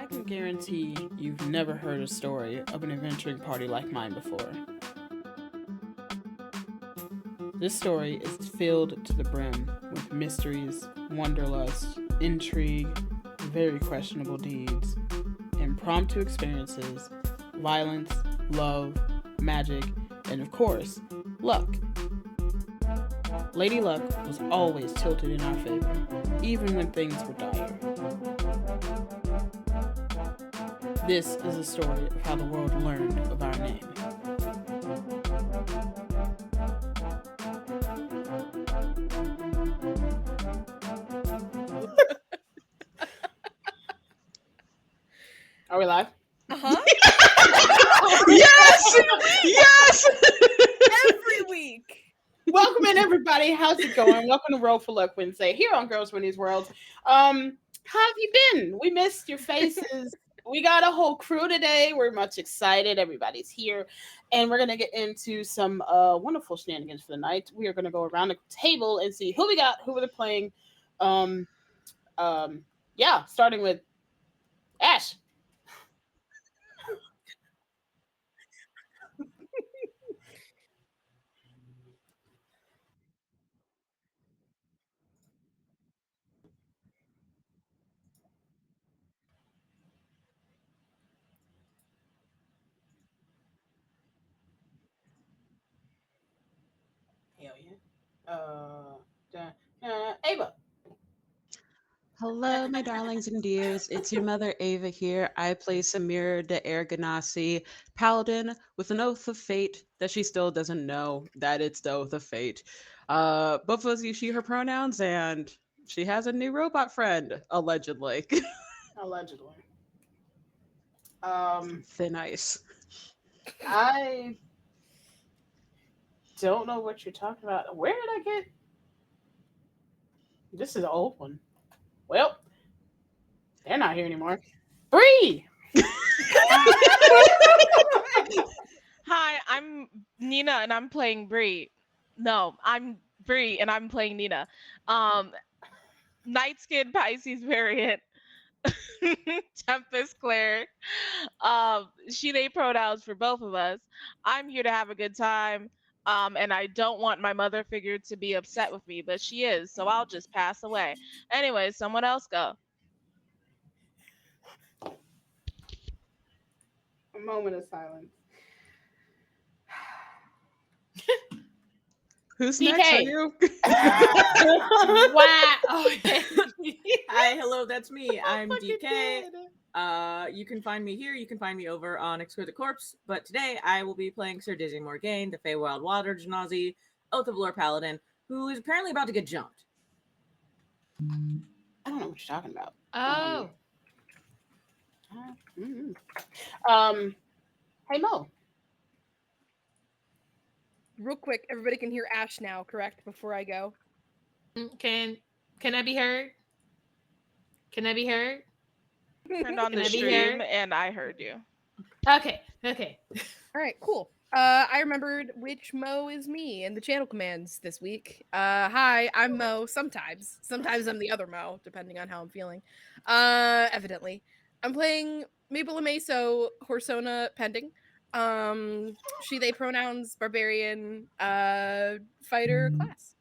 I can guarantee you've never heard a story of an adventuring party like mine before. This story is filled to the brim with mysteries, wanderlust, intrigue, very questionable deeds, impromptu experiences, violence, love, magic, and of course, luck. Lady Luck was always tilted in our favor, even when things were dire. This is a story of how the world learned of our name. Are we live? Uh-huh. Yes! Yes! Every week. Welcome in, everybody. How's it going? Welcome to Roll for Luck Wednesday here on Girls Win These Worlds. How have you been? We missed your faces. We got a whole crew today. We're much excited. Everybody's here. And we're going to get into some wonderful shenanigans for the night. We are going to go around the table and see who we got, who we're playing. Starting with Ash. Hell yeah. Ava. Hello, my darlings and dears. It's your mother, Ava, here. I play Samir de Erganasi, paladin, with an oath of fate that she still doesn't know that it's the oath of fate. Both of us use she, her pronouns, and she has a new robot friend, allegedly. Allegedly. Thin ice. I don't know what you're talking about. Where did I get? This is an old one. Well, they're not here anymore. Bree! Hi, I'm Nina and I'm playing Bree. No, I'm Bree and I'm playing Nina. Night Skin Pisces variant. Tempest Claire. She, they pronouns for both of us. I'm here to have a good time. And I don't want my mother figure to be upset with me, but she is, so I'll just pass away. Anyway, someone else go. A moment of silence. Who's DK. next? Are you? Wow. Okay. Hi, hello, that's me. I'm DK. You can find me here. You can find me over on Exquisite Corpse. But today I will be playing Sir Dizzy Morgaine, the Feywild Water Genasi, Oath of Lore Paladin, who is apparently about to get jumped. I don't know what you're talking about. Oh. Hey Mo. Real quick, everybody can hear Ash now, correct? Before I go. Can I be heard? Can I be heard? Turned on Can the I be stream here? and I heard you. Okay. All right, cool. I remembered which Mo is me in the channel commands this week. Hi, I'm Mo. Sometimes I'm the other Mo, depending on how I'm feeling. Evidently, I'm playing Mabel Amaso Horsona Pending. She, they pronouns, barbarian, fighter class.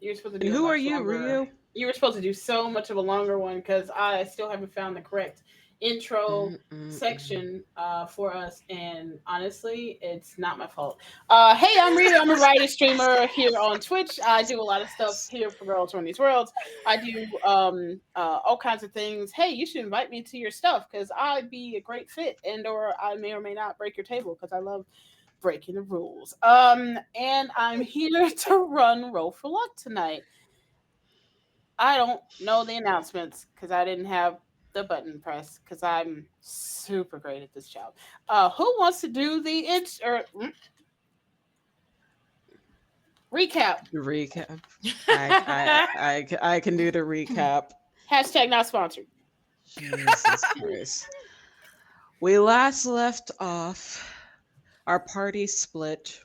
You're supposed to And do. who a are much you, longer- Ryu? You were supposed to do so much of a longer one because I still haven't found the correct intro section for us, and honestly, it's not my fault. Hey, I'm Rita. I'm a writer streamer here on Twitch. I do a lot of stuff here for Girls Run These Worlds. I do all kinds of things. Hey, you should invite me to your stuff because I'd be a great fit, and or I may or may not break your table because I love breaking the rules. And I'm here to run Roll for Luck tonight. I don't know the announcements because I didn't have the button press because I'm super great at this job. Who wants to do the recap? Recap. I can do the recap. Hashtag not sponsored. Jesus Christ. We last left off. Our party split.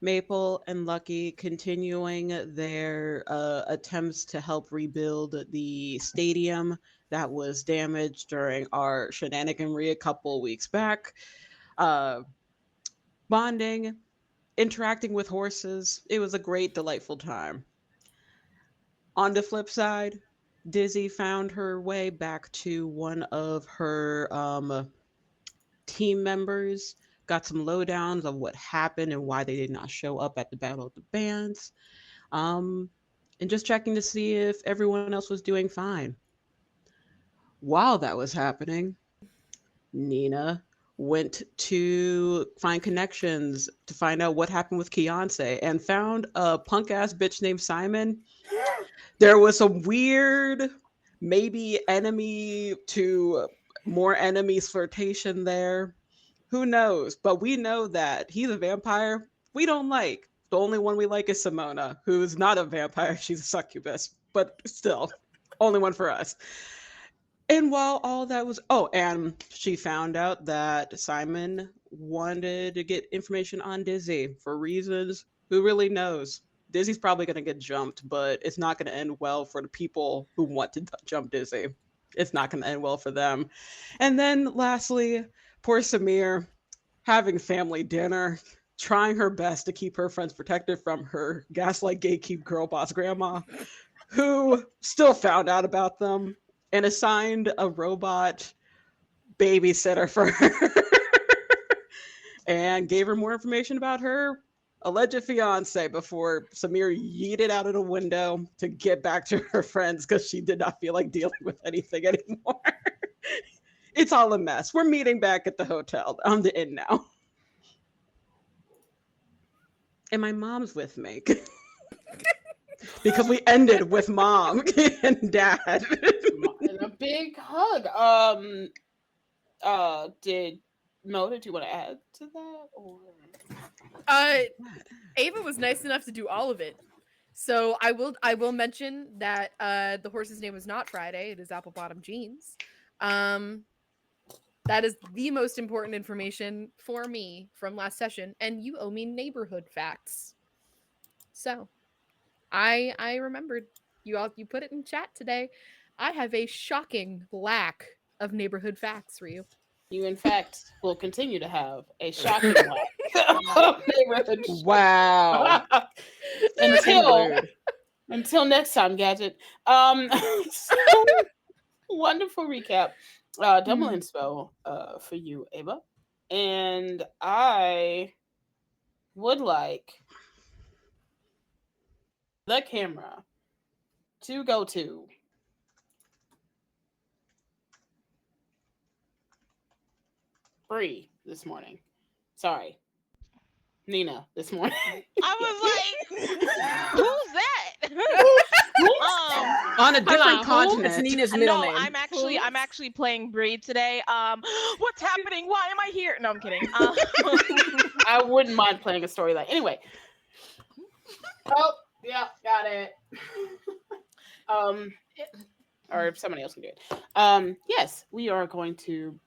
Maple and Lucky continuing their attempts to help rebuild the stadium that was damaged during our shenaniganry a couple weeks back. Uh, Bonding, interacting with horses. It was a great, delightful time. On the flip side, Dizzy found her way back to one of her team members, got some lowdowns of what happened and why they did not show up at the Battle of the Bands, um, and just checking to see if everyone else was doing fine. While that was happening, Nina went to find connections to find out what happened with Keonce and found a punk ass bitch named Simon. There was some weird, maybe enemy to more enemies flirtation there. Who knows? But we know that he's a vampire we don't like. The only one we like is Simona, who's not a vampire. She's a succubus, but still, only one for us. And while all that was, oh, and she found out that Simon wanted to get information on Dizzy for reasons. Who really knows? Dizzy's probably going to get jumped, but it's not going to end well for the people who want to jump Dizzy. It's not going to end well for them. And then lastly, poor Samir having family dinner, trying her best to keep her friends protected from her gaslight gatekeep girl boss grandma, who still found out about them and assigned a robot babysitter for her and gave her more information about her alleged fiance before Samir yeeted out of the window to get back to her friends because she did not feel like dealing with anything anymore. It's all a mess. We're meeting back at the hotel. I'm the inn now. And my mom's with me. Because we ended with mom and dad. And a big hug. Did you want to add to that? Or Ava was nice enough to do all of it. So I will mention that the horse's name is not Friday, it is Apple Bottom Jeans. That is the most important information for me from last session, and you owe me neighborhood facts. So I remembered you put it in chat today. I have a shocking lack of neighborhood facts for you. You, in fact, will continue to have a shocking lack of neighborhood. Wow. until next time, Gadget. So, wonderful recap. Double inspo for you, Ava. And I would like the camera to go to Bree this morning. Sorry. Nina this morning. I was like, who's that? On a different continent. It's Nina's middle name. I'm actually playing Bree today. What's happening? Why am I here? No, I'm kidding. I wouldn't mind playing a storyline. Anyway. Oh, yeah, got it. Or if somebody else can do it. Yes, we are going to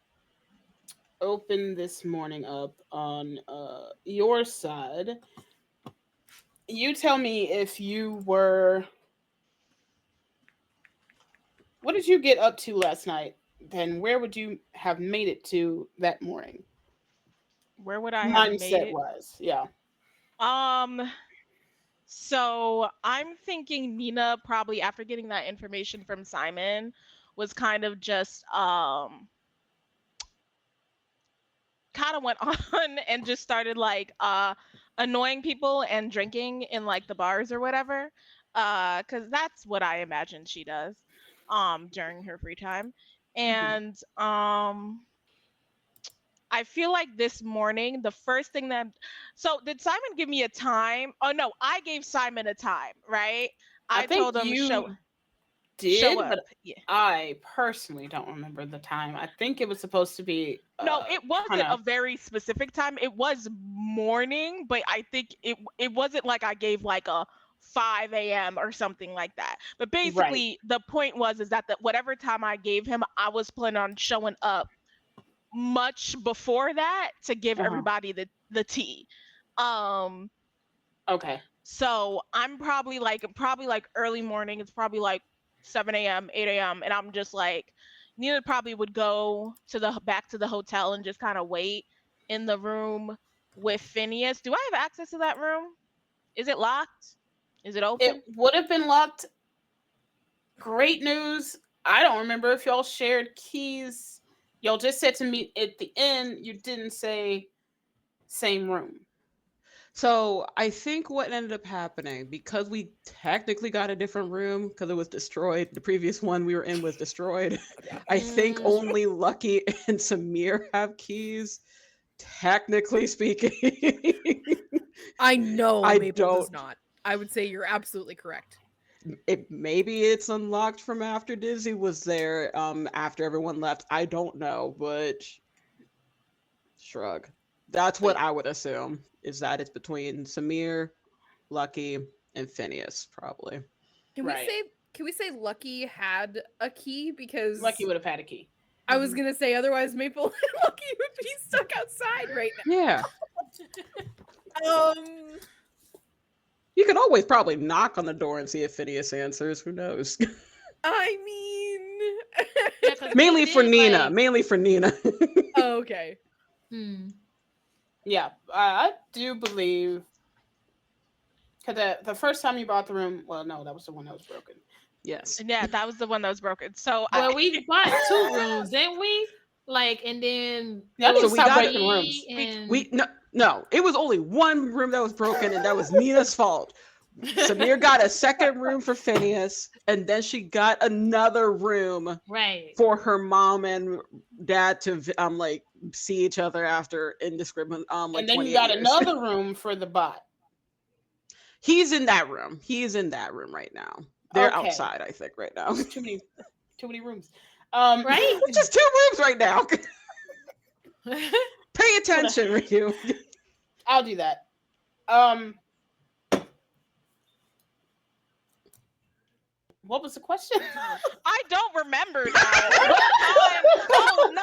open this morning up on your side. You tell me if you were... What did you get up to last night? Then where would you have made it to that morning? Where would I have made it? Mindset-wise, yeah. So I'm thinking Nina probably, after getting that information from Simon, was kind of just kind of went on and just started like annoying people and drinking in like the bars or whatever, because that's what I imagine she does during her free time. And I feel like this morning, the first thing that... So did Simon give me a time? Oh, no, I gave Simon a time, right? I told him show up. But yeah. I personally don't remember the time. I think it was supposed to be... no, it wasn't a very specific time. It was morning, but I think it wasn't like I gave like a 5 a.m. or something like that. But basically, the point is that whatever time I gave him, I was planning on showing up much before that to give everybody the tea. Okay. So I'm probably like early morning. It's probably like 7 a.m., 8 a.m. And I'm just like, Nina probably would go to the back to the hotel and just kind of wait in the room with Phineas. Do I have access to that room? Is it locked? Is it open? It would have been locked. Great news. I don't remember if y'all shared keys. Y'all just said to me at the end, you didn't say same room. So I think what ended up happening, because we technically got a different room because it was destroyed. The previous one we were in was destroyed. I think only Lucky and Samir have keys, technically speaking. I know I Maple does don't- not. I would say you're absolutely correct. Maybe it's unlocked from after Dizzy was there, after everyone left. I don't know, but shrug. That's what I would assume, is that it's between Samir, Lucky, and Phineas, probably. Can Right. we say Lucky had a key? Because Lucky would have had a key. I was gonna say otherwise Maple and Lucky would be stuck outside right Yeah. now. You could always probably knock on the door and see if Phineas answers. Who knows? I mean Yeah, 'cause Mainly we for did, Nina. like- Mainly for Nina. oh, okay. Yeah, I do believe. Because the first time you bought the room, well, no, that was the one that was broken. Yes. Yeah, that was the one that was broken. So Well, we bought 2 rooms, didn't we? Like, and then Yeah, I need So to we stop got- breaking rooms. We no, it was only one room that was broken, and that was Nina's fault. Samir got a second room for Phineas, and then she got another room right. for her mom and dad to like see each other after indiscriminate like And then 28 you got years. another room for the bot. He's in that room. He is in that room right now. They're Okay. outside, I think, right now. Too many rooms. Right? It's just 2 rooms right now. Pay attention, Ryu. I'll do that. What was the question? I don't remember now. Oh no,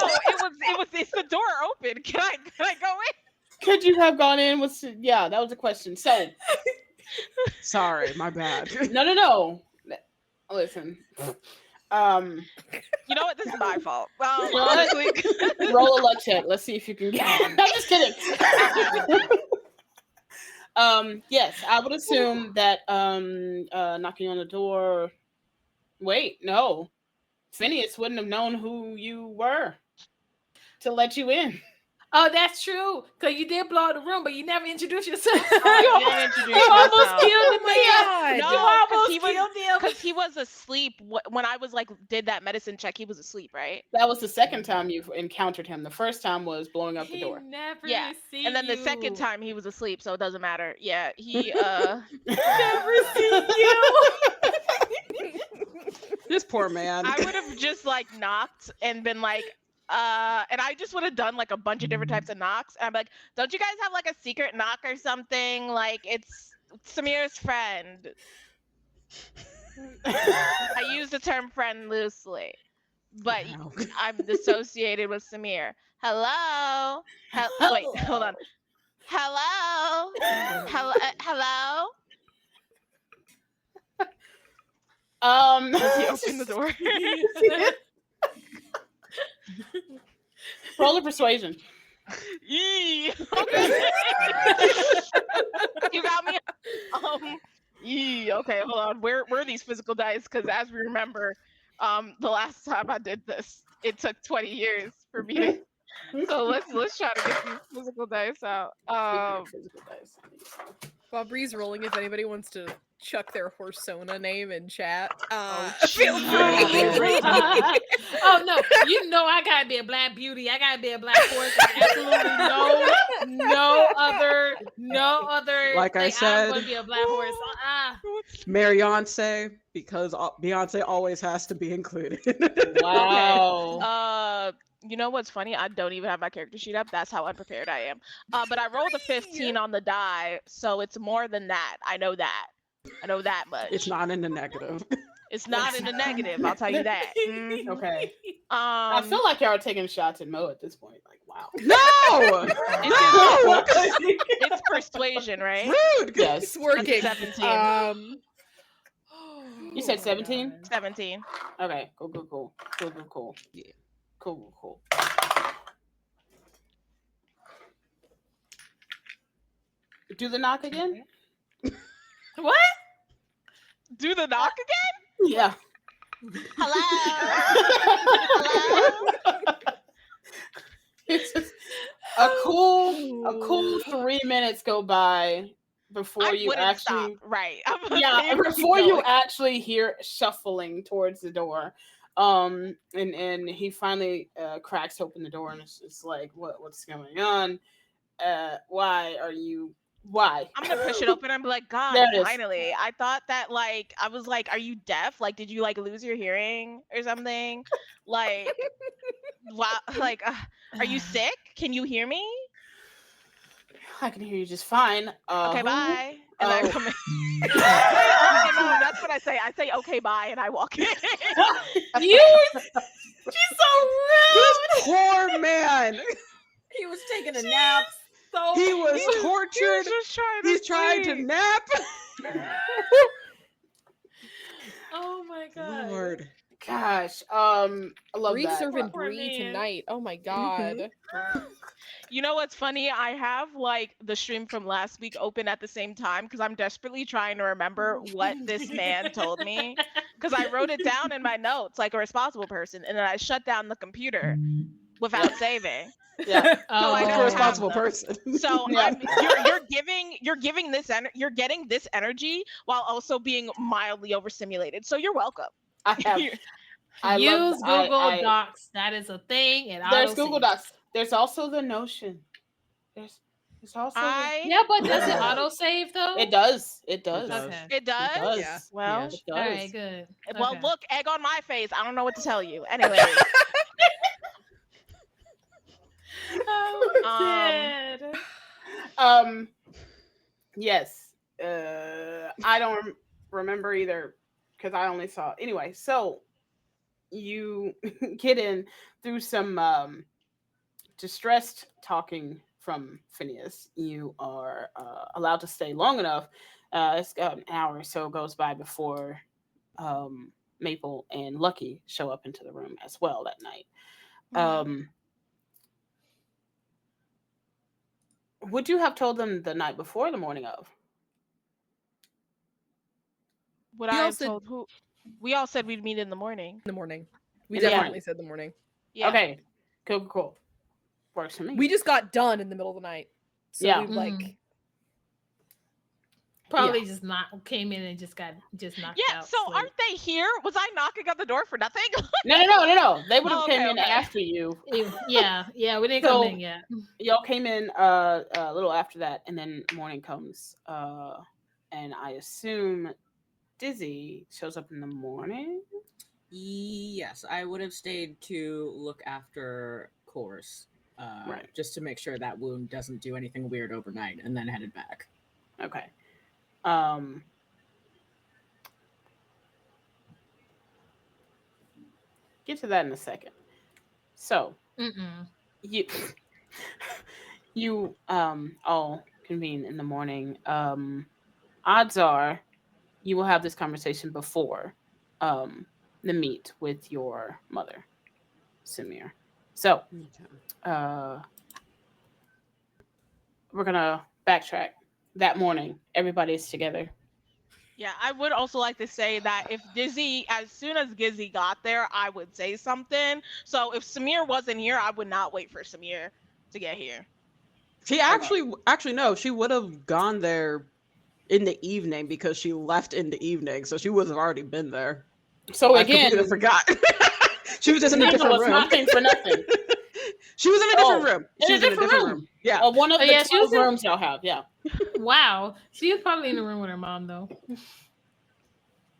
it's the door open. Can I go in? Could you have gone in with? Yeah, that was the question. So Sorry, my bad. no. Listen. You know what? This is my fault. Honestly. Roll a luck check. Let's see if you can get it. I'm just kidding. Yes, I would assume that knocking on the door. Wait, no. Phineas wouldn't have known who you were to let you in. Oh, that's true. Because you did blow out the room, but you never introduced yourself. I didn't introduce You almost myself. killed him. God. You No, almost killed him. because he was asleep when I was like did that medicine check. He was asleep, right? That was the second time you've encountered him. The first time was blowing up the door. Never Yeah, see And then the you. second time he was asleep, so it doesn't matter. Yeah, he Never see you. This poor man. I would have just like knocked and been like, and I just would have done like a bunch of different types of knocks. And I'm like, don't you guys have like a secret knock or something? Like it's Samir's friend. I use the term friend loosely, but Wow. I'm associated with Samir. Hello? Wait, hold on. Hello? Hello? He opened the door. Roll a persuasion. Yee. You got me. Yee. Okay, hold on. Where are these physical dice? Because as we remember, the last time I did this, it took 20 years for me to. So let's try to get these physical dice out. Physical dice. While Bree's rolling, if anybody wants to chuck their Horsona name in chat, feel free. Oh no! You know I gotta be a black beauty. I gotta be a black horse. Absolutely no other. Like I thing. said- I'm gonna be a black horse. Marionce, because Beyonce always has to be included. Wow. You know what's funny? I don't even have my character sheet up. That's how unprepared I am. But I rolled a 15 on the die, so it's more than that. I know that. I know that much. It's not in the negative. It's not in the negative. I'll tell you that. Okay. I feel like y'all are taking shots at Mo at this point. Like, Wow. No! No! It's persuasion, right? Rude! Yes. It's working. 17. You said 17? 17. Okay. Cool. Yeah. Cool. Do the knock again? What? Do the knock again? Yeah. Hello? It's just a cool 3 minutes go by before I you wouldn't actually stop. Right. I'm gonna say yeah it, keep before you going. actually hear shuffling towards the door. And he finally cracks open the door and it's like what's going on? Why I'm gonna push it open and be like, God, There it is. finally. I thought that I was like, are you deaf? Like, did you lose your hearing or something? Like, wow, are you sick? Can you hear me? I can hear you just fine. Okay, Who? bye. And I Oh. come in. Okay, no, that's what I say. I say okay, bye, and I walk in. She's so This rude. poor man. He was taking a nap. So He was tortured. just trying to He's trying to sleep. nap. Oh my god. Lord. Gosh, I love Brie that. serving Poor Brie man. tonight. Oh my god. You know what's funny? I have the stream from last week open at the same time because I'm desperately trying to remember what this man told me. Because I wrote it down in my notes like a responsible person, and then I shut down the computer without saving. Yeah. Oh, I Like don't a have responsible them. person. So Yeah. you're getting this energy while also being mildly overstimulated. So you're welcome. I have. I Use love, Google Docs. That is a thing. And There's auto Google save. Docs. There's also the Notion. There's also Yeah, but does it auto save though? it does. It does. does. Okay. It does. It does. Yeah. Well, It All does. right. Good. well, Okay. look, egg on my face. I don't know what to tell you. Anyway, I'm dead. Yes. I don't remember either because I only saw anyway. So you get in through some distressed talking from Phineas. You are allowed to stay long enough. It's got an hour or so goes by before Maple and Lucky show up into the room as well that night. Would you have told them the night before, the morning of? what We I all have said- told who? We all said we'd meet in the morning. In the morning. We In the definitely morning. said the morning. Yeah. Okay, cool. Works for me. We just got done in the middle of the night. So Yeah. we like Mhm. Probably just came in and just knocked Yeah. out. So sleep. aren't they here? Was I knocking at the door for nothing? No. They would have Oh, came okay, in okay. after you. Yeah, we didn't So- come in yet. Y'all came in a little after that, and then morning comes. And I assume Dizzy shows up in the morning. Yes, I would have stayed to look after Course, Right. just to make sure that wound doesn't do anything weird overnight, and then headed back. Okay. Get to that in a second. So you you all convene in the morning. Odds are you will have this conversation before the meet with your mother, Samir. So we're gonna backtrack. That morning, everybody's together. Yeah, I would also like to say that if Dizzy, as soon as Gizzy got there, I would say something. So if Samir wasn't here, I would not wait for Samir to get here. She actually no, she would have gone there in the evening because she left in the evening, so she would have already been there. So I again, completely forgot. She was just in a different was room. knocking for nothing. She was in a different room. in She a was in a different different room. room. Yeah. One of the yeah, she 12 was in- rooms y'all have. Yeah. Wow, she was probably in the room with her mom though.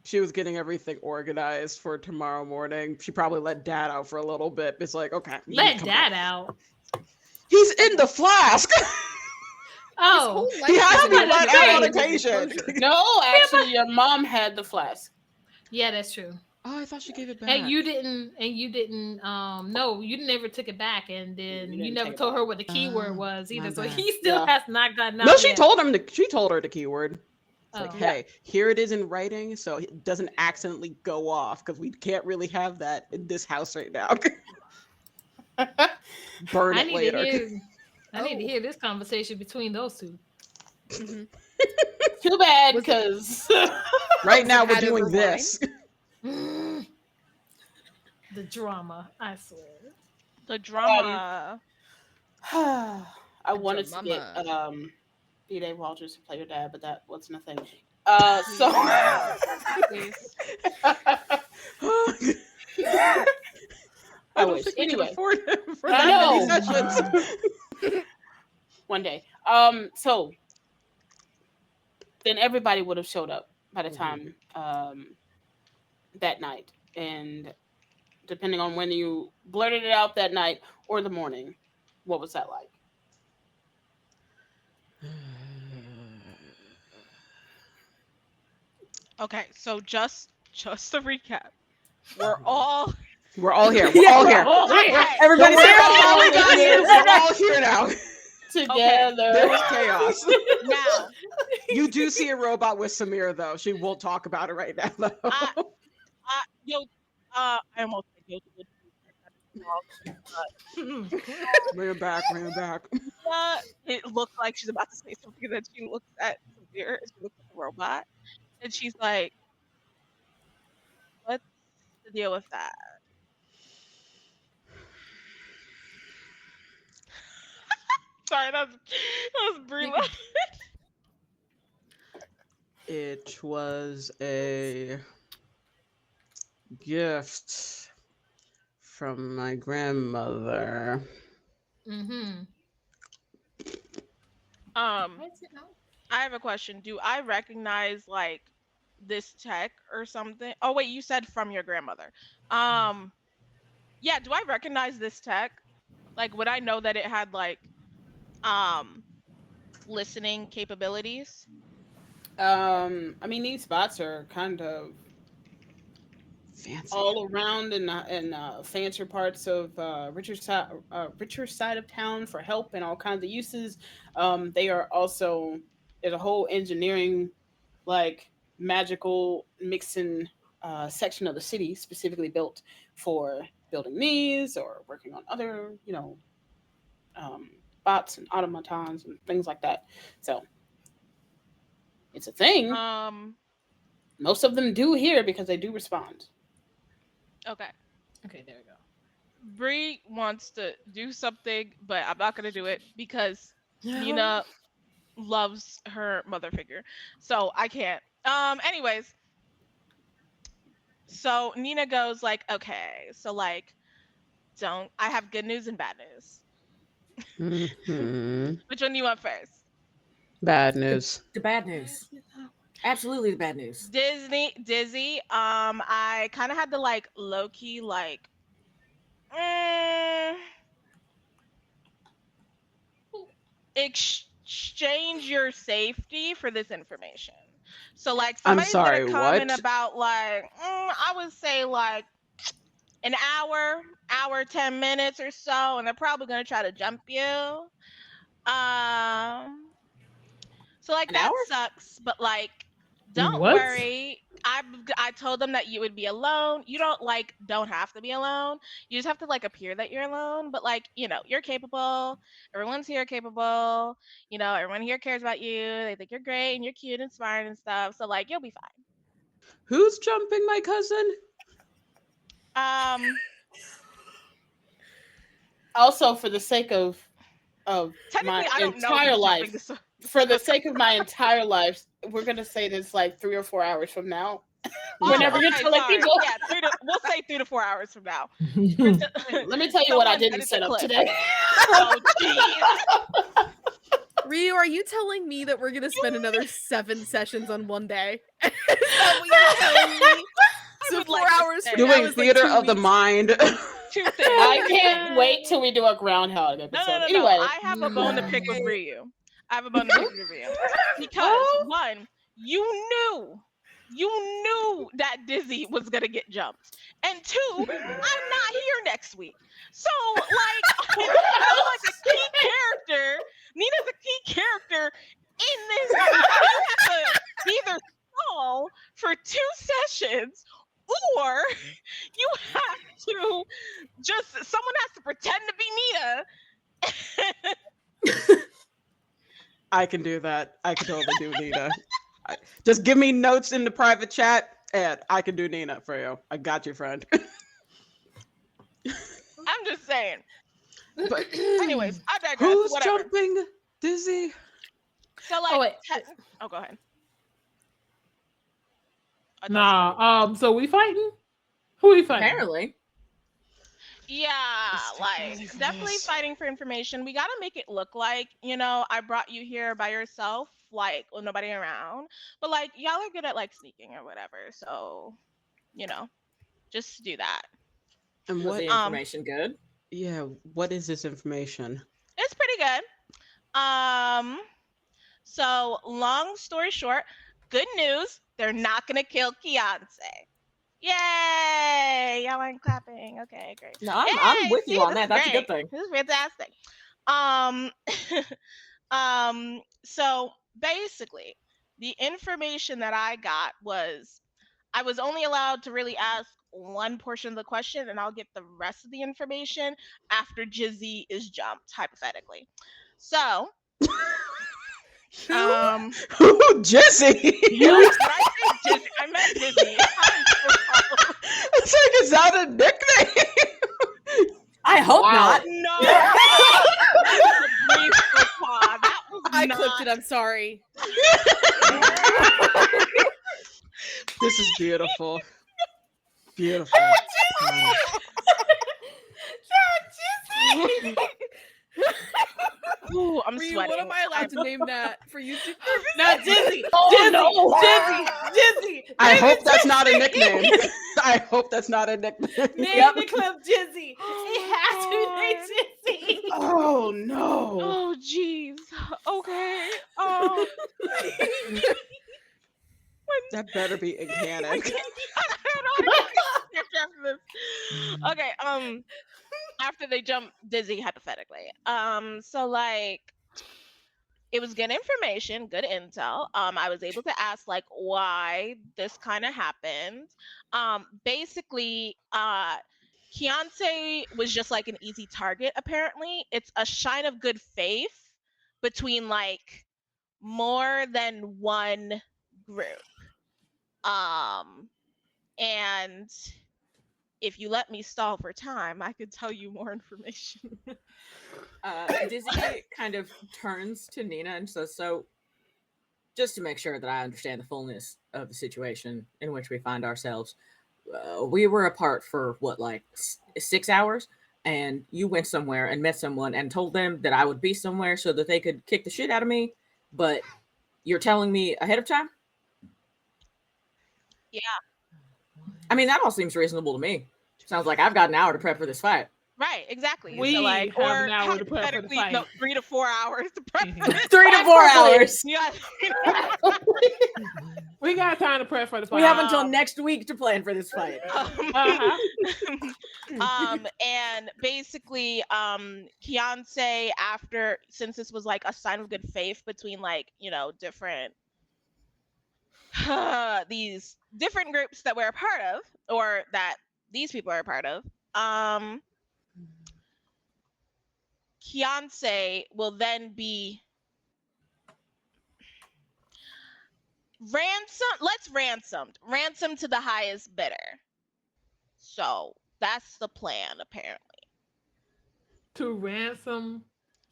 She was getting everything organized for tomorrow morning. She probably let Dad out for a little bit. It's like, okay. you Let come Dad back. out. He's in the flask. Oh, He has to be Somebody let say out on it. occasion. No, actually, your mom had the flask. yeah, that's true. Oh, I thought she gave it back. And you didn't. No, you never took it back, and then you never told her what the keyword was either. So he still has not gotten out. No, she told her the keyword. It's like, Oh. hey, here it is in writing, so it doesn't accidentally go off because we can't really have that in this house right now. Burn it later. I need to hear this conversation between those two. Mhm. Too bad, because Right now we're Had doing over this. The drama, I swear. The drama. I wanted to get Drama. B-Day Walters to play your dad, but that wasn't a thing. Please. I don't wish. think we can Anyway, afford it for I that know. many sessions. One day. So then everybody would have showed up by the time that night, and depending on when you blurted it out that night or the morning, what was that like? Okay, so just to recap, we're all We're all here. We're all here. Everybody's We're here. all here. We're all here now. Together. There was chaos. now. You do see a robot with Samir, though. She won't talk about it right now, though. I almost said yo. Bring her back. It looked like she's about to say something, and then she looks at Samir and she looks at the robot, and she's like, "What's the deal with that?" Sorry, that was Brie. It was a gift from my grandmother. Mm-hmm. I have a question. Do I recognize like this tech or something? Oh wait, you said from your grandmother. Yeah, do I recognize this tech? Like, would I know that it had like listening capabilities? I mean, these spots are kind of Fancy. all around in fancier parts of richer side of town for help and all kinds of uses. They are also, there's a whole engineering, like magical mixing section of the city specifically built for building these or working on other, bots and automatons and things like that. So it's a thing. Most of them do hear because they do respond. Okay. Okay, there we go. Bree wants to do something, but I'm not gonna do it because Nina loves her mother figure, so I can't. Anyways, so Nina goes like, okay, so like, I have good news and bad news. Mm-hmm. Which one do you want first? Bad news. The bad news. Absolutely the bad news. Dizzy. I kind of had to like low key like. Exchange your safety for this information. So like somebody's gonna come in about like I would say like an hour 10 minutes or so, and they're probably gonna try to jump you. So like that sucks, but like don't worry. I told them that you would be alone. You don't have to be alone. You just have to like appear that you're alone. But like, you're capable. Everyone's here capable. Everyone here cares about you. They think you're great and you're cute and smart and stuff. So like you'll be fine. Who's jumping my cousin? Also, for the sake of my entire life, for the sake of my entire life, we're gonna say this like 3 or 4 hours from now. Whenever you're telling people, we'll say 3 to 4 hours from now. Let me tell you what I didn't set up today. Oh, jeez. Ryu, are you telling me that we're gonna spend another 7 sessions on one day? Is that what you're telling me? So 4 hours from now doing is theater like 2 of the weeks. mind. I can't wait till we do a Groundhog episode. No. Anyway, I have a bone to pick with Ryu. Because one, you knew you knew that Dizzy was gonna get jumped, and 2, I'm not here next week. So like, I'm like a key character. Nina's a key character in this. You have to either stall for 2 sessions, or you have to someone has to pretend to be Nina. I can do that. I can totally do Nina. Just give me notes in the private chat, and I can do Nina for you. I got you, friend. I'm just saying. But anyways, I digress. Who's Whatever. jumping Dizzy? So like, go ahead. Nah. So we fighting? Who we fighting? Apparently. Yeah, like definitely fighting for information. We gotta make it look like, I brought you here by yourself, like with nobody around. But like y'all are good at like sneaking or whatever. So, just do that. And was the information good? Yeah, what is this information? It's pretty good. So long story short, good news, they're not gonna kill Kianse. Yay! Y'all aren't clapping. Okay, great. No, I'm with you on that. That's great. a good thing. This is fantastic. So basically, the information that I got was I was only allowed to really ask one portion of the question, and I'll get the rest of the information after Jizzy is jumped, hypothetically. So, Who Jizzy? I meant Jizzy. It's like it's not a nickname. I hope not. No. I clipped it. I'm sorry. This is beautiful. Beautiful. Ooh, I'm Ryu, sweating. what am I allowed to name that for YouTube? Not Jizzy. Jizzy. I hope that's not a nickname. I hope that's not a nickname. Name the clip Jizzy. It has to be named Jizzy. Oh no. Oh jeez. Okay. Oh. That better be in canon. Okay. After they jump Dizzy, hypothetically. So like, it was good information, good intel. I was able to ask like why this kind of happened. Basically, Kianse was just like an easy target. Apparently, it's a shine of good faith between like more than one group. And if you let me stall for time, I could tell you more information. Dizzy kind of turns to Nina and says, so just to make sure that I understand the fullness of the situation in which we find ourselves, we were apart for what, like 6 hours? And you went somewhere and met someone and told them that I would be somewhere so that they could kick the shit out of me, but you're telling me ahead of time? Yeah. I mean, that all seems reasonable to me. Sounds like I've got an hour to prep for this fight. Right, exactly. We so like, have or an hour to prep for the fight. No, 3 to 4 hours to prep for this 3 to 4 hours. Yeah. We got time to prep for the fight. We have until next week to plan for this fight. And basically, Kianse, after, since this was like a sign of good faith between like, different these different groups that we're a part of, or that these people are a part of, Kianse will then be ransomed to the highest bidder. So that's the plan, apparently. To ransom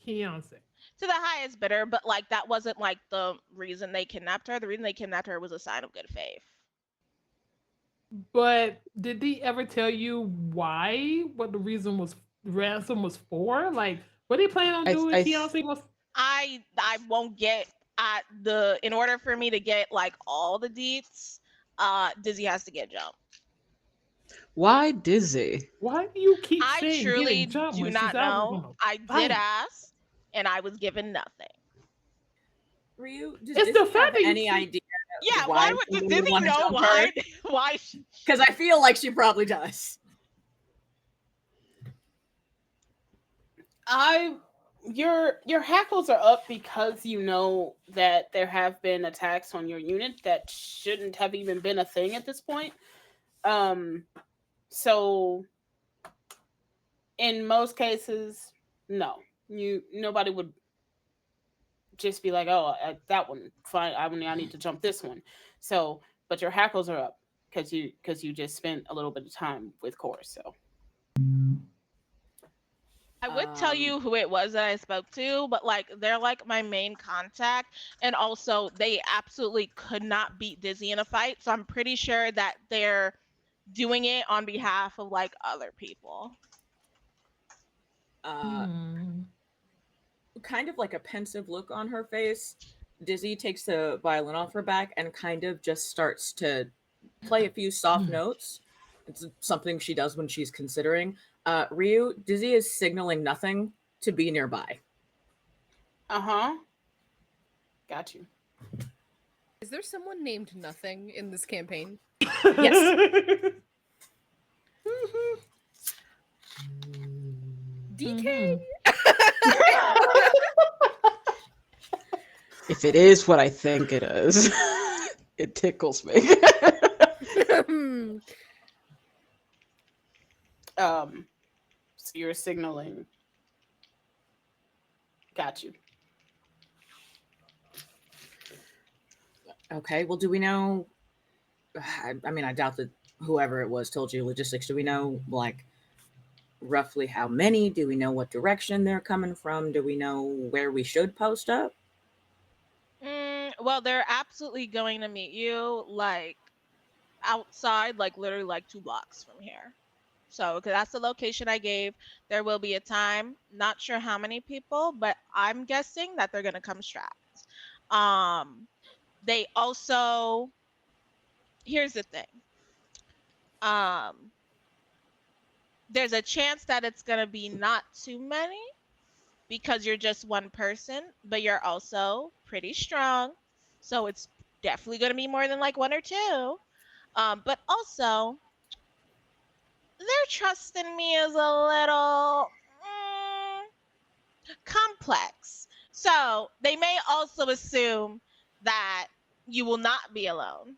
Kianse. To the highest bidder, but like that wasn't like the reason they kidnapped her. The reason they kidnapped her was a sign of good faith. But did they ever tell you why? What the reason was? Ransom was for? Like, what they planning on doing? Kianse was. I won't get at the. In order for me to get like all the deets, Dizzy has to get jumped. Why Dizzy? Why do you keep I saying truly getting jumped do when not she's out know. of I did ask, and I was given nothing. Ryu, does It's Dizzy the fact have that you any keep- idea Yeah, why would does Dizzy know why? Why? Because I feel like she probably does. Your hackles are up because you know that there have been attacks on your unit that shouldn't have even been a thing at this point. So in most cases, no, nobody would just be like, oh, that one fine. I need to jump this one. So, but your hackles are up because you just spent a little bit of time with Core. So. I would tell you who it was that I spoke to, but like they're like my main contact, and also they absolutely could not beat Dizzy in a fight, so I'm pretty sure that they're doing it on behalf of like other people. Kind of like a pensive look on her face, Dizzy takes the violin off her back and kind of just starts to play a few soft notes. It's something she does when she's considering. Ryu, Dizzy is signaling nothing to be nearby. Got you. Is there someone named Nothing in this campaign? Yes. DK? If it is what I think it is, it tickles me. So you're signaling. Got you. Okay, well, do we know? I mean, I doubt that whoever it was told you logistics. Do we know, like, roughly how many? Do we know what direction they're coming from? Do we know where we should post up? Well, they're absolutely going to meet you, like, outside, like, literally, like, 2 blocks from here. So, because that's the location I gave. There will be a time. Not sure how many people, but I'm guessing that they're going to come strapped. They also... Here's the thing. There's a chance that it's going to be not too many because you're just one person, but you're also pretty strong. So it's definitely going to be more than like 1 or 2. But also, their trust in me is a little complex. So they may also assume that you will not be alone,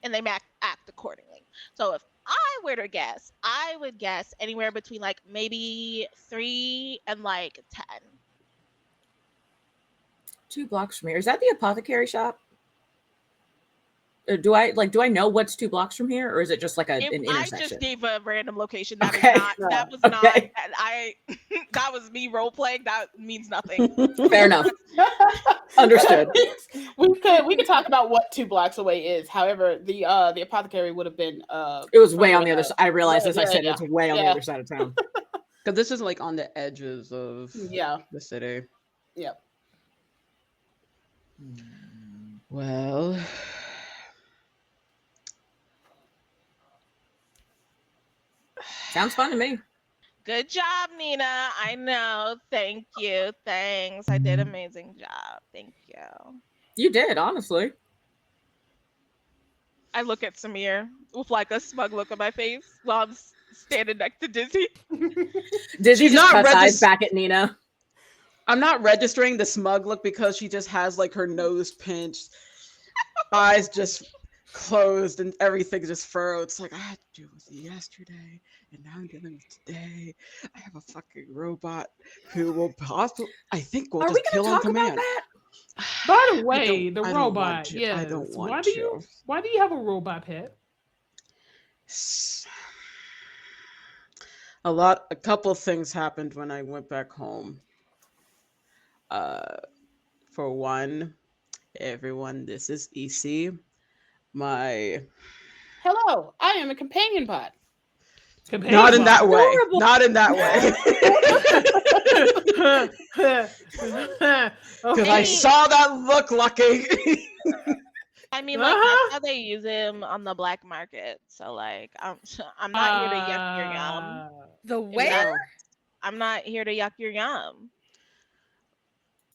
and they may act accordingly. So if I were to guess, I would guess anywhere between like maybe 3 and like 10. 2 blocks from here. Is that the apothecary shop? Or do I know what's 2 blocks from here, or is it just like an intersection? I just gave a random location. That Okay. is not. That was not. I. That was me role playing. That means nothing. Fair enough. Understood. We could talk about what 2 blocks away is. However, the apothecary would have been. It was way on the other side. I realized this. I said yeah. It's way on the other side of town. Because this is like on the edges of the city. Yep. Well. Sounds fun to me. Good job, Nina. I know. Thank you. Thanks. I did an amazing job. Thank you. You did, honestly. I look at Samir with like a smug look on my face while I'm standing next to Dizzy. Dizzy just cuts eyes back at Nina. I'm not registering the smug look because she just has like her nose pinched, eyes just closed, and everything just furrowed. It's like I had to deal with it yesterday, and now I'm dealing with today. I have a fucking robot who will possibly, I think, will just kill on command. By the way, the robot. Yes. I don't want to. Why do you have a robot pet? A couple things happened when I went back home. For one, everyone, this is EC. Hello, I am a companion bot. Not in that way. Not in that way. Because I saw that look, Lucky. I mean, like, that's how they use him on the black market. So, like, I'm not here to yuck your yum. The where? I'm not here to yuck your yum.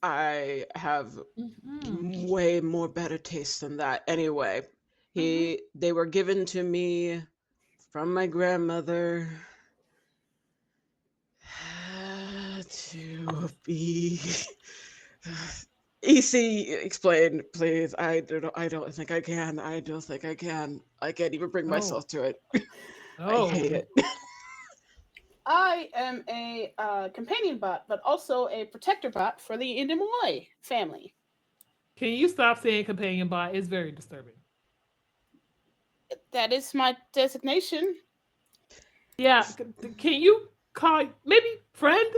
I have Mhm. way more better taste than that. Anyway, they were given to me from my grandmother to be EC, explain, please. I don't think I can. I don't think I can. I can't even bring Oh, myself to it. I oh. hate it. I am a companion bot, but also a protector bot for the Indemoi family. Can you stop saying companion bot? It's very disturbing. That is my designation. Yeah, can you call maybe friend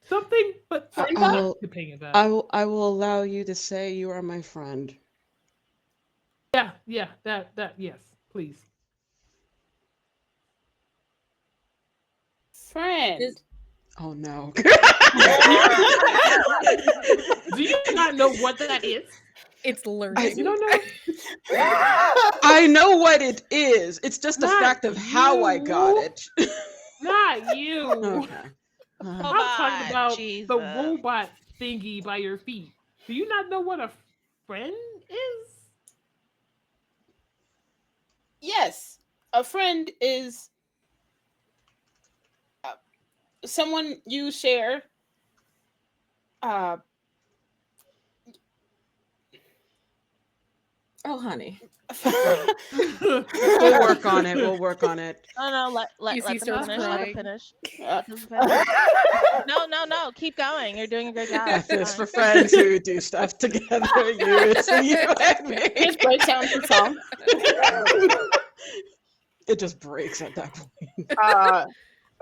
something, but I- Friend bot? not I'll companion bot. I will allow you to say you are my friend. Yeah, yeah, that yes, please. Friend. Is Oh no. Do you not know what that is? It's I You learning. don't know? I know what it is. It's just the Not fact of how I got you. it. Not you. Okay. I'm talking Robot, about the Jesus. robot thingy by your feet. Do you not know what a friend is? Yes, a friend is uh, someone you share. Uh, oh honey. We'll work on it. We'll work on it. No, EC let them starts finish. Let them crying. finish. uh, Let them finish. No. Keep going. You're doing a great job. F Keep is for going. friends who do stuff together. You, it's for you and me. Just breaks down to song. It just breaks at that point.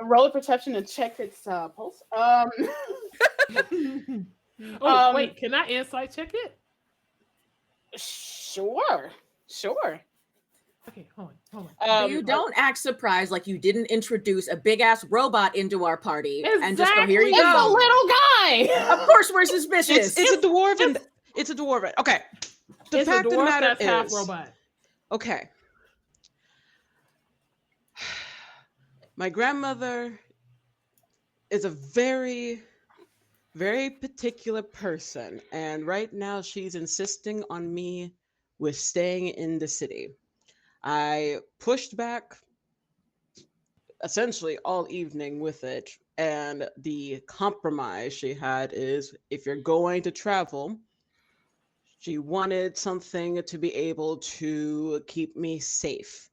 Roll a perception and check its pulse. Oh, wait, can I insight check it? Sure. Okay, hold on. You don't act surprised like you didn't introduce a big ass robot into our party and just go, Exactly. here you It's a go. little guy. Of course we're suspicious. It's a dwarven. It's a dwarven. Okay. The It's a fact of the dwarf matter that's half is, robot. okay. My grandmother is a very, very particular person, and right now she's insisting on me with staying in the city. I pushed back essentially all evening with it, and the compromise she had is if you're going to travel, she wanted something to be able to keep me safe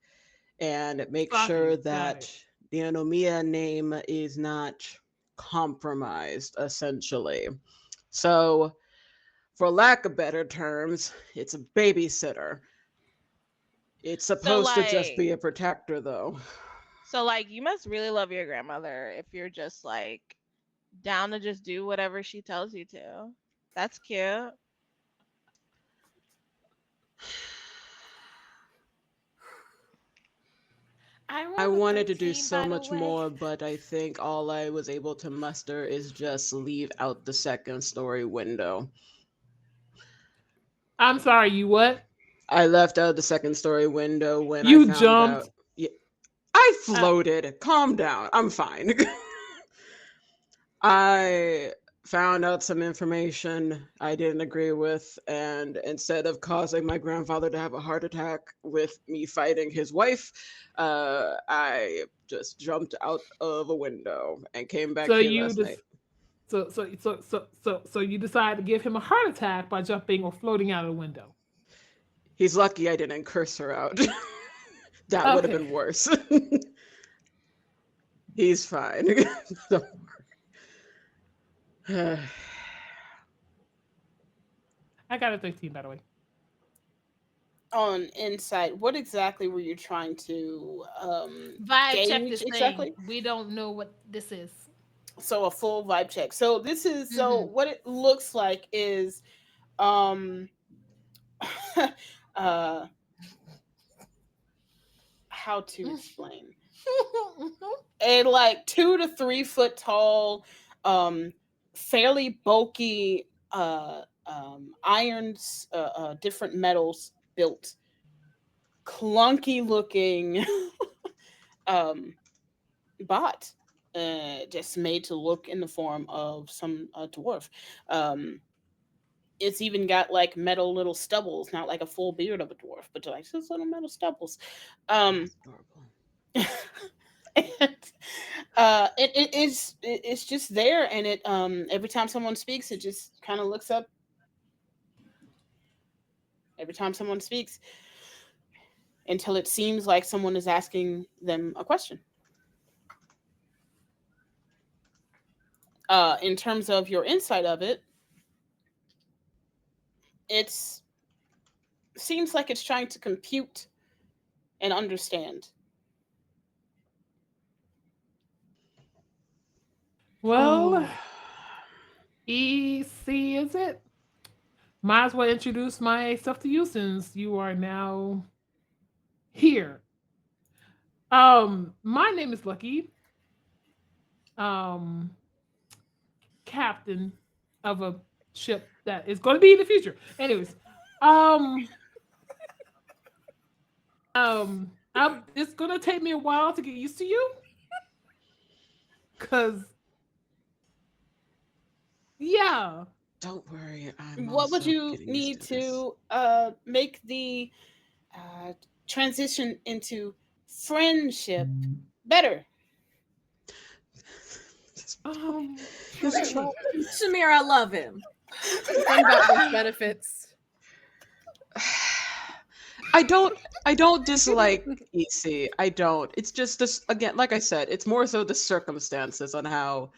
and make sure Sake, got that it. the Anomia name is not compromised, essentially. So, for lack of better terms, it's a babysitter. It's So supposed to just like, be a protector, though. you must really love your grandmother if you're just like down to just do whatever she tells you to. That's cute. I I rolled a wanted to do 13, so by the much way. more, but I think all I was able to muster is just leave out the second story window. I'm sorry, you what? I left out the second story window when I You found out. jumped. Yeah, I Uh, floated. Calm down. I'm fine. I found out some information I didn't agree with, and instead of causing my grandfather to have a heart attack with me fighting his wife, I just jumped out of a window and came back so here you last just night. so you decided to give him a heart attack by jumping or floating out of the window. He's lucky I didn't curse her out. That would have Okay. been worse. He's fine. Don't worry. I got a 13, by the way. On insight, what exactly were you trying to Vibe check gauge this exactly? thing. We don't know what this is. So a full vibe check. So this is so Mhm. what it looks like is um uh how to explain a like 2 to 3 foot tall fairly bulky irons different metals built clunky looking um bot just made to look in the form of some dwarf. it's even got like metal little stubbles, not like a full beard of a dwarf, but like just little metal stubbles. That's adorable. And it's just there, and it every time someone speaks, it just kind of looks up. Every time someone speaks, until it seems like someone is asking them a question. In terms of your insight of it, it's seems like it's trying to compute and understand. Well, Oh. EC is it? Might as well introduce myself to you since you are now here. My name is Lucky. Um, Captain of a ship that is going to be in the future. Anyways, um, it's gonna take me a while to get used to you, cause yeah. Don't worry, I'm What would also you getting need used to this. to make the transition into friendship better? This child- Samir, I love him. Friend about those benefits. I don't dislike EC. I don't. It's just this again, like I said, it's more so the circumstances on how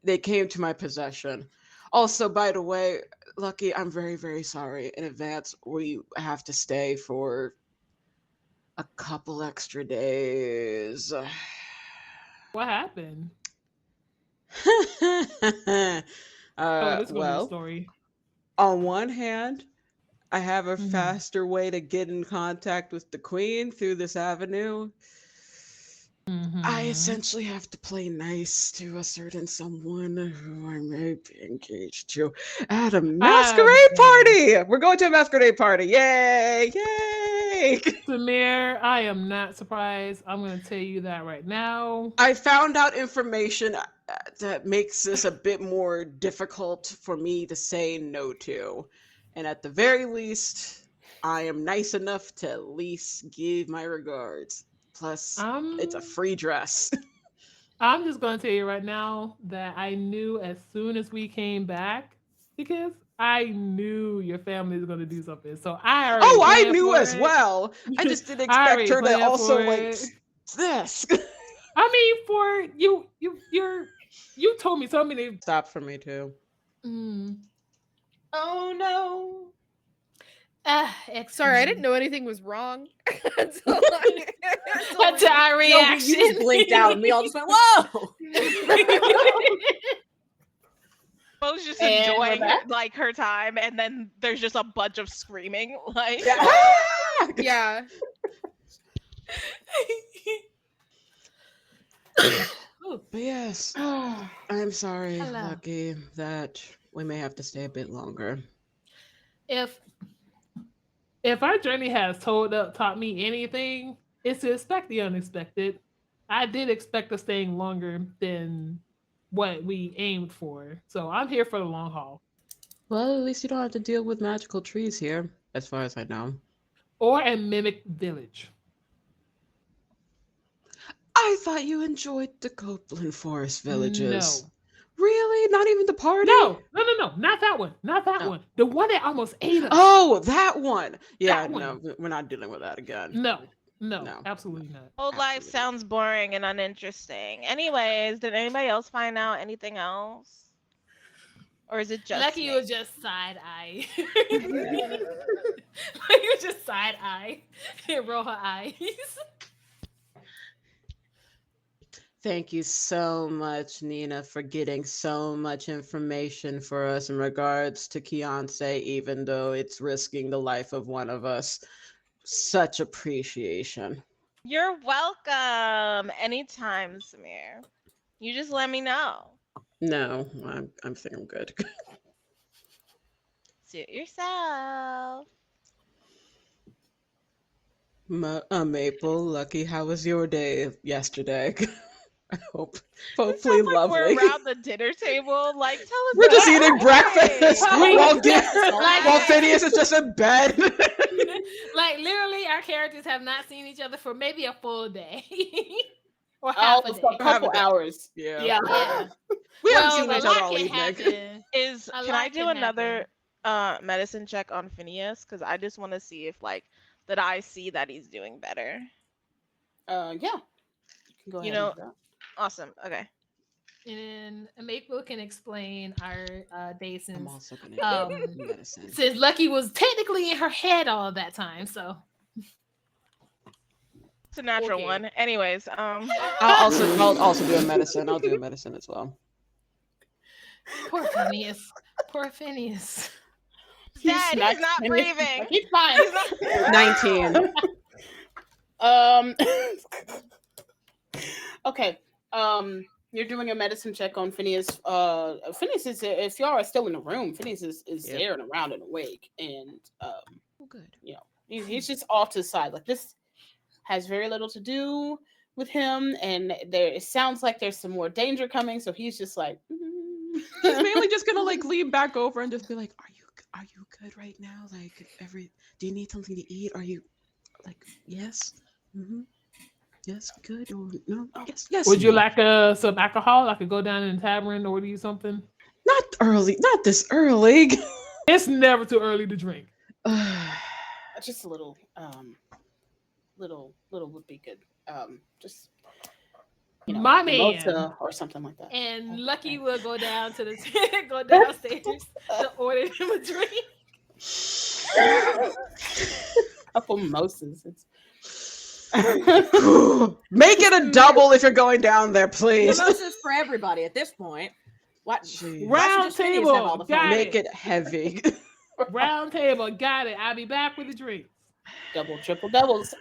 they came to my possession. Also, by the way, Lucky, I'm very, very sorry in advance. We have to stay for a couple extra days. What happened? uh, Oh, this is gonna be a well, story. on one hand, I have a Mhm. faster way to get in contact with the queen through this avenue. I Mhm. essentially have to play nice to a certain someone who I may be engaged to at a masquerade party. We're going to a masquerade party. Yay! Yay! Samir, I am not surprised. I'm going to tell you that right now. I found out information that makes this a bit more difficult for me to say no to. And at the very least, I am nice enough to at least give my regards. Plus, it's a free dress. I'm just going to tell you right now that I knew as soon as we came back, because I knew your family was going to do something. So I already Oh, I planned knew for as it. well. I just didn't I expect already her to planned also for like it. this. I mean, for you told me so many. Stop for me too. Oh no. Sorry, I didn't know anything was wrong. until What's our No, reaction? you just blinked out, and we all just went, "Whoa!" Bo's just And we're enjoying back. like her time, and then there's just a bunch of screaming. Like, Yeah. But yes, I'm sorry, Hello. Lucky, that we may have to stay a bit longer. If our journey has taught me anything, it's to expect the unexpected. I did expect us staying longer than what we aimed for, so I'm here for the long haul. Well, at least you don't have to deal with magical trees here, as far as I know. Or a mimic village. I thought you enjoyed the Goblin Forest villages. No. Really? Not even the party? No, not that one. Not that Oh. one. The one that almost ate us. Oh, that one. Yeah, That one. no, we're not dealing with that again. No, No. absolutely not. old life Absolutely. sounds boring and uninteresting. Anyways, did anybody else find out anything else? Or is it just Lucky me? you was just side eye. Like you just side eye and roll her eyes. Thank you so much, Nina, for getting so much information for us in regards to Kiance, even though it's risking the life of one of us. Such appreciation. You're welcome. Anytime, Samir. You just let me know. No, I'm think I'm good. Suit yourself. Maple, Lucky, how was your day yesterday? Hopefully Sounds like we're lovely. around the dinner table. Like, tell us. We're just about eating your breakfast day. while Phineas is just in bed. Like literally, our characters have not seen each other for maybe a full day or half a day. A couple hours. Yeah. Yeah. We haven't Well, seen a each other lot all can evening. happen. A Can I lot do can another medicine check on Phineas? Because I just want to see if that I see that he's doing better. Yeah. You can go ahead and do that. Awesome. Okay. And Maple can explain our day I'm since also gonna do medicine. since Lucky was technically in her head all of that time. So It's a natural Okay. one. Anyways, I'll also do a medicine. I'll do a medicine as well. poor Phineas. Poor Phineas. Dad, he's not breathing. He's fine. 19. Okay. You're doing a medicine check on Phineas. Phineas is, if y'all are still in the room, Phineas is Yep. there and around and awake, and Oh, good. you know, he's just off to the side. Like, this has very little to do with him, and it sounds like there's some more danger coming. So he's just like, He's mainly just gonna like lean back over and just be like, "Are you good right now? Like, do you need something to eat? Are you like, yes, yes, good or no? Yes. Would you no." like some alcohol? I could go down in the tavern and order you something. Not early. Not this early. It's never too early to drink. just a little would be good. Just My man. mimosa or something like that. And Lucky will go down to the go downstairs to order him a drink. Couple mimosas. Make it a double if you're going down there, please. Mimosas for everybody at this point. What? Jeez. Why should Round just Phineas have all table. the Got fun? Make it heavy. Round table. Got it. I'll be back with the drink. Double, triple doubles.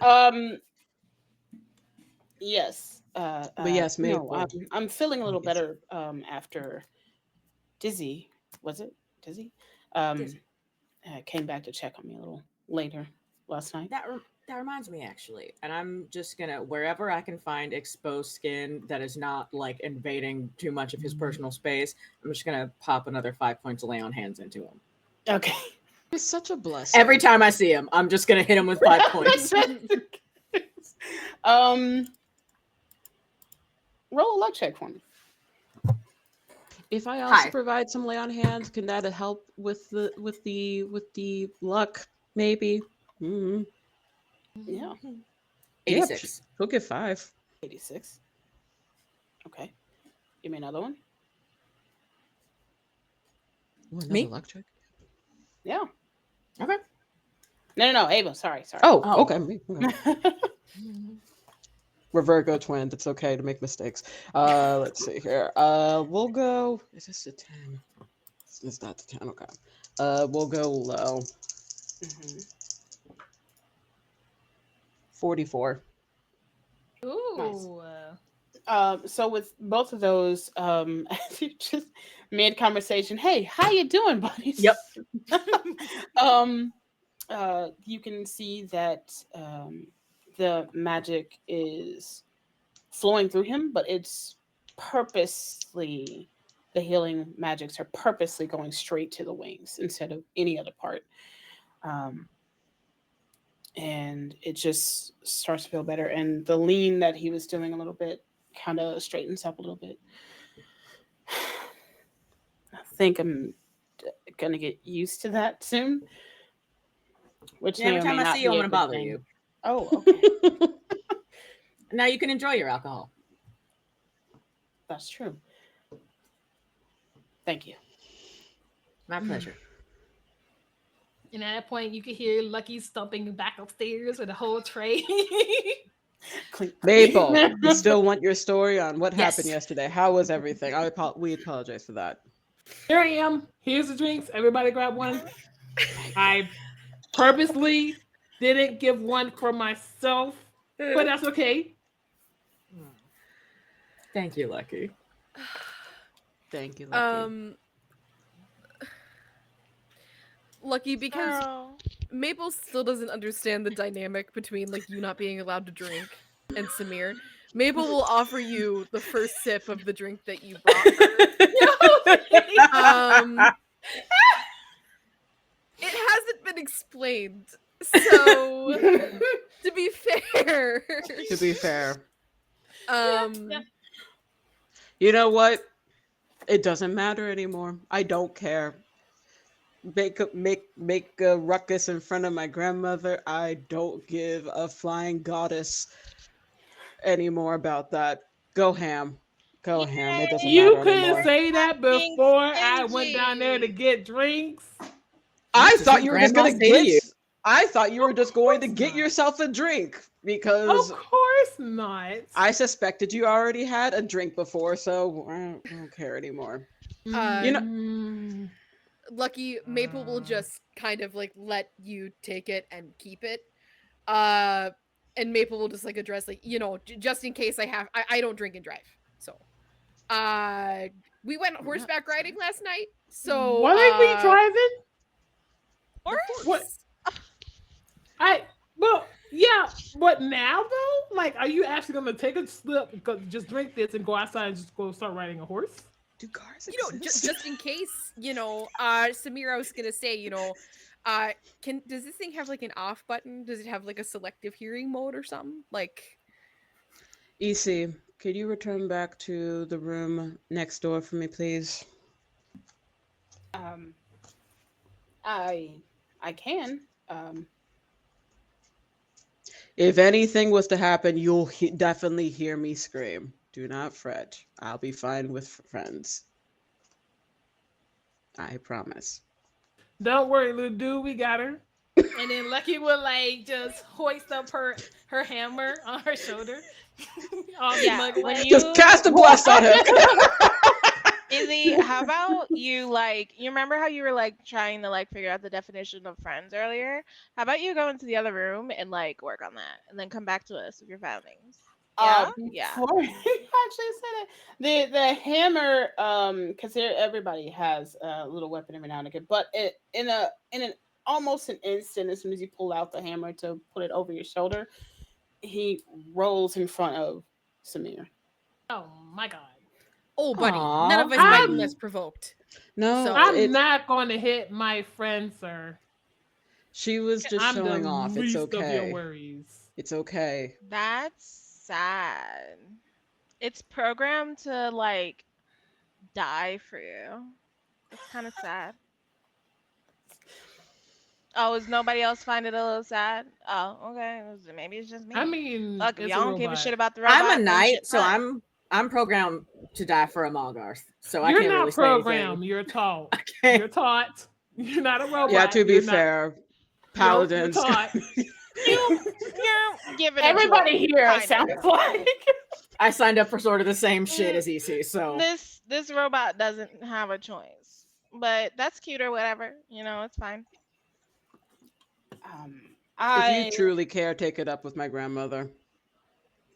Yes. But yes, no, Maple. I'm feeling a little Yes. better after Dizzy. Was it Dizzy? Dizzy. Came back to check on me a little later last night. That reminds me, actually, and I'm just gonna, wherever I can find exposed skin that is not like invading too much of his personal space, I'm just gonna pop another 5 points of lay on hands into him. Okay. It's such a blessing. Every time I see him, I'm just gonna hit him with 5 points. Roll a luck check for me. If I also Hi. provide some lay on hands, can that help with the luck? Maybe. Mm-hmm. Yeah. 86. He'll get 5. 86. Okay. Give me another one. Ooh, another Me? luck check. Yeah. Okay. No, Ava. Sorry. Oh, okay. Me. Okay. We're Virgo twins. It's okay to make mistakes. Let's see here. We'll go. Is this a 10? It's not the 10. Okay. We'll go low. 44. Ooh. So with both of those, just mid conversation. Hey, how you doing, buddies? Yep. You can see that the magic is flowing through him, but it's purposely, the healing magics are purposely going straight to the wings instead of any other part. And it just starts to feel better. And the lean that he was doing a little bit kind of straightens up a little bit. I think I'm gonna get used to that soon. Which Every may or time may I not see you, be I'm a gonna good bother thing. you. Oh, okay. Now you can enjoy your alcohol. That's true. Thank you. My pleasure. And at that point, you could hear Lucky stumping back upstairs with a whole tray. Clink. Maple, you still want your story on what Yes. happened yesterday? How was everything? We apologize for that. Here I am. Here's the drinks. Everybody grab one. I purposely didn't give one for myself, but that's okay. Thank you, Lucky. Thank you, Lucky. Lucky, because Girl. Maple still doesn't understand the dynamic between like you not being allowed to drink and Samir. Maple will offer you the first sip of the drink that you brought her. It hasn't been explained, so to be fair, you know what? It doesn't matter anymore. I don't care. Make a ruckus in front of my grandmother. I don't give a flying goddess anymore about that. Go ham. Go ham. It doesn't You matter couldn't anymore. say that before I went down there to get drinks. I thought you were just grandma gonna say to you? I thought you were just going to course get not. yourself a drink because Of course not. I suspected you already had a drink before, so I don't care anymore. you know, Lucky Maple will just kind of like let you take it and keep it. And Maple will just like address like, just in case I don't drink and drive. So we went horseback riding last night. So what are we driving? What? Yeah, but now though, like, are you actually gonna take a slip, just drink this, and go outside and just go start riding a horse? Do cars exist? Just in case, Samira was gonna say, does this thing have like an off button? Does it have like a selective hearing mode or something? Like, EC, could you return back to the room next door for me, please? I can. If anything was to happen, you'll definitely hear me scream. Do not fret. I'll be fine with friends. I promise. Don't worry, little dude, we got her. And then Lucky will like just hoist up her hammer on her shoulder. Just cast a blast on him. Izzy, how about you remember how you were like trying to like figure out the definition of friends earlier? How about you go into the other room and like work on that and then come back to us with your foundings? Yeah. Before you actually said it, the hammer, because everybody has a little weapon every now and again, but in an almost an instant, as soon as you pull out the hammer to put it over your shoulder, he rolls in front of Samir. Oh my god. Oh, buddy, Aww. none of us might be less provoked. No, So- I'm not going to hit my friend, sir. She was just I'm showing the off. It's least of your okay. worries. It's okay. That's sad. It's programmed to like die for you. It's kind of sad. Oh, is nobody else find it a little sad? Oh, okay. Maybe it's just me. I mean, Look, if it's y'all a don't give a robot. shit about the robot, I'm a then knight, shit so fun. I'm programmed to die for a Malgarth. So I You're can't not really programmed. say You're taught. anything. You're taught. You're not a robot. Yeah, to be You're not- fair, paladins. You're taught. You're giving it to Everybody him, here kind of. sounds like. I signed up for sort of the same shit as EC, so This robot doesn't have a choice, but that's cute or whatever. It's fine. If you truly care, take it up with my grandmother.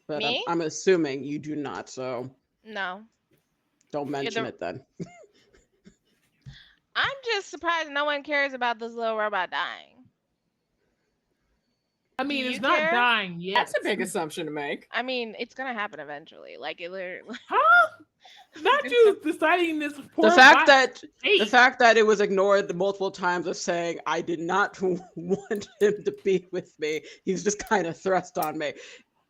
But Me? I'm assuming you do not, so No, don't mention it then. I'm just surprised no one cares about this little robot dying. I mean, Do it's you not care? dying yet. that's a big assumption to make. I mean, it's gonna happen eventually. Like it literally. Huh? Not you deciding this. The fact that it was ignored multiple times of saying I did not want him to be with me. He's just kind of thrust on me.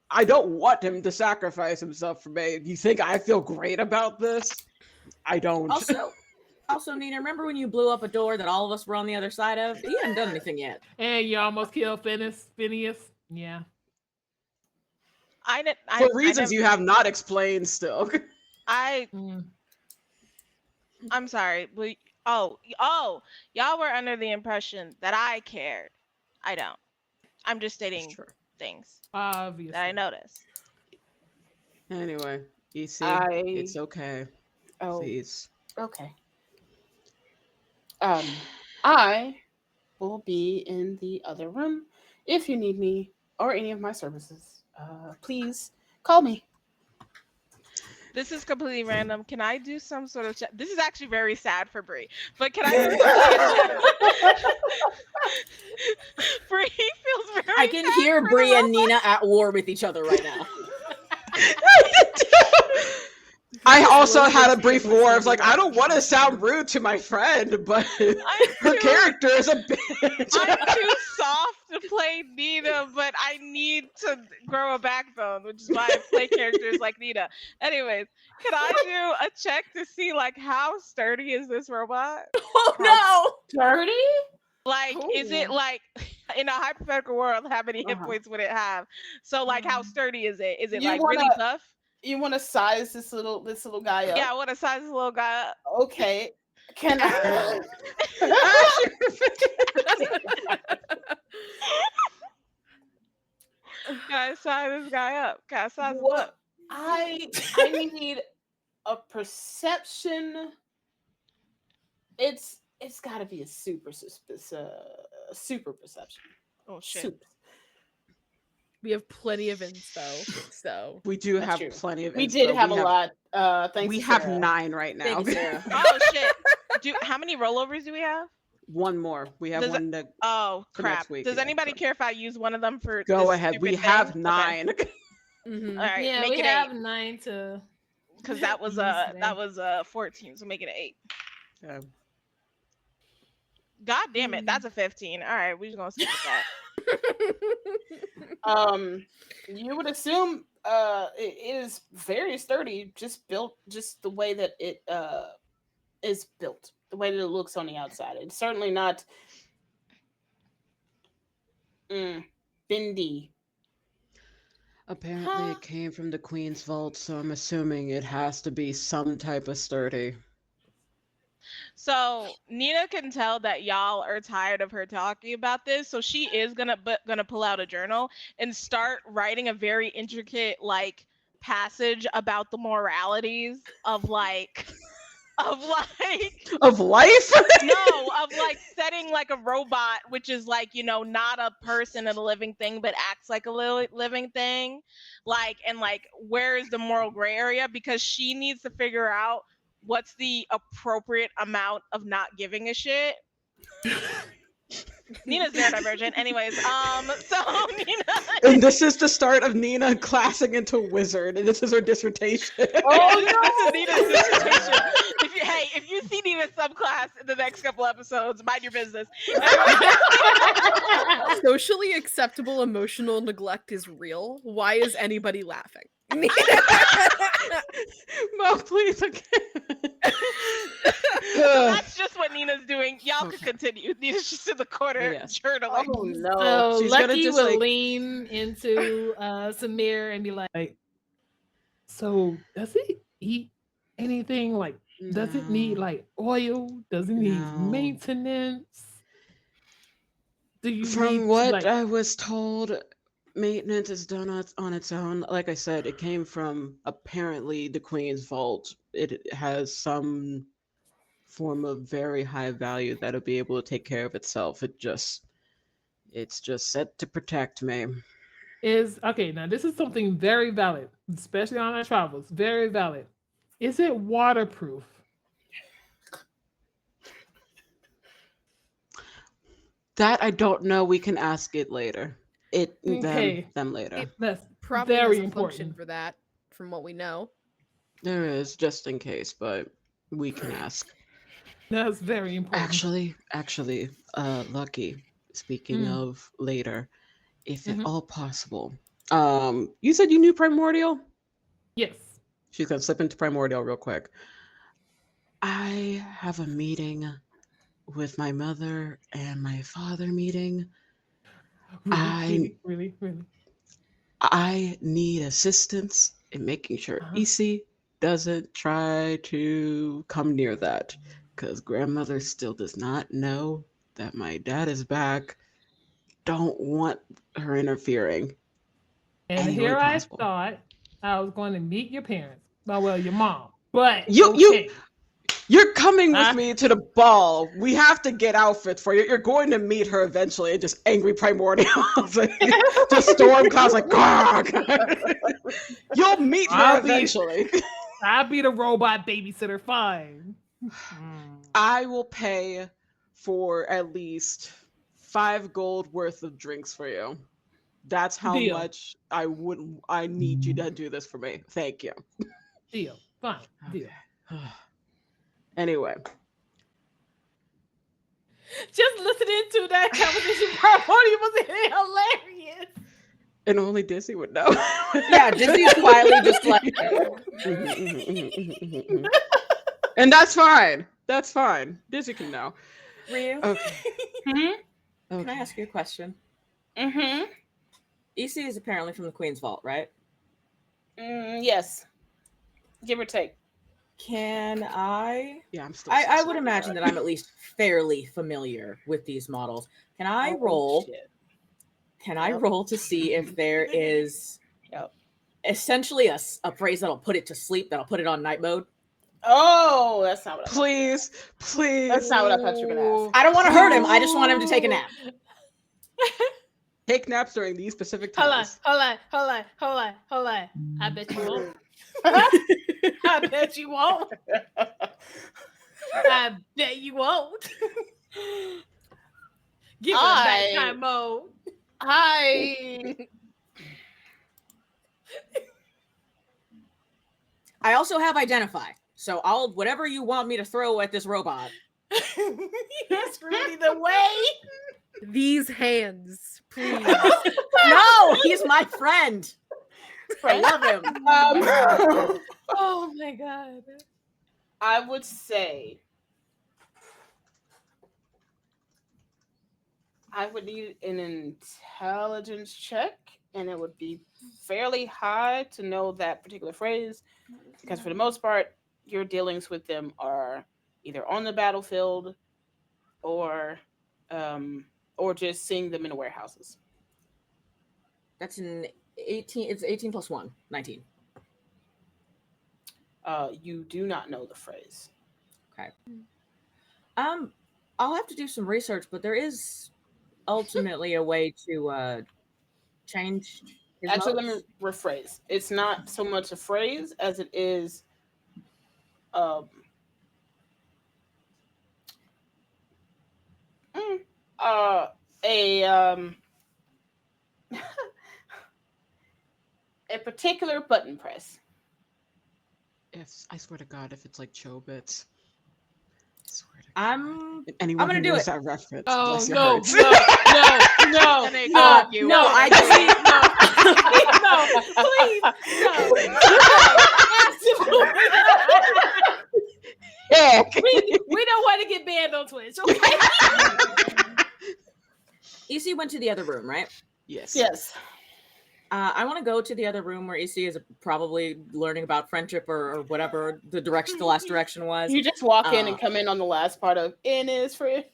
I don't want him to sacrifice himself for me. You think I feel great about this? I don't. Also, Nina, remember when you blew up a door that all of us were on the other side of? He hadn't done anything yet. And you almost killed Phineas. Yeah. For reasons you have not explained still. I'm sorry. But, y'all were under the impression that I cared. I don't. I'm just stating things Obviously. that I noticed. Anyway, EC, it's okay. Oh, Please. okay. I will be in the other room if you need me or any of my services. Please call me. This is completely random. Can I do some sort of chat? This is actually very sad for Bree, but can I do Bree feels very I can sad hear for Bree the and Nina at war with each other right now. I also Little had a bit brief too much war. I was Sandy like, I don't Rose. want to sound rude to my friend, but her character is a bitch. I'm too soft to play Nina, but I need to grow a backbone, which is why I play characters like Nina. Anyways, can I do a check to see like how sturdy is this robot? Oh no! Dirty? Like, is it Cool. like in a hypothetical world, how many hit Uh-huh. points would it have? So like, how sturdy is it? Is it You like wanna- really tough? You want to size this little guy up? Yeah, I want to size this little guy up. Okay. Can I? Can I size this guy up? Can I size him What? up? I need a perception. It's got to be a super perception. Oh shit. Super. We have plenty of inspo, so We do That's have true. plenty of. We inspo. did have a lot. Thanks. We to have Sarah. 9 right now. Thank you, Sarah. Oh shit. How many rollovers do we have? One more. We have Does one to Oh For next crap. week, Does yeah, anybody so- care if I use one of them for go this ahead. We stupid have thing? 9. mhm. All right, Yeah, make we it have 8 9 to. because that was use today. 14, so make it 8. Yeah. God damn it, that's a 15. All right, we're just gonna stick with that. You would assume it is very sturdy, just the way that it is built, the way that it looks on the outside. It's certainly not bendy. Apparently, it came from the Queen's vault, so I'm assuming it has to be some type of sturdy. So Nina can tell that y'all are tired of her talking about this, so she is gonna pull out a journal and start writing a very intricate like passage about the moralities of like Of life? no, of like setting like a robot, which is like, you know, not a person and a living thing, but acts like a living thing, like, and like where is the moral gray area, because she needs to figure out what's the appropriate amount of not giving a shit. Nina's neurodivergent. Anyways, so Nina. And this is the start of Nina classing into wizard, and this is her dissertation. Oh no! This is Nina's dissertation. If you see Nina's subclass in the next couple episodes, mind your business. Socially acceptable emotional neglect is real. Why is anybody laughing? Well, please again. That's just what Nina's doing. Y'all can continue. Nina's just in the corner Yes. journaling. Oh no! So She's gonna Lucky just, will like- lean into Samir and be like, "So does it eat anything? Like, does it need No. like oil? Does it need No. maintenance? Do you need From to, what like, I was told, maintenance is done on its own. Like I said, it came from apparently the Queen's vault. It has some form of very high value that'll be able to take care of itself. It's just set to protect me. is okay? Now this is something very valid, especially on our travels. Very valid. Is it waterproof? That I don't know. We can ask it later. Okay. Them later. That's Probably very has a function important. for that, from what we know. There is, just in case, but we can ask. That's very important. Actually, Lucky, speaking of later, if at all possible, you said you knew Primordial? Yes. She's gonna slip into Primordial real quick. I have a meeting with my mother and my father meeting. Really. I need assistance in making sure EC doesn't try to come near that, because grandmother still does not know that my dad is back. Don't want her interfering. And any way here I possible. thought I was going to meet your parents. Well, your mom. But You're coming with Huh? me to the ball. We have to get outfits for you. You're going to meet her eventually. And just angry primordials. Just storm clouds like, "Grr." You'll meet her eventually. I'll be the robot babysitter. Fine. I will pay for at least 5 gold worth of drinks for you. That's how Deal. much I need you to do this for me. Thank you. Deal. Fine. Deal. Anyway, Just listening to that conversation harmonium was hilarious. and only Dizzy would know. Yeah, Dizzy's quietly just like. And that's fine. That's fine. Dizzy can know. Ryu, Okay. can I ask you a question? Mm-hmm. EC is apparently from the Queen's Vault, right? Yes. Give or take. Can I? Yeah, I'm still. I would imagine that I'm at least fairly familiar with these models. Can I roll? Shit. Can I roll to see if there is Yep. essentially a phrase that'll put it to sleep, that'll put it on night mode? Oh, that's not what I Please. That's not what I thought you were gonna ask. I don't want to hurt him. I just want him to take a nap. Take naps during these specific times. Hold on. I bet you won't. I bet you won't. I bet you won't. Give her back time mode. I also have identify, so I'll whatever you want me to throw at this robot. He's really the way. These hands, please. No, he's my friend. I love him. Oh my god. I would say I would need an intelligence check, and it would be fairly high to know that particular phrase, because for the most part, your dealings with them are either on the battlefield or just seeing them in the warehouses. That's an 18. It's 18 plus 1, 19. You do not know the phrase. Okay. I'll have to do some research, but there is ultimately a way to change his Actually, modes. let me rephrase. It's not so much a phrase as it is a particular button press. I swear to God, if it's like Chobits. I swear to God. I'm Anyone gonna who do knows it. that reference. Oh bless your no, hearts. no. And they call you. No, I just no, please, no. Absolutely. We don't want to get banned on Twitch, okay? EC went to the other room, right? Yes. Yes. I want to go to the other room where EC is probably learning about friendship or whatever the last direction was. You just walk in and come in on the last part of "in is free."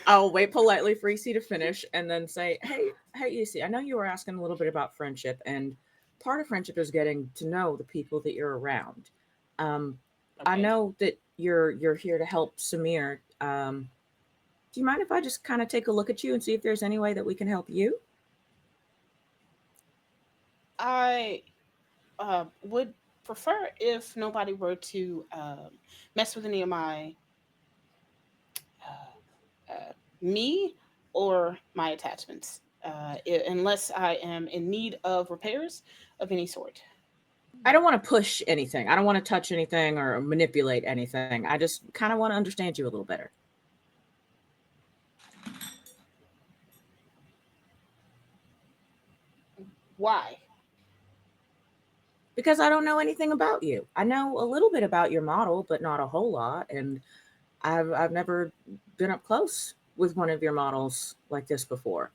I'll wait politely for EC to finish and then say, hey, EC, I know you were asking a little bit about friendship, and part of friendship is getting to know the people that you're around. I know that you're here to help Samir. Do you mind if I just kind of take a look at you and see if there's any way that we can help you? I would prefer if nobody were to mess with any of my me or my attachments, unless I am in need of repairs of any sort. I don't want to push anything. I don't want to touch anything or manipulate anything. I just kind of want to understand you a little better. Why? Because I don't know anything about you. I know a little bit about your model, but not a whole lot. And I've never been up close with one of your models like this before.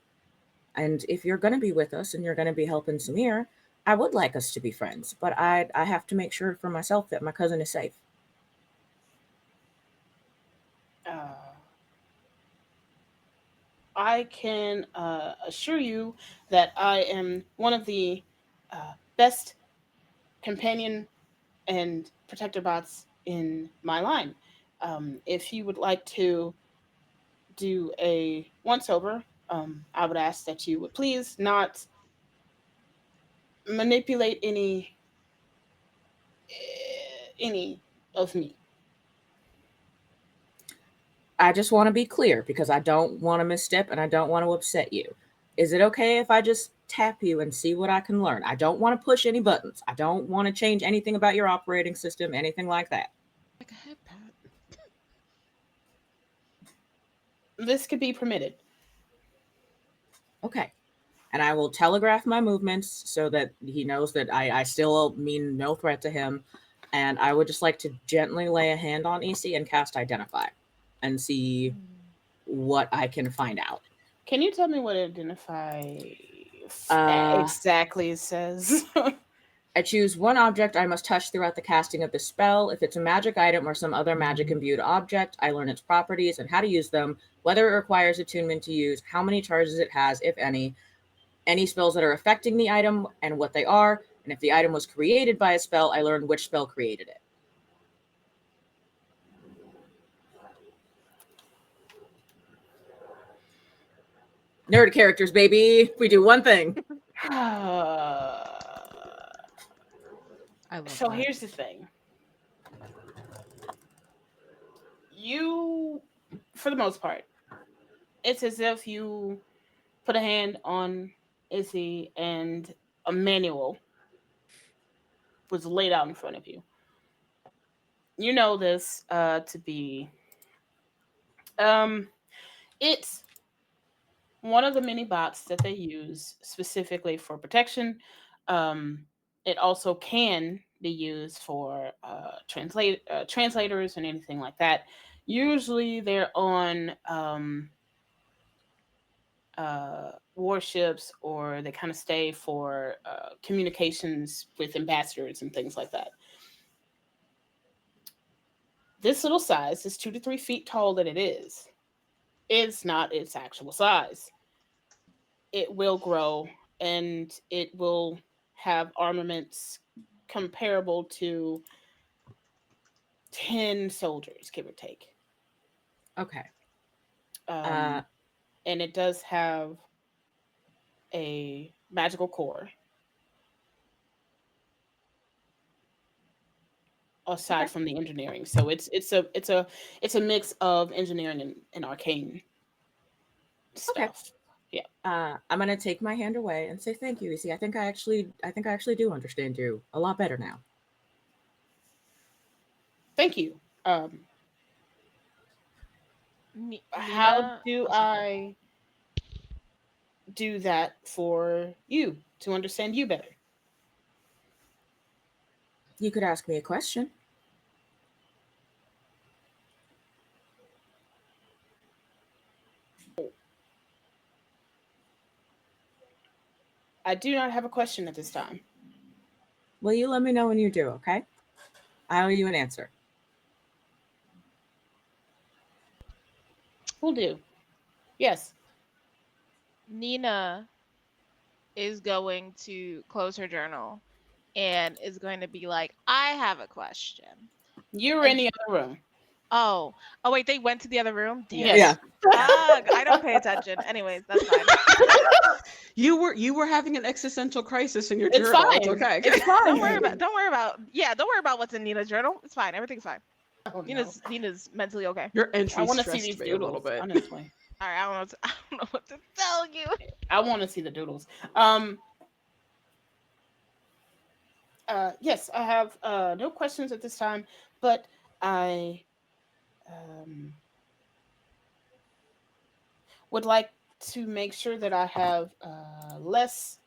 And if you're going to be with us and you're going to be helping Samir, I would like us to be friends. But I have to make sure for myself that my cousin is safe. I can assure you that I am one of the best companion and protector bots in my line. If you would like to do a once over, I would ask that you would please not manipulate any of me. I just want to be clear because I don't want to misstep and I don't want to upset you. Is it okay if I just tap you and see what I can learn? I don't want to push any buttons. I don't want to change anything about your operating system, anything like that. Like a head pat. This could be permitted. Okay. And I will telegraph my movements so that he knows that I still mean no threat to him. And I would just like to gently lay a hand on EC and cast Identify and see what I can find out. Can you tell me what Identify exactly says? I choose one object I must touch throughout the casting of the spell. If it's a magic item or some other magic imbued object, I learn its properties and how to use them, whether it requires attunement to use, how many charges it has, if any spells that are affecting the item and what they are, and if the item was created by a spell, I learn which spell created it. Nerd characters, baby. We do one thing. I love So that. here's the thing. You, for the most part, it's as if you put a hand on Izzy and a manual was laid out in front of you. You know this to be it's one of the many bots that they use specifically for protection. It also can be used for translators and anything like that. Usually they're on warships, or they kind of stay for communications with ambassadors and things like that. This little size, this 2 to 3 feet tall that it is not its actual size. It will grow and it will have armaments comparable to 10 soldiers, give or take. Okay. And it does have a magical core. Aside from the engineering, so it's a mix of engineering and arcane stuff. Okay. Yeah. I'm gonna take my hand away and say thank you, Izzy. I think I actually do understand you a lot better now. Thank you. How do I do that for you to understand you better? You could ask me a question. I do not have a question at this time. Well, you let me know when you do, okay? I owe you an answer. Will do. Yes. Nina is going to close her journal and is going to be like, I have a question. You're in the other room. Oh, wait, they went to the other room? Damn. Yes. I don't pay attention. Anyways, that's fine. You were having an existential crisis in your It's journal. fine. It's okay. It's fine. Don't worry about what's in Nina's journal. It's fine. Everything's fine. Oh, Nina's mentally okay. Your entry I want to see stressed these me a little doodles, bit. honestly. All right, I don't know what to tell you. I want to see the doodles. Yes, I have no questions at this time, but I would like to make sure that I have less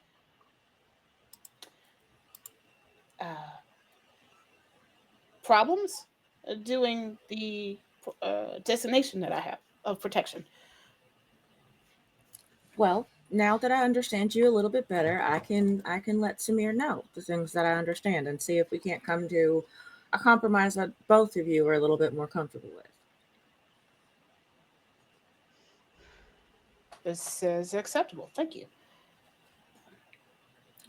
problems doing the designation that I have of protection. Well, now that I understand you a little bit better, I can let Samir know the things that I understand and see if we can't come to a compromise that both of you are a little bit more comfortable with. This is acceptable. Thank you.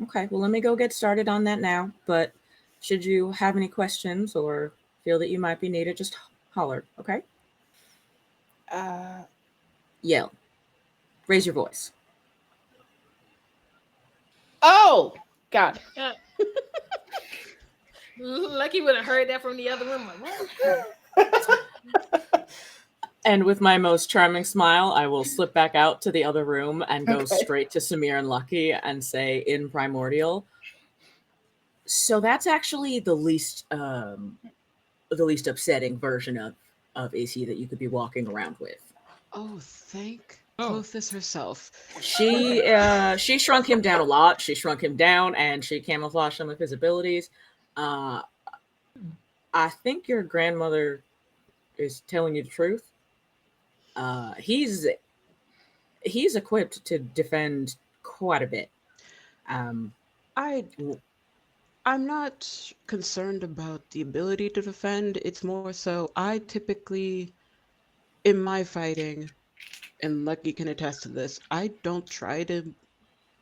Okay, well, let me go get started on that now. But should you have any questions or feel that you might be needed, just holler, okay? Yell. Raise your voice. Oh, God. Lucky would have heard that from the other room. Like, what? And with my most charming smile, I will slip back out to the other room and go Okay. straight to Samir and Lucky and say in Primordial, so that's actually the least upsetting version of AC that you could be walking around with. Oh, thank Oh. Clothis herself. She shrunk him down a lot. She shrunk him down and she camouflaged some of his abilities. I think your grandmother is telling you the truth. He's equipped to defend quite a bit. I'm not concerned about the ability to defend. It's more so I typically, in my fighting, and Lucky can attest to this, I don't try to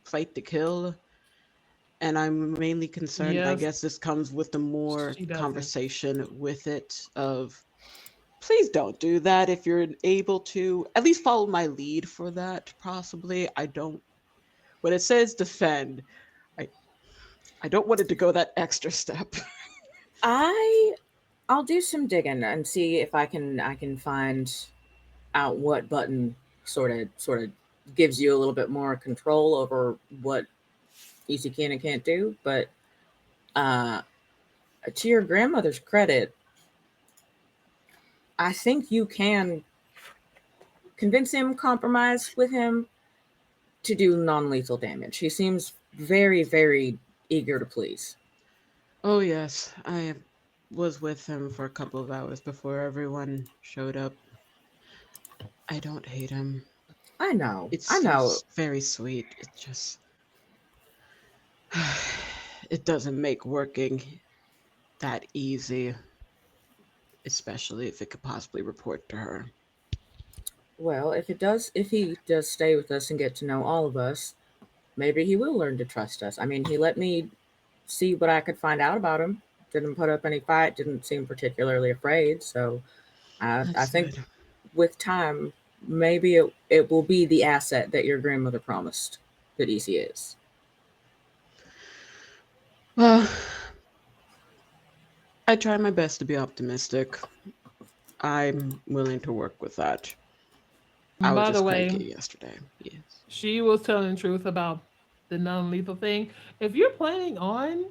fight to kill. And I'm mainly concerned, and I Yes. guess this comes with the more She doesn't. conversation with it of, please don't do that if you're able to. At least follow my lead for that, possibly. I don't, when it says defend, I don't want it to go that extra step. I'll do some digging and see if I can find out what button sort of gives you a little bit more control over what easy can and can't do. But to your grandmother's credit, I think you can convince him, compromise with him to do non-lethal damage. He seems very, very eager to please. Oh, yes. I was with him for a couple of hours before everyone showed up. I don't hate him. I know. He's very sweet. It just. It doesn't make working that easy. Especially if it could possibly report to her. Well, if he does stay with us and get to know all of us, maybe he will learn to trust us. I mean, he let me see what I could find out about him. Didn't put up any fight. Didn't seem particularly afraid. So I think good. With time, maybe it will be the asset that your grandmother promised that Easy is. Well, I try my best to be optimistic. I'm willing to work with that. I was By the just way, cranky yesterday. Yes. she was telling the truth about the non-lethal thing. If you're planning on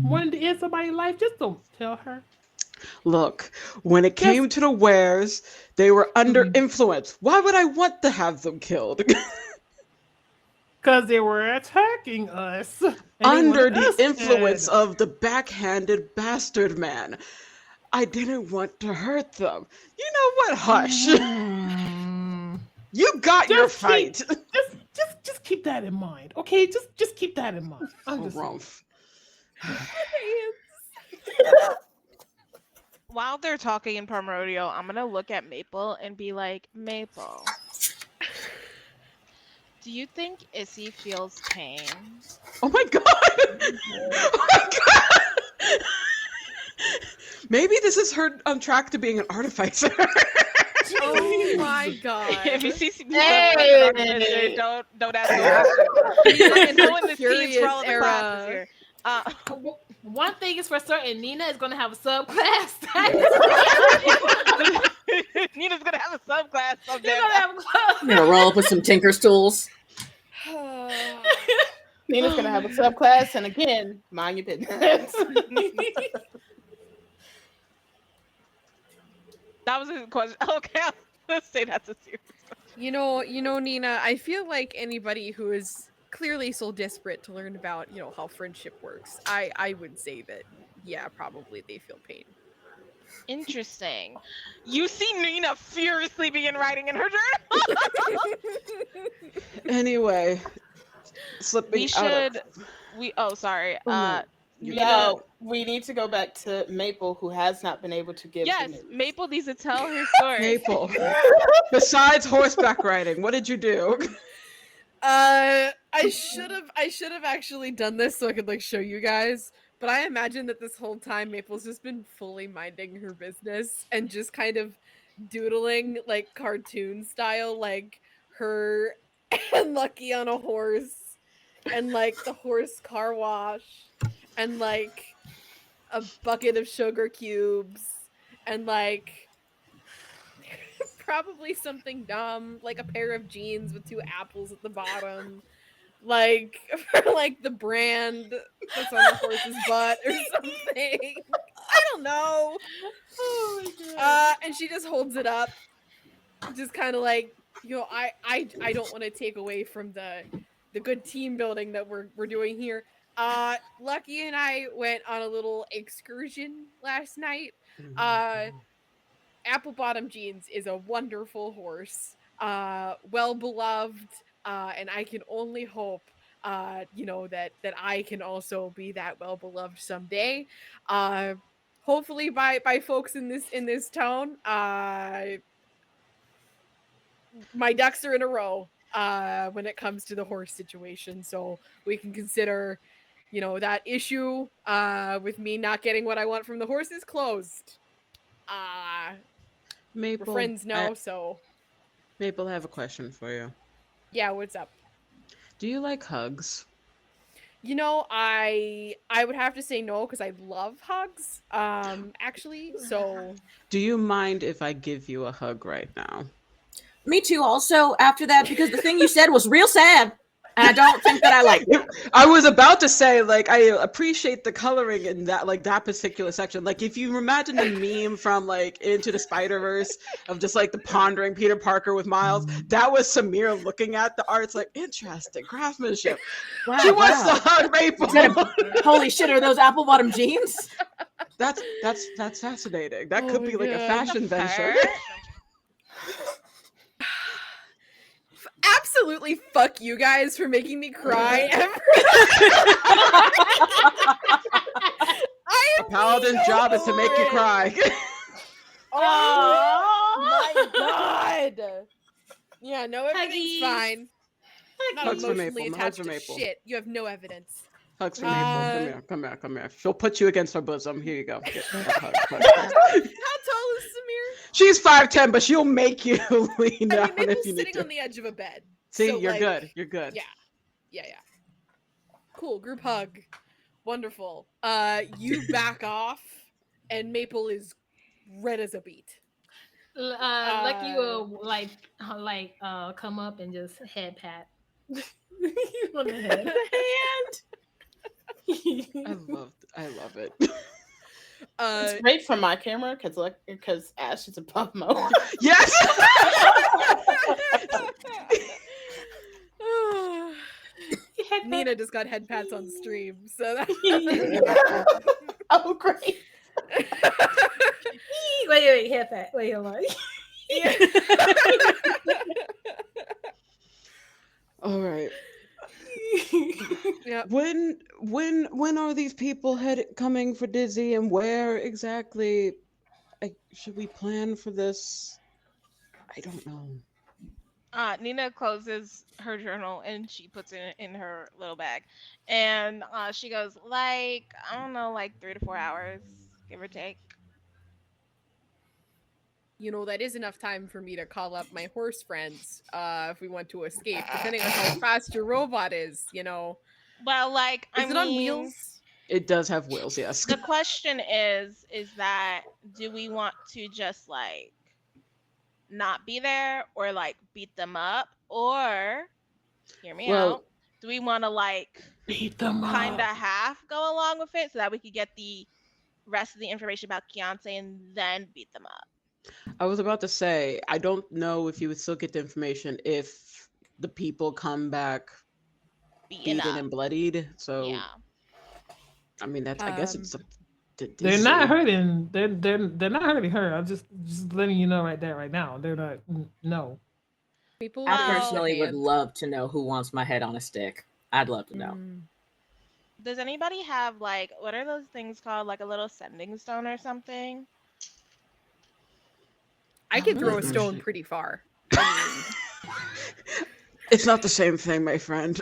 wanting to end somebody's life, just don't tell her. Look, when it came to the wares, they were under influence. Why would I want to have them killed? Because they were attacking us. Under the influence of the backhanded bastard man. I didn't want to hurt them. You know what? Hush. You got your fight. Just keep that in mind, okay? Just keep that in mind. I'm just While they're talking in Primordial, I'm gonna look at Maple and be like, Maple, do you think Issy feels pain? Oh my god! Oh my god! Maybe this is her on track to being an artificer. Oh my god! If you see some don't ask questions. No one sees for all of the classes here. One thing is for certain, Nina is going to have a subclass. Nina's gonna have a subclass someday. I'm gonna roll up with some Tinker's tools. Nina's going to have a subclass, and again, mind your business. That was a question. Okay, let's say that's a serious question. You know, Nina, I feel like anybody who is clearly so desperate to learn about, how friendship works, I would say that, yeah, probably they feel pain. Interesting. You see Nina furiously begin writing in her journal. Anyway, slipping sorry. No, we need to go back to Maple, who has not been able to give. Yes, Maple needs to tell her story. Maple. Besides horseback riding, what did you do? I should have actually done this so I could show you guys. But I imagine that this whole time Maple's just been fully minding her business and just kind of doodling cartoon style, her and Lucky on a horse and the horse car wash and a bucket of sugar cubes and probably something dumb, like a pair of jeans with 2 apples at the bottom, like for like the brand that's on the horse's butt or something. I don't know. Oh my god. And she just holds it up, just kind of like, I don't want to take away from the good team building that we're doing here. Lucky and I went on a little excursion last night. Apple Bottom Jeans is a wonderful horse, well beloved, and I can only hope, that I can also be that well beloved someday. Hopefully by folks in this town. My ducks are in a row when it comes to the horse situation, so we can consider, that issue with me not getting what I want from the horses closed. Maple, we're friends now, so Maple, I have a question for you. yeah, what's up? Do you like hugs? I would have to say no because I love hugs. Actually, so Do you mind if I give you a hug right now? Me too, also, after that, because the thing you said was real sad. And I don't think that I like it. I was about to say, like, I appreciate the coloring in that, like, that particular section. Like, if you imagine the meme from, like, Into the Spider-Verse of just, like, the pondering Peter Parker with Miles, that was Samir looking at the arts, like, interesting craftsmanship. Wow, She wants to hug Maple. Holy shit, are those apple bottom jeans? That's fascinating. That could be, like, a God. fashion venture. absolutely fuck you guys for making me cry every A paladin's job is to make you cry. Oh my god. Yeah, no, everything's Huggies. fine. Not Hugs for emotionally Maple. Hugs attached for to Maple. shit. You have no evidence. Hugs for Maple. Come here. She'll put you against her bosom. Here you go. How tall is Samir? She's 5'10", but she'll make you lean down I mean, if Maple's you need sitting to. on the edge of a bed. See, so, you're like, good. You're good. Yeah. Cool, group hug. Wonderful. You back off, and Maple is red as a beet. Lucky will come up and just head pat on the head. I love it. It's great for my camera because Ash is above Mo. Yes. Nina just got head pats on stream, so that. Oh, great. Wait, head pat. Wait, hold on. Yeah. All right. Yep. When are these people coming for Dizzy, and where exactly should we plan for this? I don't know. Nina closes her journal and she puts it in her little bag, and she goes, like, I don't know, like 3 to 4 hours, give or take. That is enough time for me to call up my horse friends if we want to escape, depending on how fast your robot is, Well, like, Is it on wheels? It does have wheels, yes. The question is that do we want to just, like, not be there or, like, beat them up, or, hear me out, do we want to, like, Beat them up. kind of half go along with it so that we could get the rest of the information about Keontae and then beat them up? I was about to say, I don't know if you would still get the information if the people come back beaten and bloodied. So, yeah. I mean, that's. I guess it's. They're not hurting. They're not hurting her. I'm just letting you know right there, right now. They're not. No. People. I personally would love to know who wants my head on a stick. I'd love to know. Does anybody have, like, what are those things called? Like a little sending stone or something? I can throw a stone pretty far. It's not the same thing, my friend.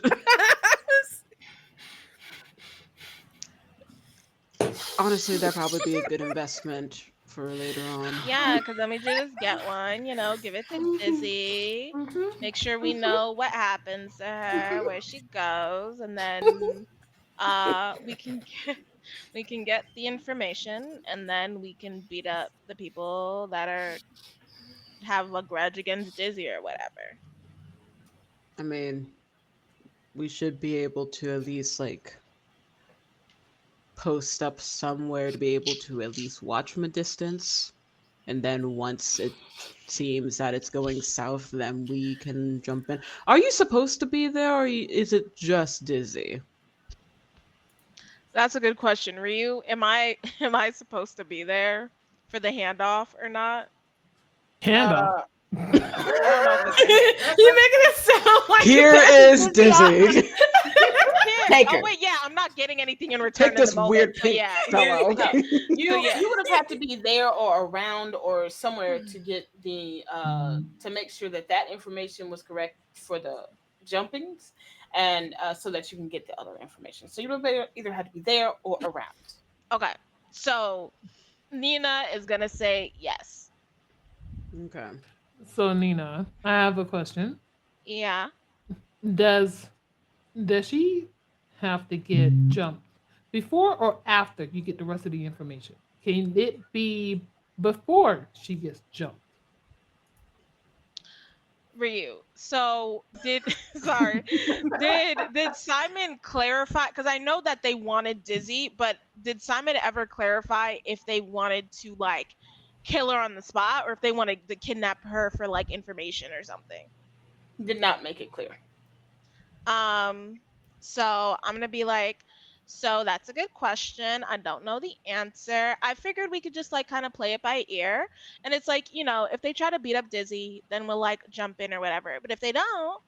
Honestly, that'd probably be a good investment for later on. Yeah, because then we just get one, give it to Dizzy, make sure we know what happens to her, where she goes, and then we can get the information, and then we can beat up the people that are have a grudge against Dizzy or whatever. I mean, we should be able to at least like post up somewhere to be able to at least watch from a distance. And then once it seems that it's going south, then we can jump in. Are you supposed to be there, or is it just Dizzy? That's a good question, Ryu. Am I supposed to be there for the handoff or not? Handoff. You're making it sound like Here is Dizzy. Take Oh her. wait, yeah, I'm not getting anything in return. Take this at the moment, weird so pink yeah. fellow. You yeah. you would have had to be there or around or somewhere to get the to make sure that information was correct for the jumpings, and so that you can get the other information. So you would have either had to be there or around. Okay, so Nina is gonna say yes. Okay. So Nina, I have a question. Yeah. Does she have to get jumped before or after you get the rest of the information? Can it be before she gets jumped? Ryu. So did sorry. did Simon clarify, because I know that they wanted Dizzy, but did Simon ever clarify if they wanted to like kill her on the spot or if they wanted to kidnap her for like information or something? Did not make it clear. So I'm gonna be like, so that's a good question. I don't know the answer. I figured we could just like kind of play it by ear. And it's like, if they try to beat up Dizzy, then we'll like jump in or whatever. But if they don't,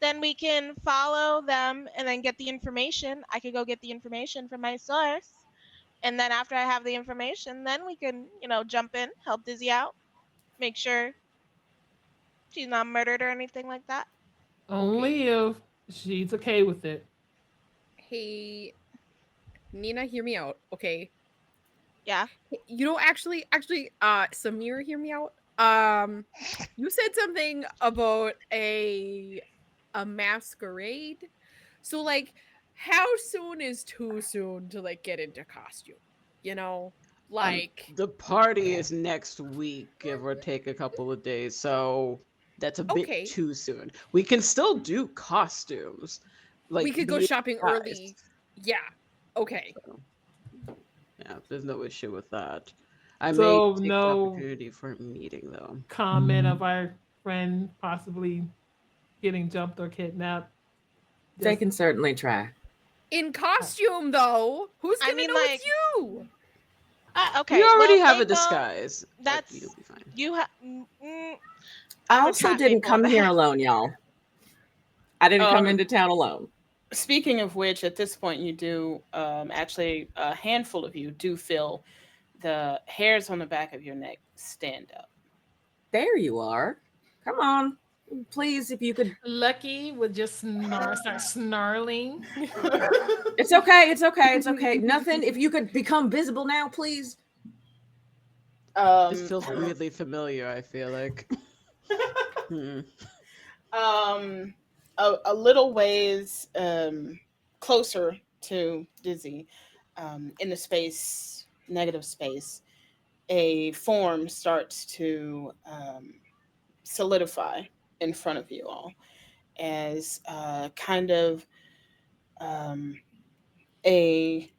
then we can follow them and then get the information. I could go get the information from my source. And then after I have the information, then we can, jump in, help Dizzy out, make sure she's not murdered or anything like that. Only if she's okay with it. Hey, Nina, hear me out, okay? Yeah. Actually, Samir, hear me out. You said something about a masquerade. So, like, how soon is too soon to like get into costume? Like the party is next week, give or take a couple of days, so that's a bit too soon. We can still do costumes. Like we could go shopping early. Yeah. Okay. So, yeah, there's no issue with that. I may take the opportunity for a meeting though. Comment of our friend possibly getting jumped or kidnapped. They can certainly try. In costume though, who's gonna know it's you? Okay. You already have a disguise. That's you'll be fine. You have. I also didn't come here alone, y'all. I didn't come into town alone. Speaking of which, at this point, you do actually a handful of you do feel the hairs on the back of your neck stand up. There you are. Come on. Please, if you could. Lucky would just start snarling. It's okay. It's okay. It's okay. Nothing. If you could become visible now, please. This feels really familiar, I feel like. A little ways closer to Dizzy, in the space, negative space, a form starts to solidify in front of you all as kind of a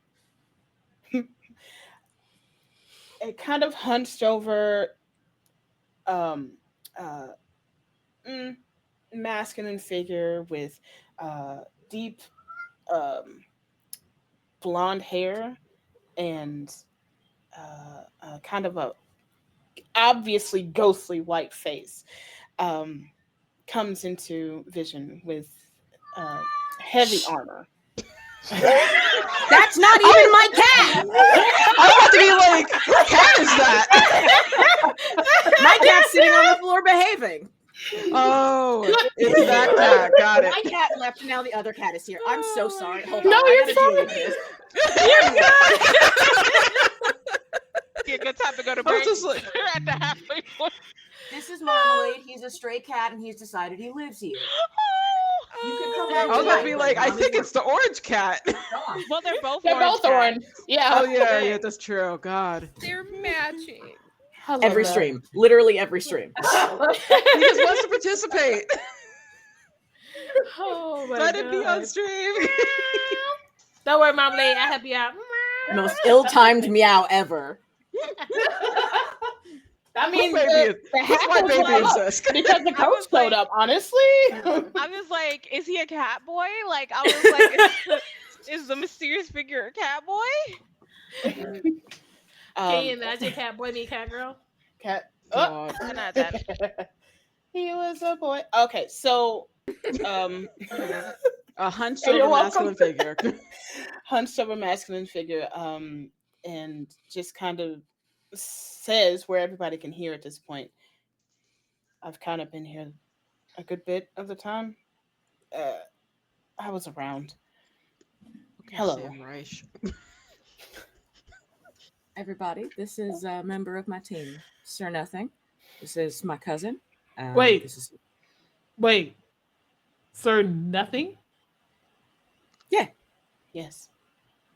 kind of hunched over masculine figure with deep blonde hair and kind of a obviously ghostly white face comes into vision with heavy armor. That's not even my cat. I'm about to be like, what cat is that? My cat's sitting on the floor behaving. Oh, it's that cat. Got it. My cat left, and now the other cat is here. I'm so sorry. Hold on. No, I you're gotta deal with this. Yeah, good time to go to break. Just like, We're at the halfway point. This is Marmalade. He's a stray cat, and he's decided he lives here. You can come back. I was gonna be like, I think it's the orange cat. Well, they're both They're both orange. Yeah. Oh yeah, that's true. God. They're matching. I love Every that. stream. Literally every stream. He just wants to participate. Oh my Let it be on God. stream. Don't worry, Mom Lady. I help you out. Most ill-timed meow ever. I mean, Who the white hat baby was up incest? because the coach was showed like- up. Honestly, I was like, is he a cat boy? Like, I was like, is the mysterious figure a cat boy? Can you imagine cat boy meet cat girl? cat. God. I'm not that. He was a boy. Okay, so A hunched You're over welcome. masculine figure. hunched over masculine figure, and just kind of says where everybody can hear at this point. I've kind of been here a good bit of the time. I was around. Hello. Sam Reich. Everybody, this is a member of my team, Sir Nothing. This is my cousin. Wait. This is Wait, Sir Nothing? Yes,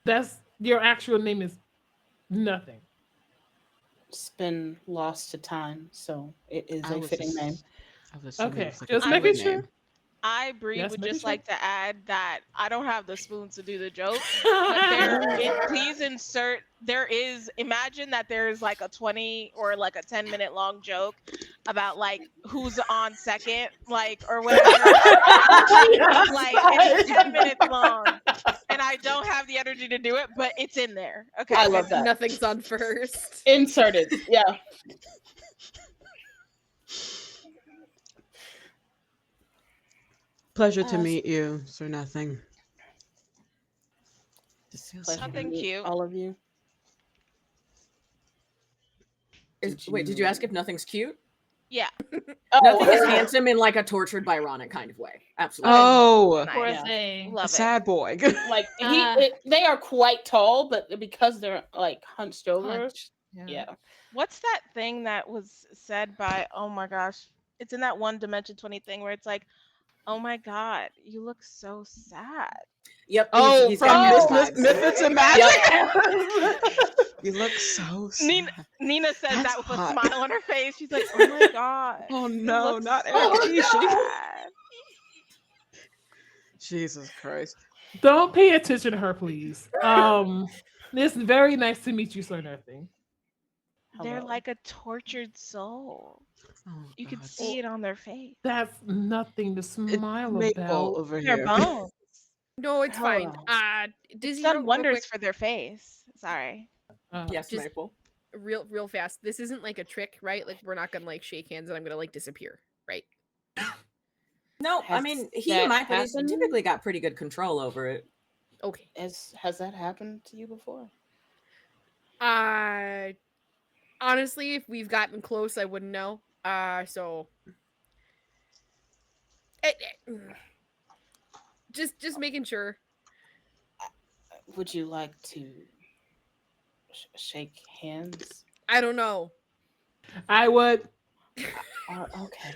That's your actual name is Nothing. it's been lost to time, so it is I a was fitting just- name. I was assuming Okay, it was like a just I making code sure. name. I, Bree, Yes, would making just sure. like to add that I don't have the spoons to do the joke, but please insert. Imagine that there's like a 20 or like a 10-minute long joke about like who's on second, like or whatever. Like it's 10 minutes long, and I don't have the energy to do it, but it's in there. Okay, I love that. Nothing's on first. Inserted. Yeah. Pleasure to meet you, Sir Nothing. Pleasure to Nothing meet cute. all of you. Wait, did you ask if Nothing's cute? Yeah. Nothing is handsome in like a tortured Byronic kind of way. Absolutely. Oh, Poor Nice. thing. a Love it. sad boy. Like Ah. they are quite tall, but because they're like hunched over, Punch. yeah. What's that thing that was said by? Oh my gosh, it's in that One Dimension 20 thing where it's like, oh my god, you look so sad. Yep. Oh, he's from got Myth- vibes. Myths and Magic. Yep. You look so sad. Nina said That's that with hot. a smile on her face. She's like, oh my god. Oh you no, look not so Eric. sad. Jesus Christ. Don't pay attention to her, please. It's very nice to meet you, Sir Nothing. They're Hello. like a tortured soul. Oh, You can God. see it on their face. That's nothing to It's smile Maple about. over Their here. bones. No, it's fine. Hello. Dizzy, Done real wonders quick, for their face. Sorry. Yes, Just- Maple. real fast. This isn't like a trick, right? Like we're not gonna like shake hands and I'm gonna like disappear, right? No, I Has mean he that might, but he's happened? typically got pretty good control over it. Okay. Has that happened to you before? Honestly, if we've gotten close, I wouldn't know. So just making sure. Would you like to shake hands? I don't know. I would. Okay.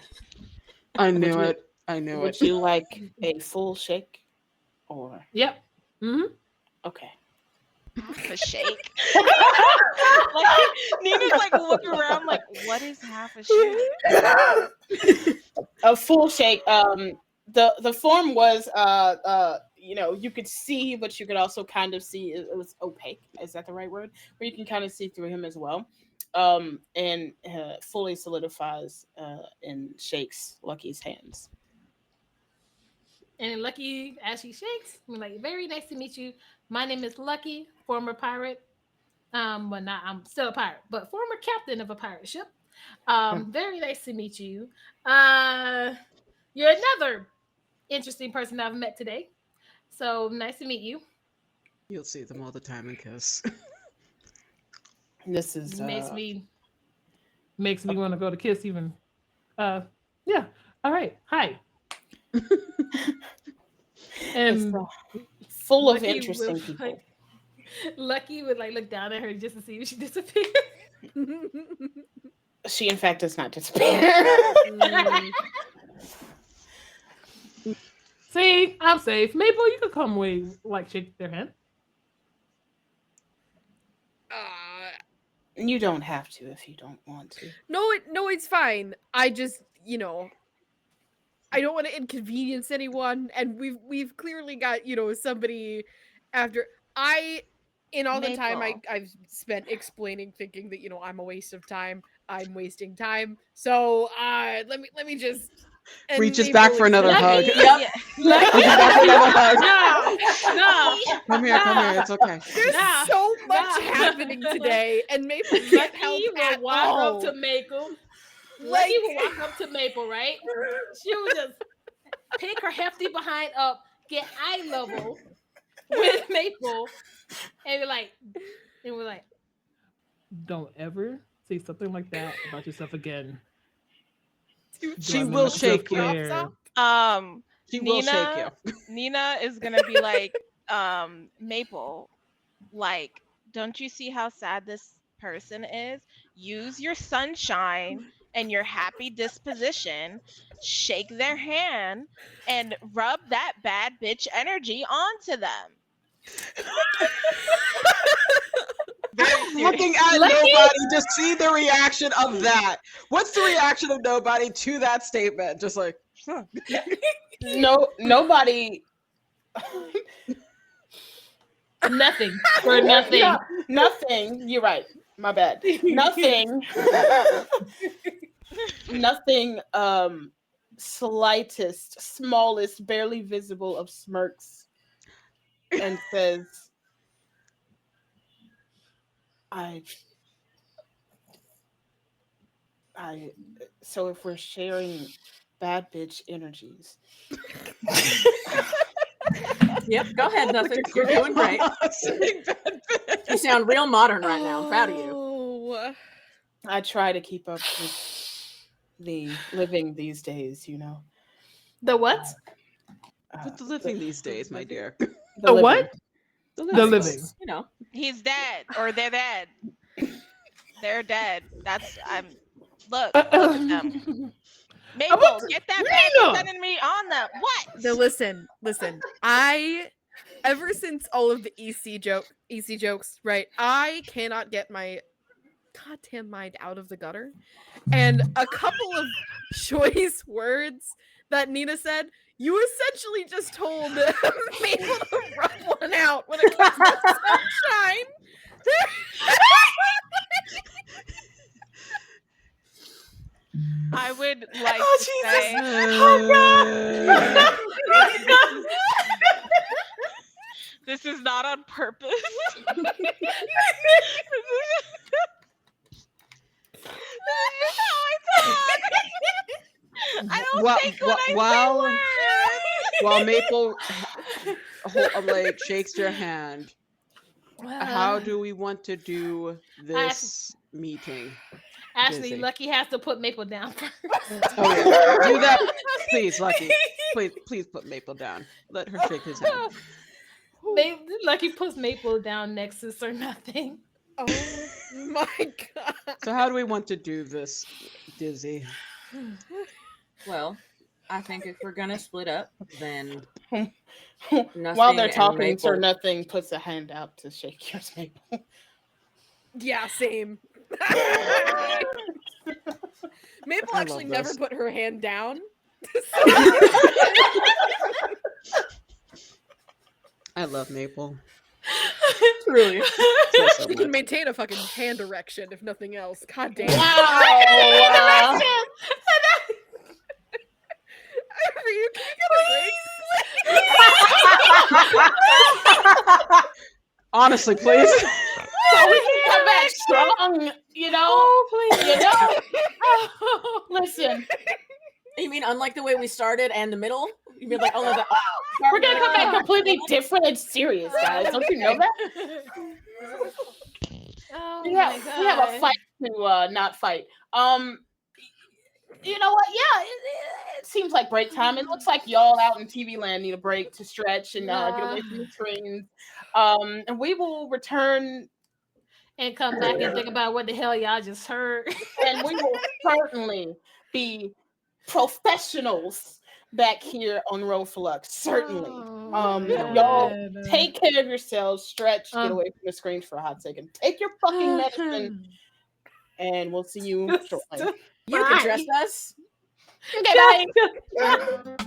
I knew you- it. I knew Would it. you like a full shake, or Yep. Mm-hmm. okay? The shake. Like, Nina's like looking around like, what is half a shake? A full shake. The form was you could see, but you could also kind of see it was opaque. Is that the right word? Where you can kind of see through him as well. And fully solidifies and shakes Lucky's hands. And Lucky, as she shakes, I'm like, very nice to meet you. My name is Lucky, former pirate. But not, I'm still a pirate, but former captain of a pirate ship. Very nice to meet you. You're another interesting person I've met today. So nice to meet you. You'll see them all the time and kiss. This is Makes me want to go to kiss even. Yeah. All right. Hi. And full of Lucky interesting would, people. like, Lucky would like look down at her just to see if she disappeared. She in fact does not disappear. See, I'm safe. Maple, you could come away, like shake their hand. You don't have to if you don't want to. No, it's fine. I just, I don't want to inconvenience anyone, and we've clearly got, somebody after in all the time Maple. I've spent explaining, thinking that, I'm a waste of time. I'm wasting time. So let me just Reaches back for another hug. Lucky. Yeah. Reaches back for another hug. No. Come here, it's okay. There's Nah, so much nah. happening today, and Maple can't help Lucky at will walk all. up to Maple. Like- Lucky will walk up to Maple, right? She would just pick her hefty behind up, get eye level with Maple, and we're like, Don't ever say something like that about yourself again. She Do I will make shake you. myself She will shake you. Nina is gonna be like, Maple, like, don't you see how sad this person is? Use your sunshine and your happy disposition, shake their hand, and rub that bad bitch energy onto them. I'm looking at nobody to see the reaction of that. What's the reaction of nobody to that statement? Just like, huh. nobody. Nothing for nothing. Nothing. You're right. My bad. Nothing. Nothing. Slightest, smallest, barely visible of smirks, and says, I. So if we're sharing bad bitch energies. Yep, go ahead, nothing. You're doing great. You sound real modern right now. I'm proud of you. I try to keep up with the living these days, The what? With the living these days, my dear. The what? The The living. He's dead, or they're dead. They're dead. Look at them. Maple, get that bad enemy on them. What? So listen. Ever since all of the EC jokes, right? I cannot get my goddamn mind out of the gutter. And a couple of choice words that Nina said, you essentially just told Maple to rub one out when it comes to sunshine. I would like to say, this is not on purpose. This is how I talk. I don't think when I say words. While Maple shakes your hand, how do we want to do this meeting? Ashley, Lucky has to put Maple down first. Oh, yeah. Do that, please, Lucky. Please put Maple down. Let her shake his hand. Lucky puts Maple down next to Sir Nothing. Oh my god! So how do we want to do this, Dizzy? Well, I think if we're gonna split up, then while they're talking, Sir Nothing puts a hand out to shake your Maple. Yeah, same. Maple actually never put her hand down. I love Maple. Truly. She can maintain a fucking hand erection, if nothing else. God damn. Wow. You can Honestly, please. So we can come back strong, please. Listen. You mean unlike the way we started and the middle? You'd be like, we're gonna come back completely different and serious, guys. Don't you know that? We have a fight to not fight. You know what? Yeah, it seems like break time. It looks like y'all out in TV land need a break to stretch and get away from the screens. And we will return and come back and think about what the hell y'all just heard. And we will certainly be professionals back here on ROLL4LUCK. Certainly. Y'all take care of yourselves, stretch, get away from the screens for a hot second. Take your fucking medicine and we'll see you shortly. You can trust us. Okay, bye.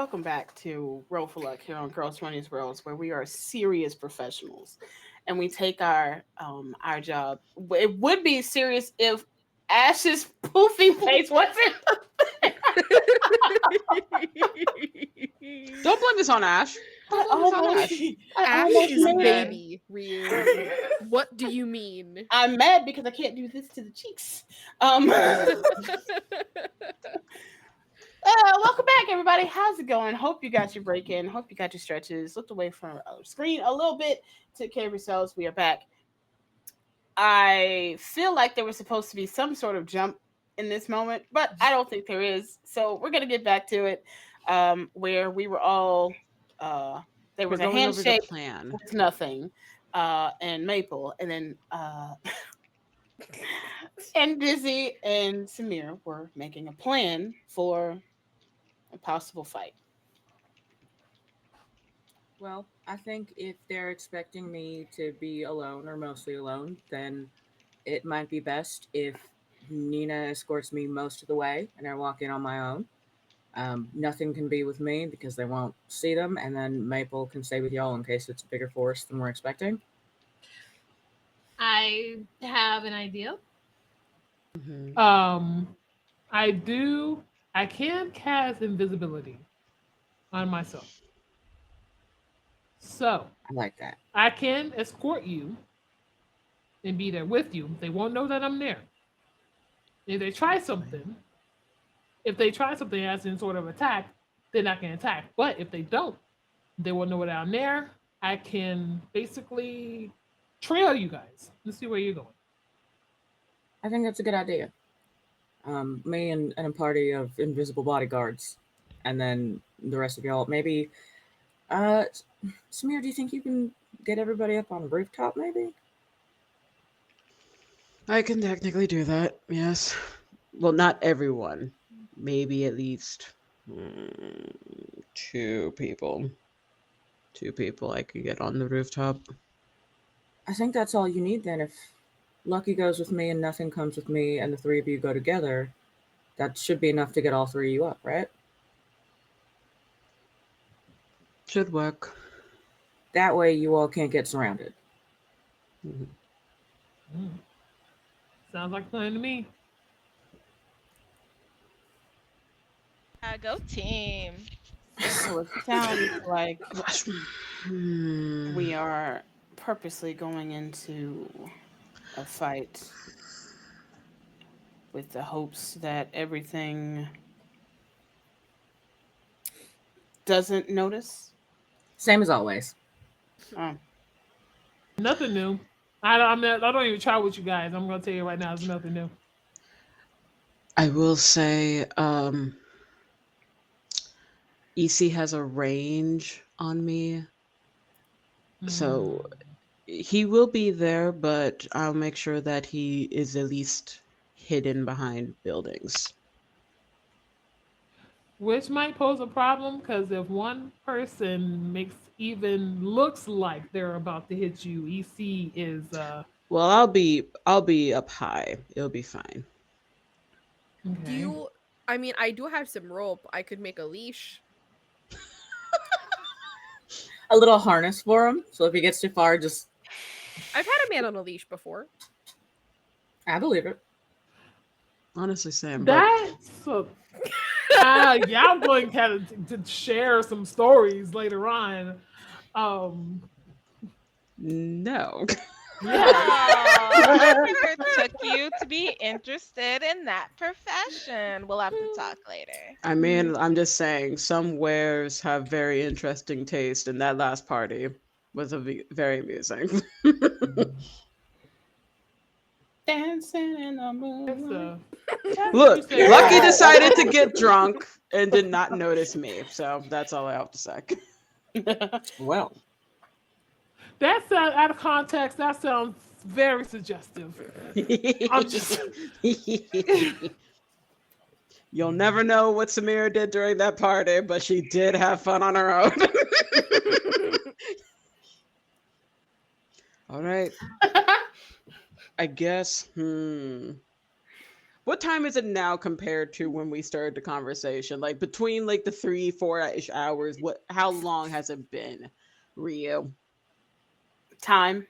welcome back to Roll for Luck here on Girls 20s Worlds, where we are serious professionals, and we take our job. It would be serious if Ash's poofy face wasn't. Don't blame this on Ash. Don't blame this on Ash. Ash is mad. baby, Ryu. What do you mean? I'm mad because I can't do this to the cheeks. Welcome back, everybody. How's it going? Hope you got your break in. Hope you got your stretches. Looked away from our screen a little bit. Took care of yourselves. We are back. I feel like there was supposed to be some sort of jump in this moment, but I don't think there is. So we're gonna get back to it. Where we were all there was a handshake plan. with nothing, and Maple, and then and Dizzy and Samir were making a plan for a possible fight. Well, I think if they're expecting me to be alone or mostly alone, then it might be best if Nina escorts me most of the way and I walk in on my own. Nothing can be with me because they won't see them, and then Maple can stay with y'all in case it's a bigger force than we're expecting. I have an idea. Mm-hmm. I can cast invisibility on myself. So I like that. I can escort you and be there with you. They won't know that I'm there. If they try something as in sort of attack, they're not going to attack. But if they don't, they will know that I'm there. I can basically trail you guys and see where you're going. I think that's a good idea. Me and a party of invisible bodyguards, and then the rest of y'all. Maybe, Samir, do you think you can get everybody up on the rooftop? Maybe. I can technically do that. Yes. Well, not everyone. Maybe at least 2 people. 2 people I could get on the rooftop. I think that's all you need then. If Lucky goes with me and nothing comes with me, and the 3 of you go together, that should be enough to get all 3 of you up, right? Should work. That way you all can't get surrounded. Mm-hmm. Sounds like a plan to me. Go team. So it sounds like Hmm. we are purposely going into a fight with the hopes that everything doesn't notice. Same as always. Nothing new. I don't even try with you guys. I'm gonna tell you right now, it's nothing new. I will say, EC has a range on me, so he will be there, but I'll make sure that he is at least hidden behind buildings. Which might pose a problem because if one person looks like they're about to hit you, EC is Well, I'll be up high. It'll be fine. okay. I do have some rope. I could make a leash. A little harness for him, so if he gets too far, just... I've had a man on a leash before. I believe it. Honestly, Sam. That's yeah, I'm going to share some stories later on. No. I figured it took you to be interested in that profession. We'll have to talk later. I mean, I'm just saying, some wares have very interesting taste, and that last party was very amusing. Dancing in the moonlight. Look, Lucky decided to get drunk and did not notice me, so that's all I have to say. Well, That sounds out of context. That sounds very suggestive. I'm just. You'll never know what Samira did during that party, but she did have fun on her own. All right. I guess. What time is it now compared to when we started the conversation? Like between like the 3-4 ish hours. How long has it been, Ryu? Time.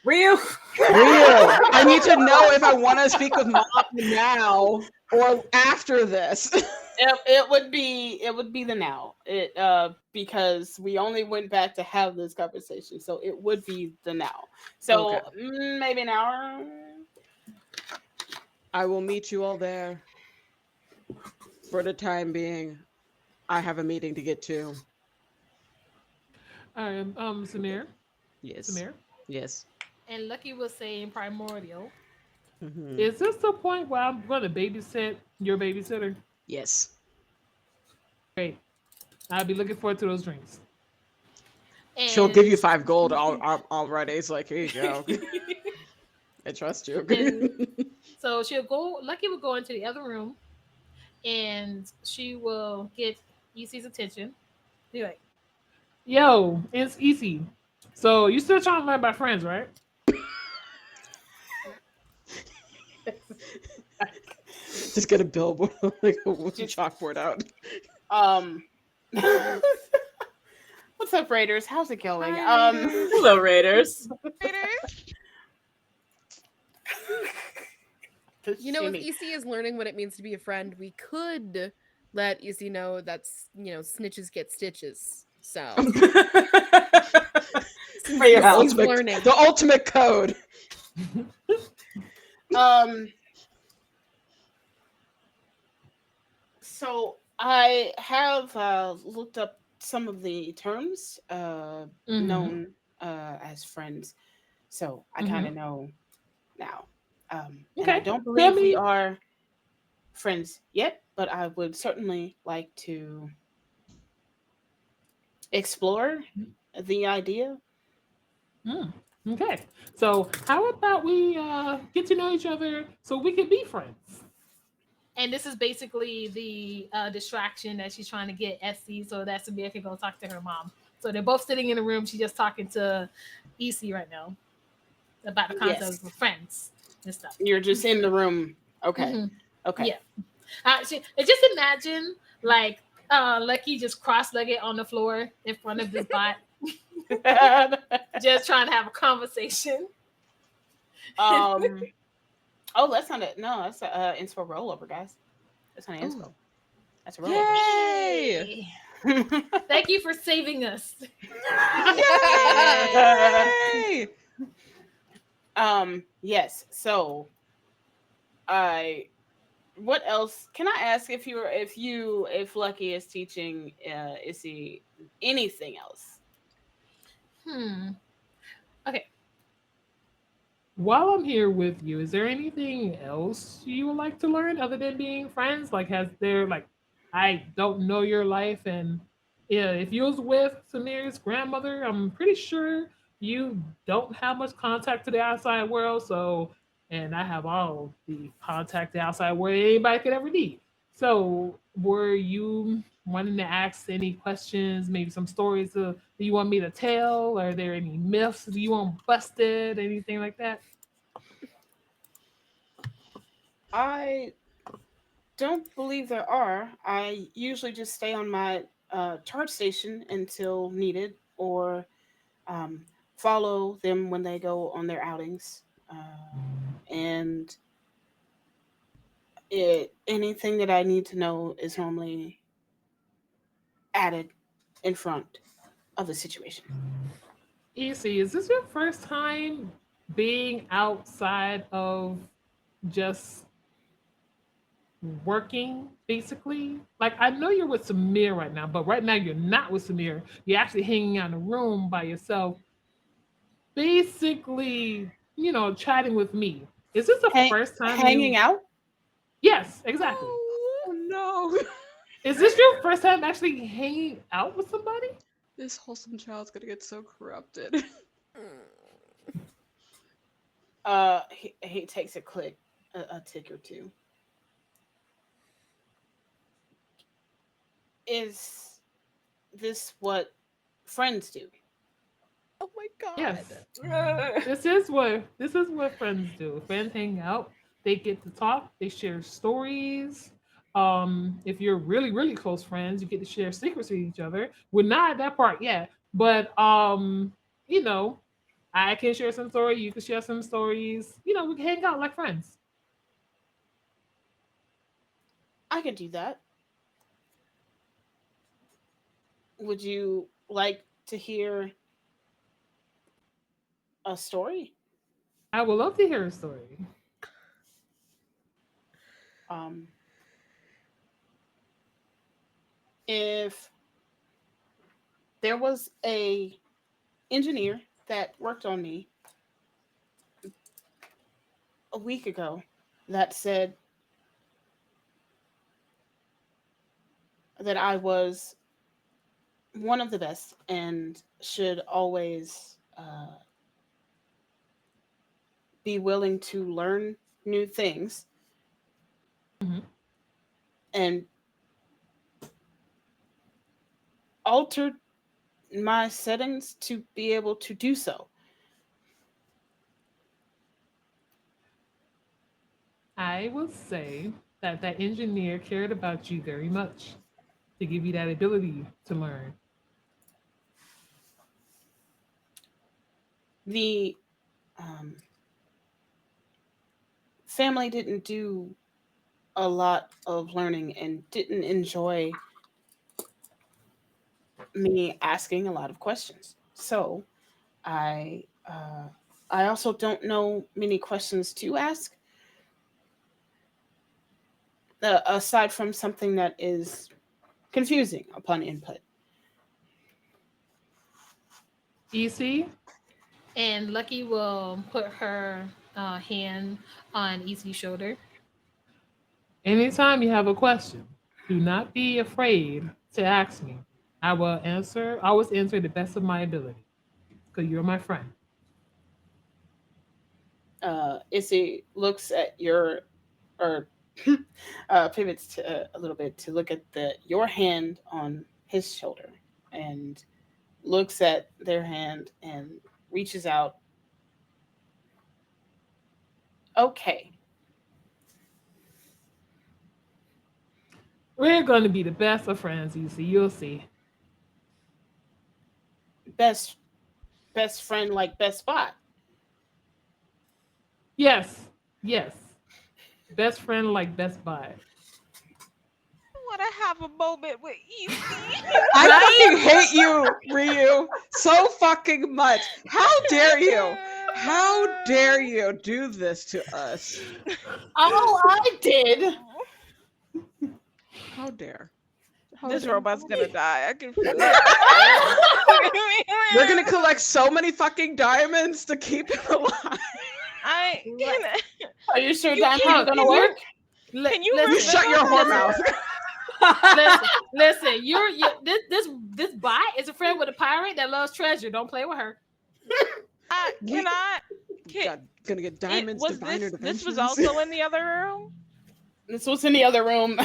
Ryu. I need to know if I want to speak with Mom now or after this. It would be the now. Because we only went back to have this conversation, so it would be the now. So Okay. maybe an hour. I will meet you all there. For the time being, I have a meeting to get to. All right, Samir. Yes. Samir. Yes. And Lucky was saying primordial. Mhm. Is this the point where I'm going to babysit your babysitter? Yes. Great. I'll be looking forward to those drinks. She'll give you And 5 gold already. It's like, here you go. I trust you. And so she'll go. Lucky will go into the other room, and she will get EC's attention. Be like, Yo, it's easy. So you still trying to learn by friends, right? Just get a billboard, like a chalkboard out. What's up, Raiders? How's it going? Hi, Hello, Raiders. You know, if EC is learning what it means to be a friend, we could let EC know that's, snitches get stitches. So For your health. he's learning. The ultimate code. So I have looked up some of the terms known as friends, so I kind of know now. And I don't believe we are friends yet, but I would certainly like to explore the idea. Okay. So how about we get to know each other so we can be friends? and this is basically the distraction that she's trying to get SC so that Samir can go talk to her mom. So they're both sitting in a room. She's just talking to EC right now about the concept of friends and stuff. You're just in the room. Okay. Okay. Yeah. Just imagine like Lucky just cross-legged on the floor in front of this bot, just trying to have a conversation. Oh, that's not it. No, that's a inspo rollover, guys. That's not an inspo. That's a rollover. Yay! Thank you for saving us. Yay! Yes. So, what else can I ask? If Lucky is teaching, is he anything else? Okay. While I'm here with you, is there anything else you would like to learn other than being friends? Like, I don't know your life, and yeah, if you was with Samir's grandmother, I'm pretty sure you don't have much contact to the outside world. So, and I have all the contact to the outside world anybody could ever need. So, were you wanting to ask any questions? Maybe some stories that you want me to tell? Are there any myths you want busted? Anything like that? I don't believe there are. I usually just stay on my charge station until needed, or follow them when they go on their outings. And anything that I need to know is normally added in front of the situation. Easy, is this your first time being outside of just working, basically? Like, I know you're with Samir right now, but right now you're not with Samir. You're actually hanging out in a room by yourself, basically, chatting with me. Is this the first time hanging out? Yes, exactly. Oh no. Is this your first time actually hanging out with somebody? This wholesome child's gonna get so corrupted. He takes a tick or two. Is this what friends do? Oh my god. Yes. This is what friends do. Friends hang out. They get to talk. They share stories. If you're really, really close friends, you get to share secrets with each other. We're not at that part yet, but you know, I can share some story. You can share some stories. You know, we can hang out like friends. I could do that. Would you like to hear a story? I would love to hear a story. Um, if there was a engineer that worked on me a week ago that said that I was one of the best and should always be willing to learn new things Mhm. and alter my settings to be able to do so. I would say that that engineer cared about you very much to give you that ability to learn. The um, family didn't do a lot of learning and didn't enjoy me asking a lot of questions. So I also don't know many questions to ask aside from something that is confusing upon input. EC, And Lucky will put her hand on Easy's shoulder. anytime you have a question, do not be afraid to ask me. I will answer, I always answer the best of my ability because you're my friend. Issy looks at your or pivots to a little bit to look at the your hand on his shoulder and looks at their hand and reaches out. Okay, We're going to be the best of friends, EC. You'll see. best best friend like best spot. Yes, yes. Best friend like Best Buy. Want to have a moment with Easy. I fucking hate you, Ryu, so fucking much. How dare you? How dare you do this to us? All I did. How dare? This dare- robot's gonna die. I can feel it. We're gonna collect so many fucking diamonds to keep him alive. I can. Are you sure You diamond can't- is gonna can you- work? Can you You shut your whore mouth. Listen, this bot is a friend with a pirate that loves treasure. Don't play with her. Can I? Gonna get diamonds. Was diviner this was dimensions. also in the other room? This was in the other room.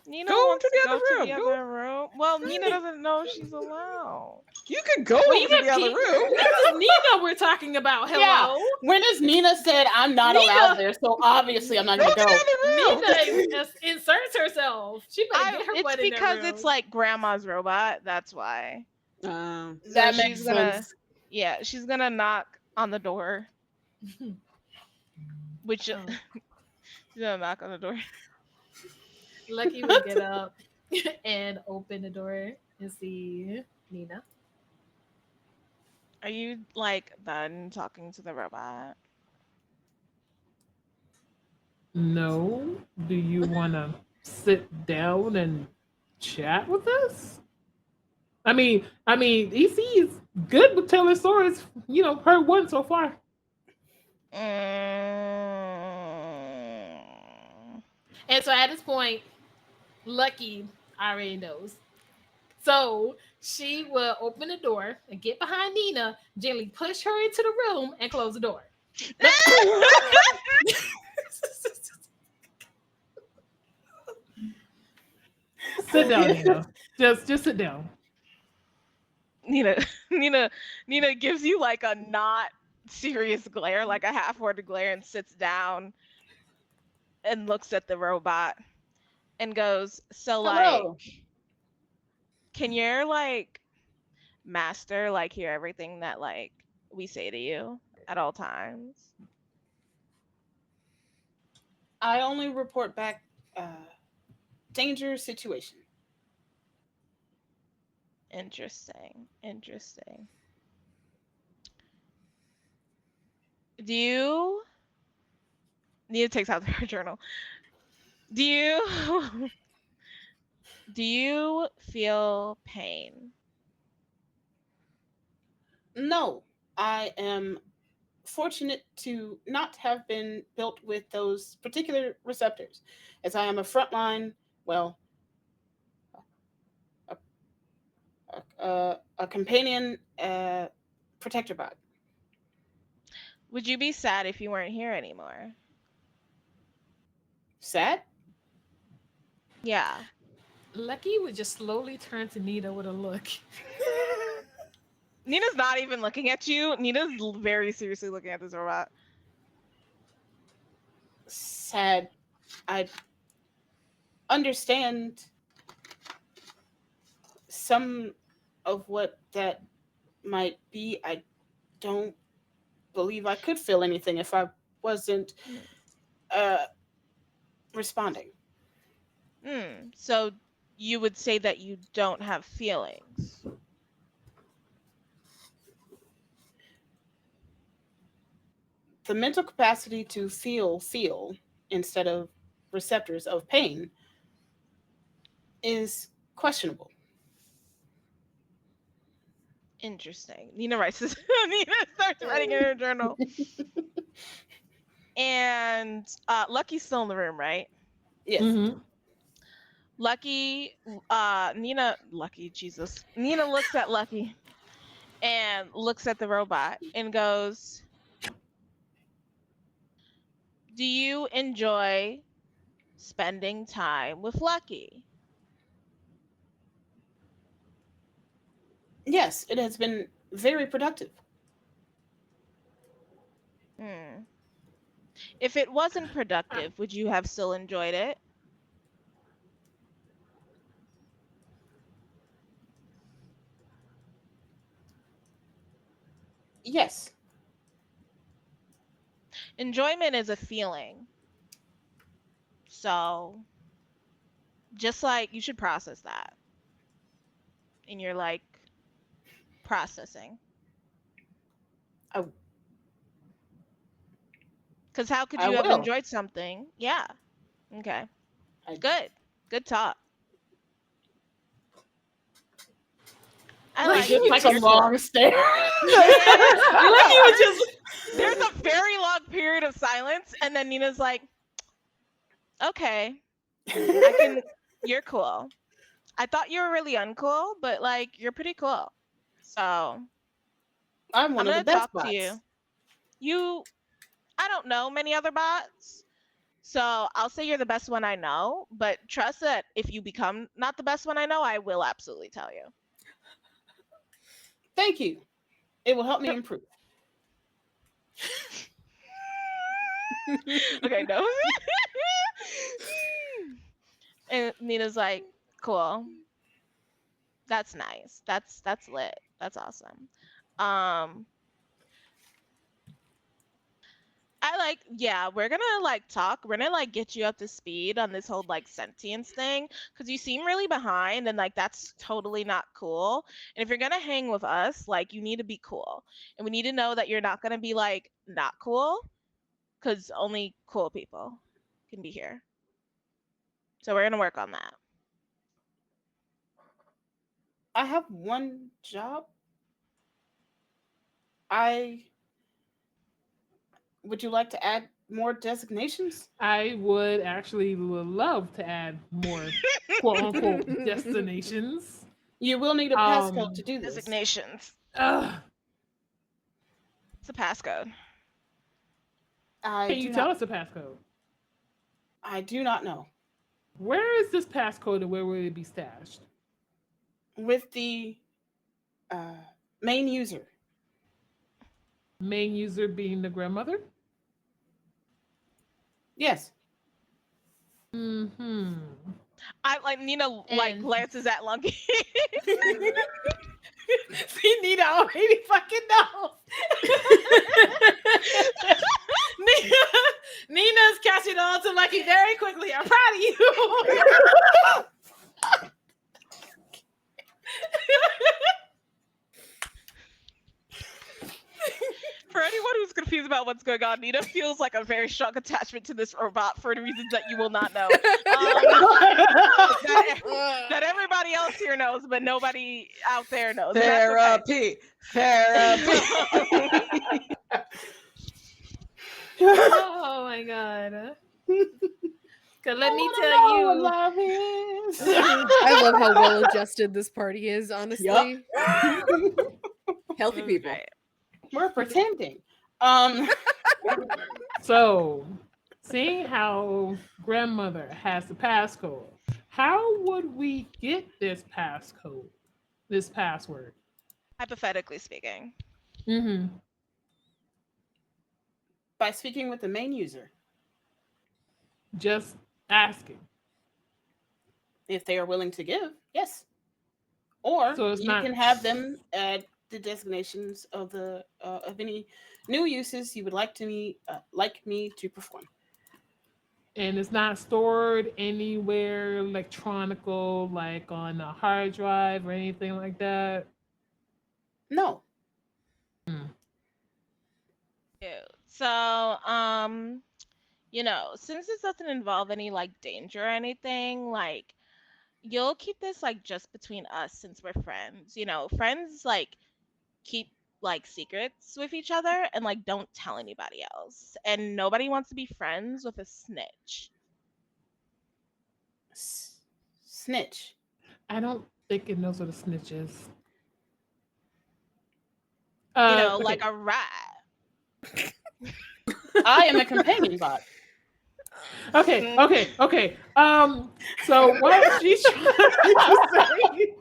Nina Go wants to the to other go room. to the Go. other room. Well, Nina doesn't know she's allowed. You could go you over to the can other keep- room. This is Nina we're talking about. Hello. Yeah. When is Nina said I'm not Nina. allowed there, so obviously I'm not Go gonna to the go. other room. Nina inserts herself. She better get her It's butt in that because room. it's like grandma's robot. That's why. Um, That So makes she's gonna- sense. Yeah, she's gonna knock on the door. Which Oh. she's gonna knock on the door. Lucky will get up and open the door and see Nina. Are you like done talking to the robot? No. Do you want to sit down and chat with us? I mean, EC is good with telling stories. You know, heard one so far. And so at this point, Lucky already knows. So she will open the door and get behind Nina, gently push her into the room, and close the door. Sit down, Nina. Just sit down. Nina gives you like a not serious glare, like a half-worded glare, and sits down and looks at the robot and goes, "So like, Hello. can your like master like hear everything that like we say to you at all times?" I only report back danger situation. Interesting. Interesting. Do you Nina takes out her journal? Do you do you feel pain? No, I am fortunate to not have been built with those particular receptors, as I am a frontline, well, a companion protector bot. Would you be sad if you weren't here anymore? Sad? Yeah. Lucky would just slowly turn to Nita with a look. Nina's not even looking at you. Nina's very seriously looking at this robot. Sad. I understand some of what that might be. I don't believe I could feel anything if I wasn't responding. So you would say that you don't have feelings? The mental capacity to feel instead of receptors of pain is questionable. Interesting. Nina writes this. Nina starts writing in her journal. And Lucky's still in the room, right? Yes. Mm-hmm. Nina looks at Lucky and looks at the robot and goes, "Do you enjoy spending time with Lucky?" Yes, it has been very productive. If it wasn't productive, would you have still enjoyed it? Yes. Enjoyment is a feeling. So just like you should process that in your like processing. I Because how could I you have will. enjoyed something? Yeah. Okay. I- Good talk. I Look, like just you. like a You're long cool. stare. Lucky was just. There's a very long period of silence, and then Nina's like, "Okay, I can. You're cool. I thought you were really uncool, but like you're pretty cool. So I'm one I'm of the gonna best talk bots. to you. I don't know many other bots, so I'll say you're the best one I know. But trust that if you become not the best one I know, I will absolutely tell you." Thank you. It will help me improve. Okay, no. And Nina's like, "Cool. That's nice. That's lit. That's awesome." We're gonna like talk. We're gonna like get you up to speed on this whole like sentience thing because you seem really behind and like that's totally not cool. And if you're gonna hang with us, like you need to be cool. And we need to know that you're not gonna be like not cool because only cool people can be here. So we're gonna work on that. I have one job. Would you like to add more designations? I would actually love to add more quote unquote destinations. You will need a passcode to do this. Designations. Ugh. It's a passcode. Can you tell us the passcode? I do not know. Where is this passcode and where will it be stashed? With the main user. main user being the grandmother? Yes. Mm-hmm. I like Nina like And- glances at Lunky. See, Nina already fucking knows. Nina's catching on to Lucky very quickly. I'm proud of you. For anyone who's confused about what's going on, Nina feels like a very strong attachment to this robot for reasons that you will not know. That everybody else here knows, but nobody out there knows. Therapy. Therapy. Oh my god. Cause let me tell you, love is. I love how well adjusted this party is, honestly. Healthy people. Right. We're pretending. So, seeing how grandmother has the passcode, how would we get this passcode, this password? Hypothetically speaking. Mm-hmm. By speaking with the main user, Just asking. if they are willing to give, yes. Or So it's you not- can have them add the designations of the of any new uses you would like me to perform. And it's not stored anywhere electronical, like on a hard drive or anything like that. No. So, since this doesn't involve any like danger or anything, like you'll keep this like just between us since we're friends. Friends like keep like secrets with each other and like don't tell anybody else. And nobody wants to be friends with a snitch. Snitch. I don't think it knows what a snitch is. Like a rat. I am a companion bot. Okay. So what she's trying to say.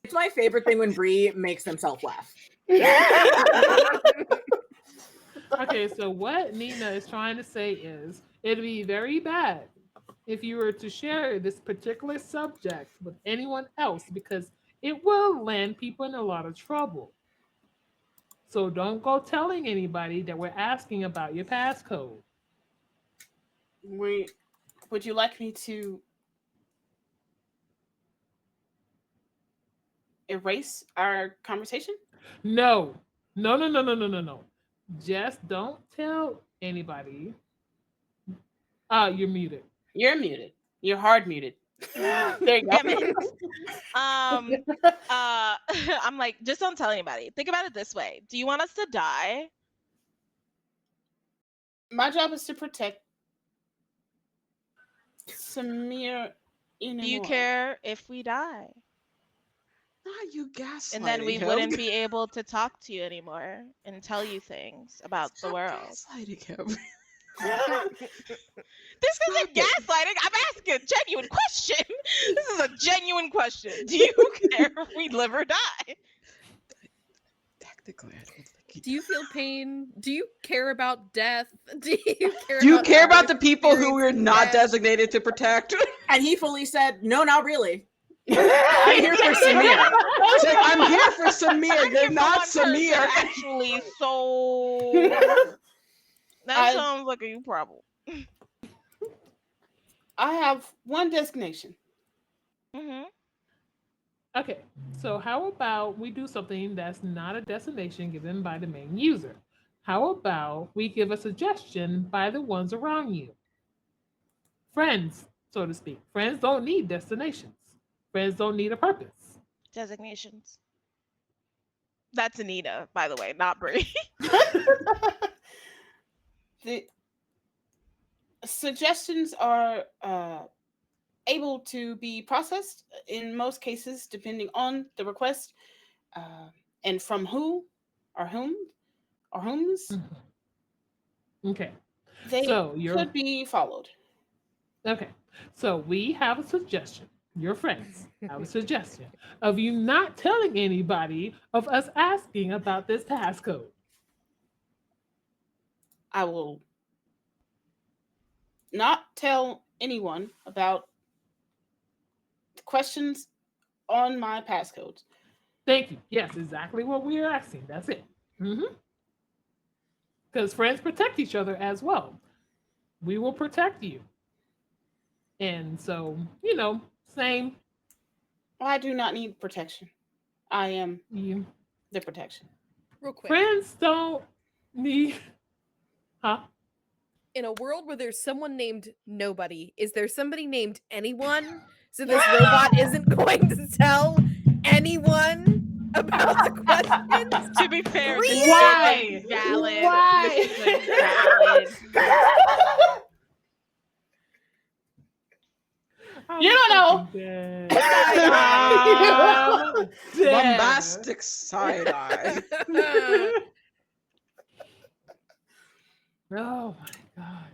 It's my favorite thing when Bree makes himself laugh. Okay, so what Nina is trying to say is it'd be very bad if you were to share this particular subject with anyone else because it will land people in a lot of trouble. So don't go telling anybody that we're asking about your passcode. Would you like me to erase our conversation? No. Just don't tell anybody. You're muted. You're muted. You're hard muted. There you go. Damn it. I'm like, just don't tell anybody. Think about it this way. Do you want us to die? My job is to protect Samir. Do you care if we die? Not you gaslighting And then we him. wouldn't be able to talk to you anymore and tell you things about the Stop world. gaslighting him. This isn't gaslighting. I'm asking a genuine question. This is a genuine question. Do you care if we live or die? Technically, I don't think Do you feel pain? Do you care about death? Do you care? Do you about care our about the people who we're experience not with death? designated to protect? And he fully said, no, not really. I'm here for Samir. It's like, I'm here for Samir. I'm You're here for not one person, Samir. actually, so that sounds like a you problem. I have one designation. Mm-hmm. Okay, so how about we do something that's not a destination given by the main user? How about we give a suggestion by the ones around you? Friends, so to speak. Friends don't need destinations. Friends don't need a purpose. Designations. That's Anita, by the way, not Brie. The suggestions are able to be processed in most cases, depending on the request and from who or whom or whom's. Okay. They So could be followed. Okay, so we have a suggestion. Your friends have a suggestion of you not telling anybody of us asking about this passcode. I will not tell anyone about questions on my passcodes. Thank you. Yes, exactly what we are asking. That's it. Because friends protect each other as well. We will protect you. And so, same. I do not need protection. I am You. the protection. Real quick. Friends don't need. Huh? In a world where there's someone named Nobody, is there somebody named Anyone? So this robot isn't going to tell anyone about the questions? To be fair, this is Why? a valid. Why? This is a valid. You don't know. Bombastic side eye. Oh my god.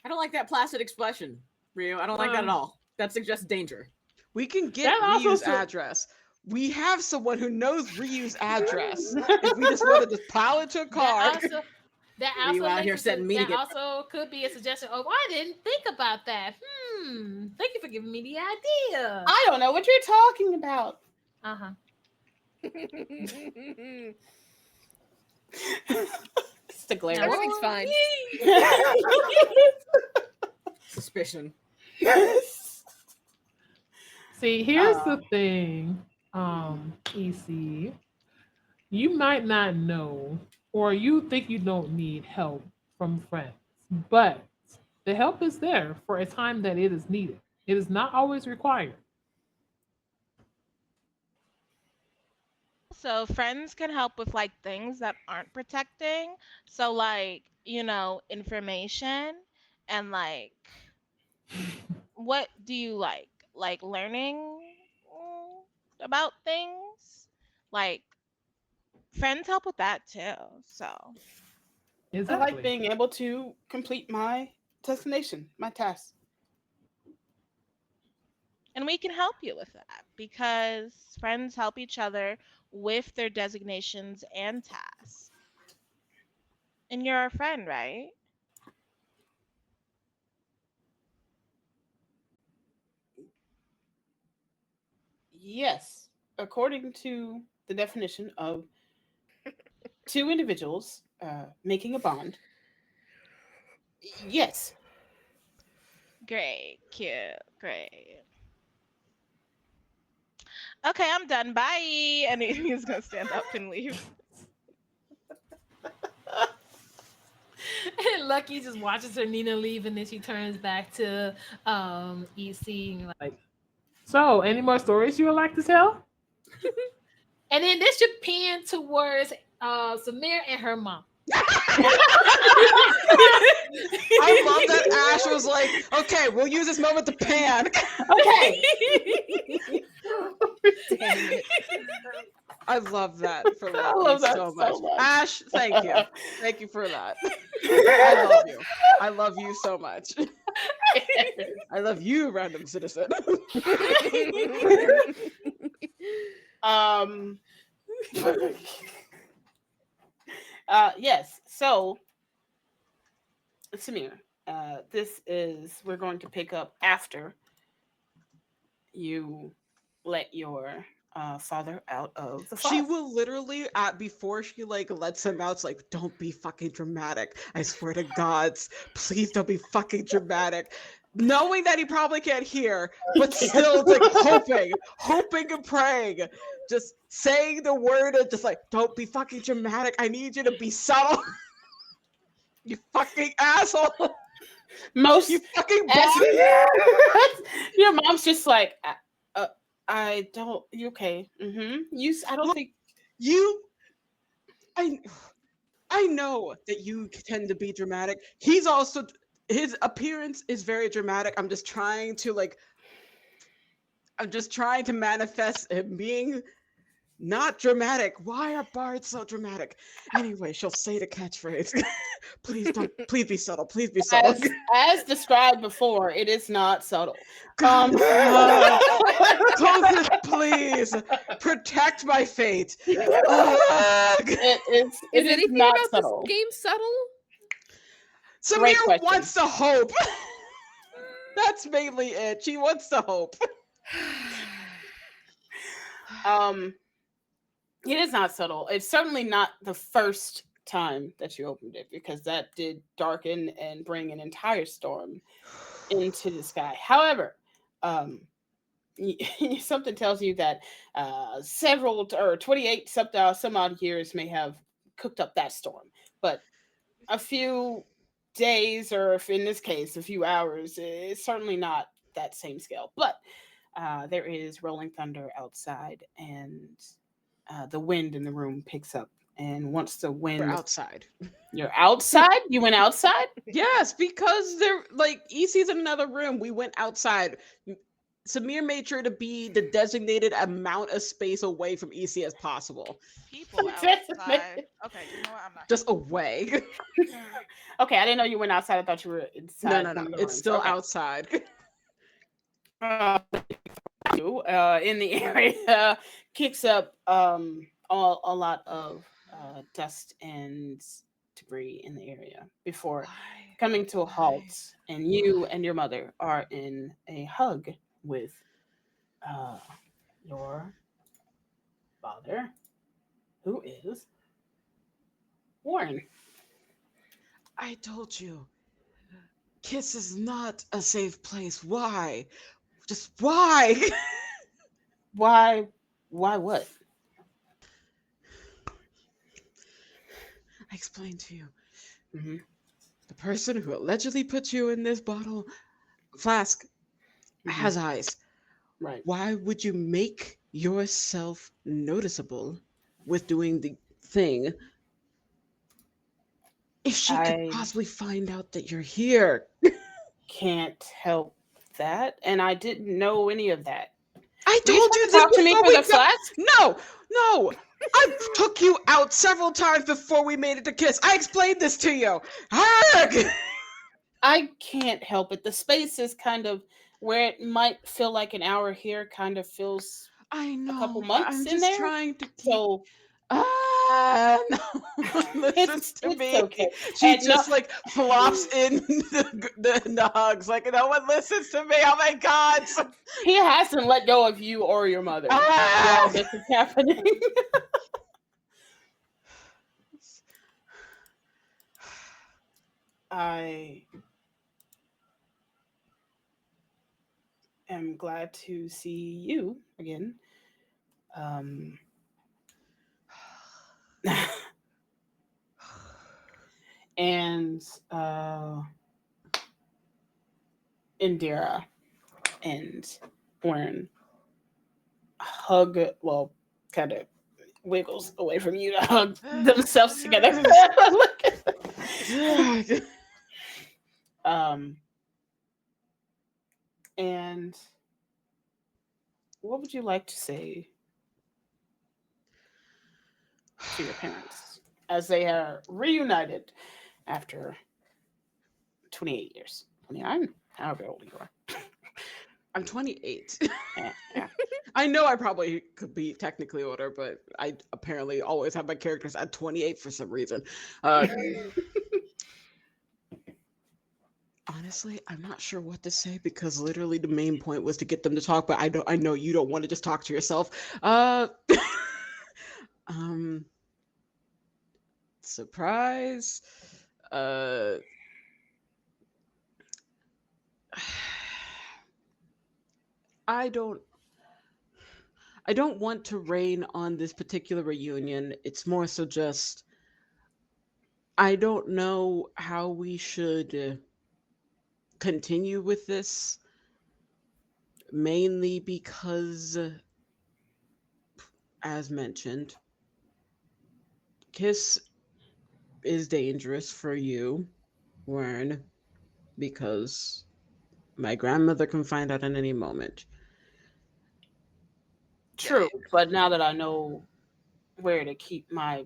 I don't like that placid expression, Ryu. I don't like that at all. That suggests danger. We can get That also Ryu's su- address. We have someone who knows Ryu's address. If we just wanted to pile it to a card. That You also, out here makes setting me to that get- also could be a suggestion of, I didn't think about that. Thank you for giving me the idea. I don't know what you're talking about. Uh-huh. It's the glare. Everything's fine. Suspicion. See, here's the thing, EC. You might not know, or you think you don't need help from friends, but the help is there for a time that it is needed. It is not always required. So friends can help with like things that aren't protecting. So like, information and like what do you like? Like learning about things? Like friends help with that too. So I Exactly. like being able to complete my destination, my task. and we can help you with that because friends help each other with their designations and tasks. And you're a friend, right? Yes, according to the definition of two individuals making a bond. Yes. Great, cute, great. Okay, I'm done. Bye. And he's gonna stand up and leave. And Lucky just watches her Nina leave, and then she turns back to EC. And, So, any more stories you would like to tell? and then this should pan towards Samir and her mom. I love that Ash was like, okay, we'll use this moment to pan. Okay. Dang it. I love that for I Lucky love that so so much. much. Ash, thank you. Thank you for that. I love you. I love you so much. I love you, random citizen. Yes. So, Samir, we're going to pick up after you let your father out of the She farm. will literally, before she lets him out, it's like, don't be fucking dramatic. I swear to gods, please don't be fucking dramatic. Knowing that he probably can't hear, but still it's like hoping and praying. Just saying the word and just like, don't be fucking dramatic. I need you to be subtle. You fucking asshole. Most You fucking your mom's just like, I don't. You okay? I don't Look, think I know that you tend to be dramatic. He's also, his appearance is very dramatic. I'm just trying to manifest him being not dramatic. Why are bards so dramatic? Anyway, she'll say the catchphrase. Please be subtle. Please be subtle. as described before. It is not subtle. Close, please protect my fate. It is Is anything not about subtle. this game subtle? Great Samir question. wants to hope. That's mainly it. She wants to hope. It is not subtle. It's certainly not the first time that you opened it, because that did darken and bring an entire storm into the sky. However, something tells you that several or 28 some odd years may have cooked up that storm, but a few days, or if in this case a few hours, is certainly not that same scale. But there is rolling thunder outside, and the wind in the room picks up. And once the wind, We're outside. You're outside. You went outside. Yes, because they're like EC's in another room. We went outside. Samir made sure to be the designated amount of space away from EC as possible. People outside. Okay, you know what? I'm not. Just away. Okay, I didn't know you went outside. I thought you were inside. No. one of the It's rooms. still Okay. outside. In the area kicks up a lot of dust and debris in the area before coming to a halt, and you and your mother are in a hug with your father, who is Warren. I told you, Kiss is not a safe place. Why? Just why? Why what? I explained to you. Mm-hmm. The person who allegedly put you in this bottle flask has eyes. Right. Why would you make yourself noticeable with doing the thing if she could possibly find out that you're here? Can't help that, and I didn't know any of that. I told you this talk to me before for we the flask. No. I took you out several times before we made it to Kiss. I explained this to you. Arg! I can't help it. The space is kind of where it might feel like an hour here, kind of feels I know. a couple months I'm in just there. trying to keep. So No. Listen to me. Okay. She just like flops in the hugs. Like no one listens to me. Oh my God. He hasn't let go of you or your mother while this is happening. I am glad to see you again. And Indira and Warren hug, well, kind of wiggles away from you to hug themselves together. And what would you like to say to your parents as they are reunited after 28 years? 29? However old you are. I'm 28. Yeah. I know I probably could be technically older, but I apparently always have my characters at 28 for some reason. Honestly, I'm not sure what to say because literally the main point was to get them to talk, but I know you don't want to just talk to yourself. Surprise. I don't want to rain on this particular reunion. It's more so just I don't know how we should continue with this, mainly because, as mentioned, Kiss is dangerous for you, Warren, because my grandmother can find out at any moment. True, but now that I know where to keep my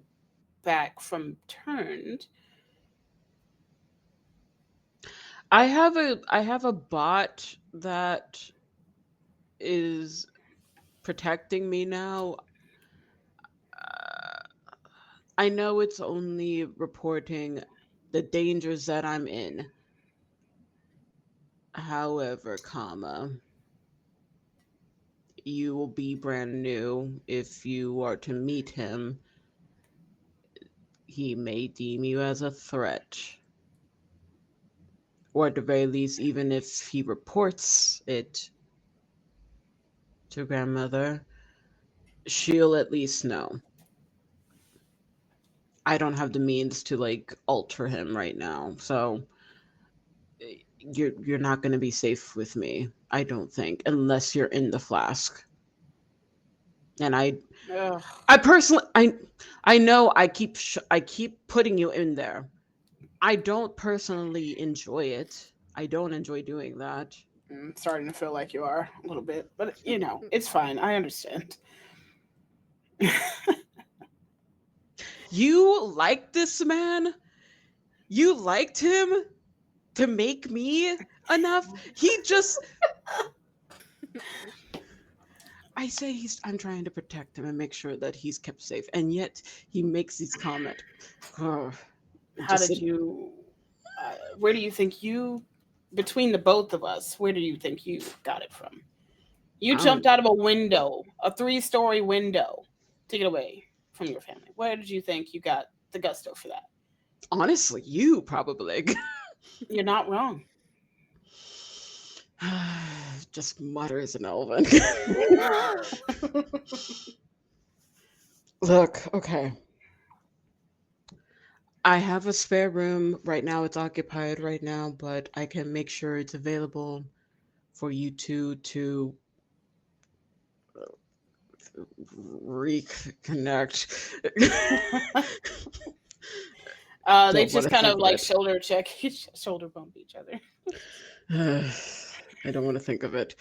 back from turned, I have a bot that is protecting me now. I know it's only reporting the dangers that I'm in. However, you will be brand new. If you are to meet him, he may deem you as a threat. Or at the very least, even if he reports it to grandmother, she'll at least know. I don't have the means to like alter him right now, so you're not going to be safe with me, I don't think, unless you're in the flask. And Ugh. I personally, I know I keep putting you in there. I don't personally enjoy it. I don't enjoy doing that. I'm starting to feel like you are a little bit, but it's fine. I understand. You like this man? You liked him to make me enough? He just I say I'm trying to protect him and make sure that he's kept safe, and yet he makes these comments. Oh, How did you? Where do you think between the both of us, where do you think you got it from? You jumped out of a window, a 3-story window, to get away from your family. Where did you think you got the gusto for that? Honestly, you probably. You're not wrong. Just mutters an elven. Look, okay. I have a spare room right now. It's occupied right now, but I can make sure it's available for you two to reconnect. They just kind of like shoulder bump each other. I don't want to think of it.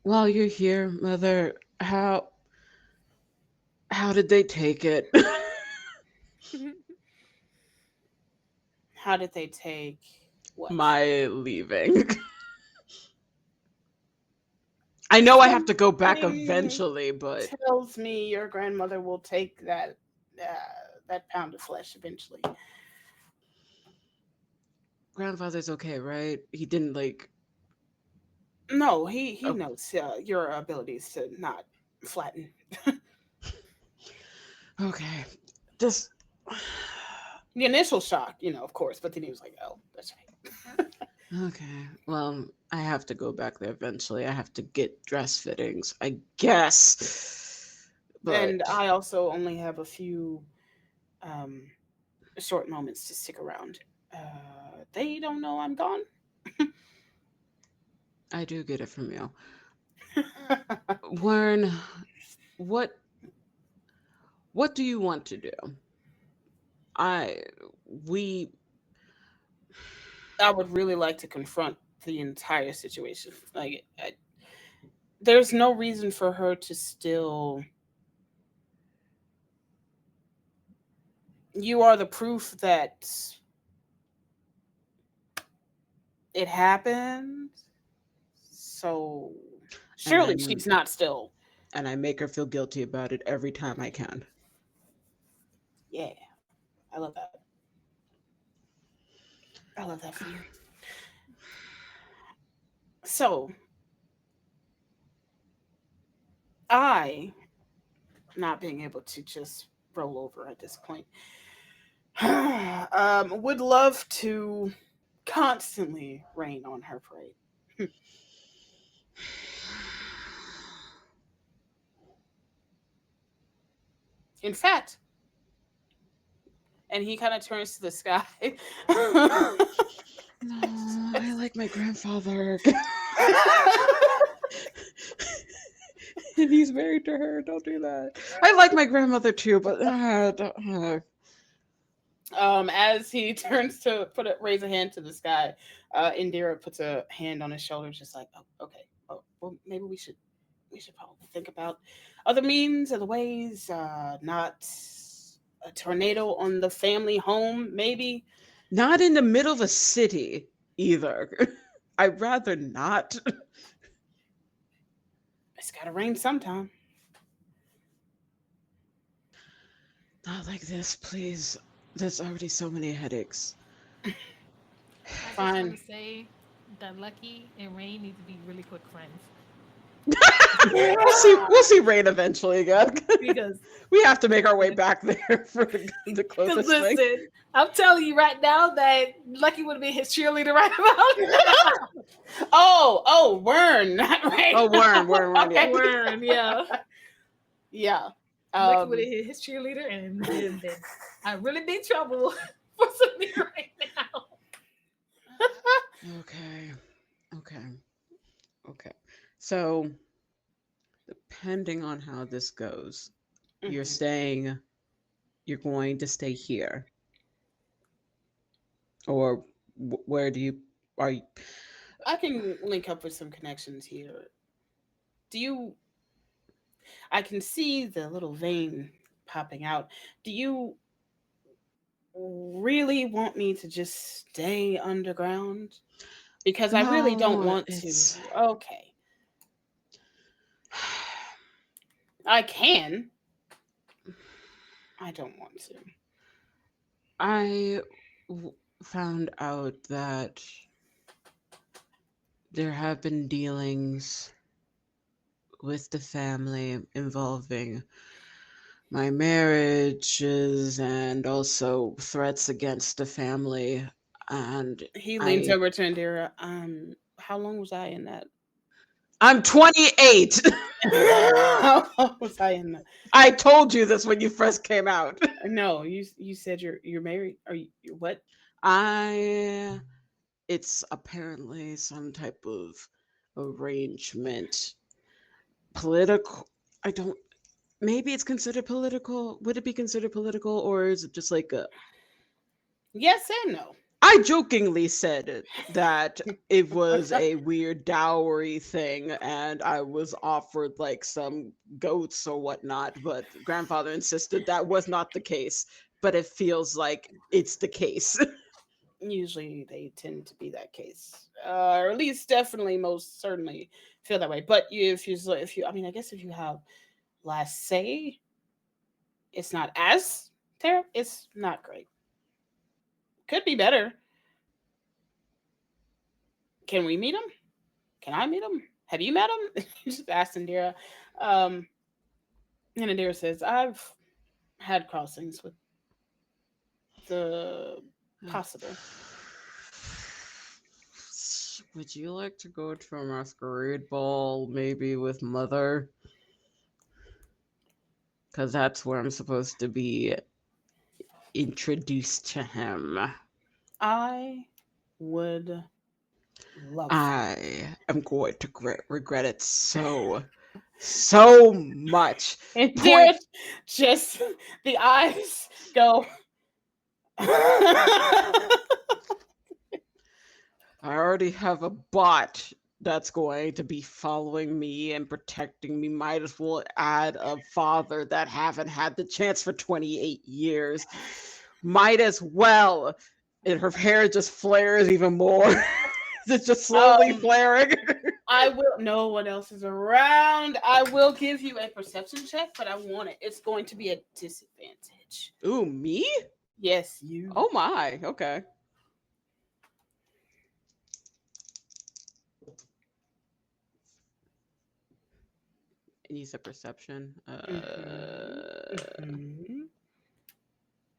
While you're here, Mother, how did they take it? How did they take what? My leaving. I know I have to go back eventually, but tells me your grandmother will take that pound of flesh eventually. grandfather's okay, right? He didn't like. No, he knows your abilities to not flatten. Okay, just the initial shock, of course, but then he was like, "Oh, that's right." Okay, well, I have to go back there eventually. I have to get dress fittings, I guess. But And I also only have a few short moments to stick around. They don't know I'm gone. I do get it from you. Wern, what do you want to do? I would really like to confront the entire situation. Like, there's no reason for her to still. You are the proof that it happened. So surely she's not still. And I make her feel guilty about it every time I can. Yeah, I love that. I love that for you. So, I, not being able to just roll over at this point, would love to constantly rain on her parade. In fact, and he kind of turns to the sky. No, I like my grandfather. And he's married to her. Don't do that. I like my grandmother too, but as he turns to raise a hand to the sky, Indira puts a hand on his shoulder, just like, "Oh, okay. Oh, well, maybe we should probably think about other means, other ways. Not a tornado on the family home, maybe. Not in the middle of a city either. I'd rather not." It's gotta rain sometime. Not like this, please. There's already so many headaches. I just want Fine. to say that Lucky and Rain need to be really quick friends We'll see Rain eventually again. because We have to make our way back there for the closest thing. listen, I'm telling you right now that Lucky would have been his cheerleader right about now. Oh, Wern, not Rain. Oh, Wern, Okay. Wern, yeah. Yeah. Lucky would have hit his cheerleader, and then I really be trouble for Samir right now. Okay. So, depending on how this goes, you're saying you're going to stay here, or where are you? I can link up with some connections here. I can see the little vein popping out. Do you really want me to just stay underground? Because I really don't No, want it's- to. Okay. I can. I don't want to. I found out that there have been dealings with the family involving my marriages and also threats against the family. And He leans over to Indira. How long was I in that? I'm 28. How long was I in that? I told you this when you first came out. No, you said you're married. Are you what? It's apparently some type of arrangement. Political. I don't. Maybe it's considered political. Would it be considered political, or is it just like a? Yes and no. I jokingly said that it was a weird dowry thing, and I was offered like some goats or whatnot, but grandfather insisted that was not the case. But it feels like it's the case. Usually they tend to be that case, or at least definitely most certainly feel that way. But if you, I mean, I guess if you have last say, it's not as terrible. It's not great. Could be better. Can we meet him? Can I meet him? Have you met him? Just asked Indira. And Indira says, I've had crossings with the possible. Would you like to go to a masquerade ball, maybe with Mother? Because that's where I'm supposed to be introduced to him. I would love I am going to regret it so much. And Indira, just the eyes go. I already have a bot that's going to be following me and protecting me. Might as well add a father that haven't had the chance for 28 years. Might as well. And her hair just flares even more. It's just slowly flaring. I will. No one else is around. I will give you a perception check, but I want it. It's going to be a disadvantage. Ooh, me? Yes, you. Oh my. Okay. And you said perception.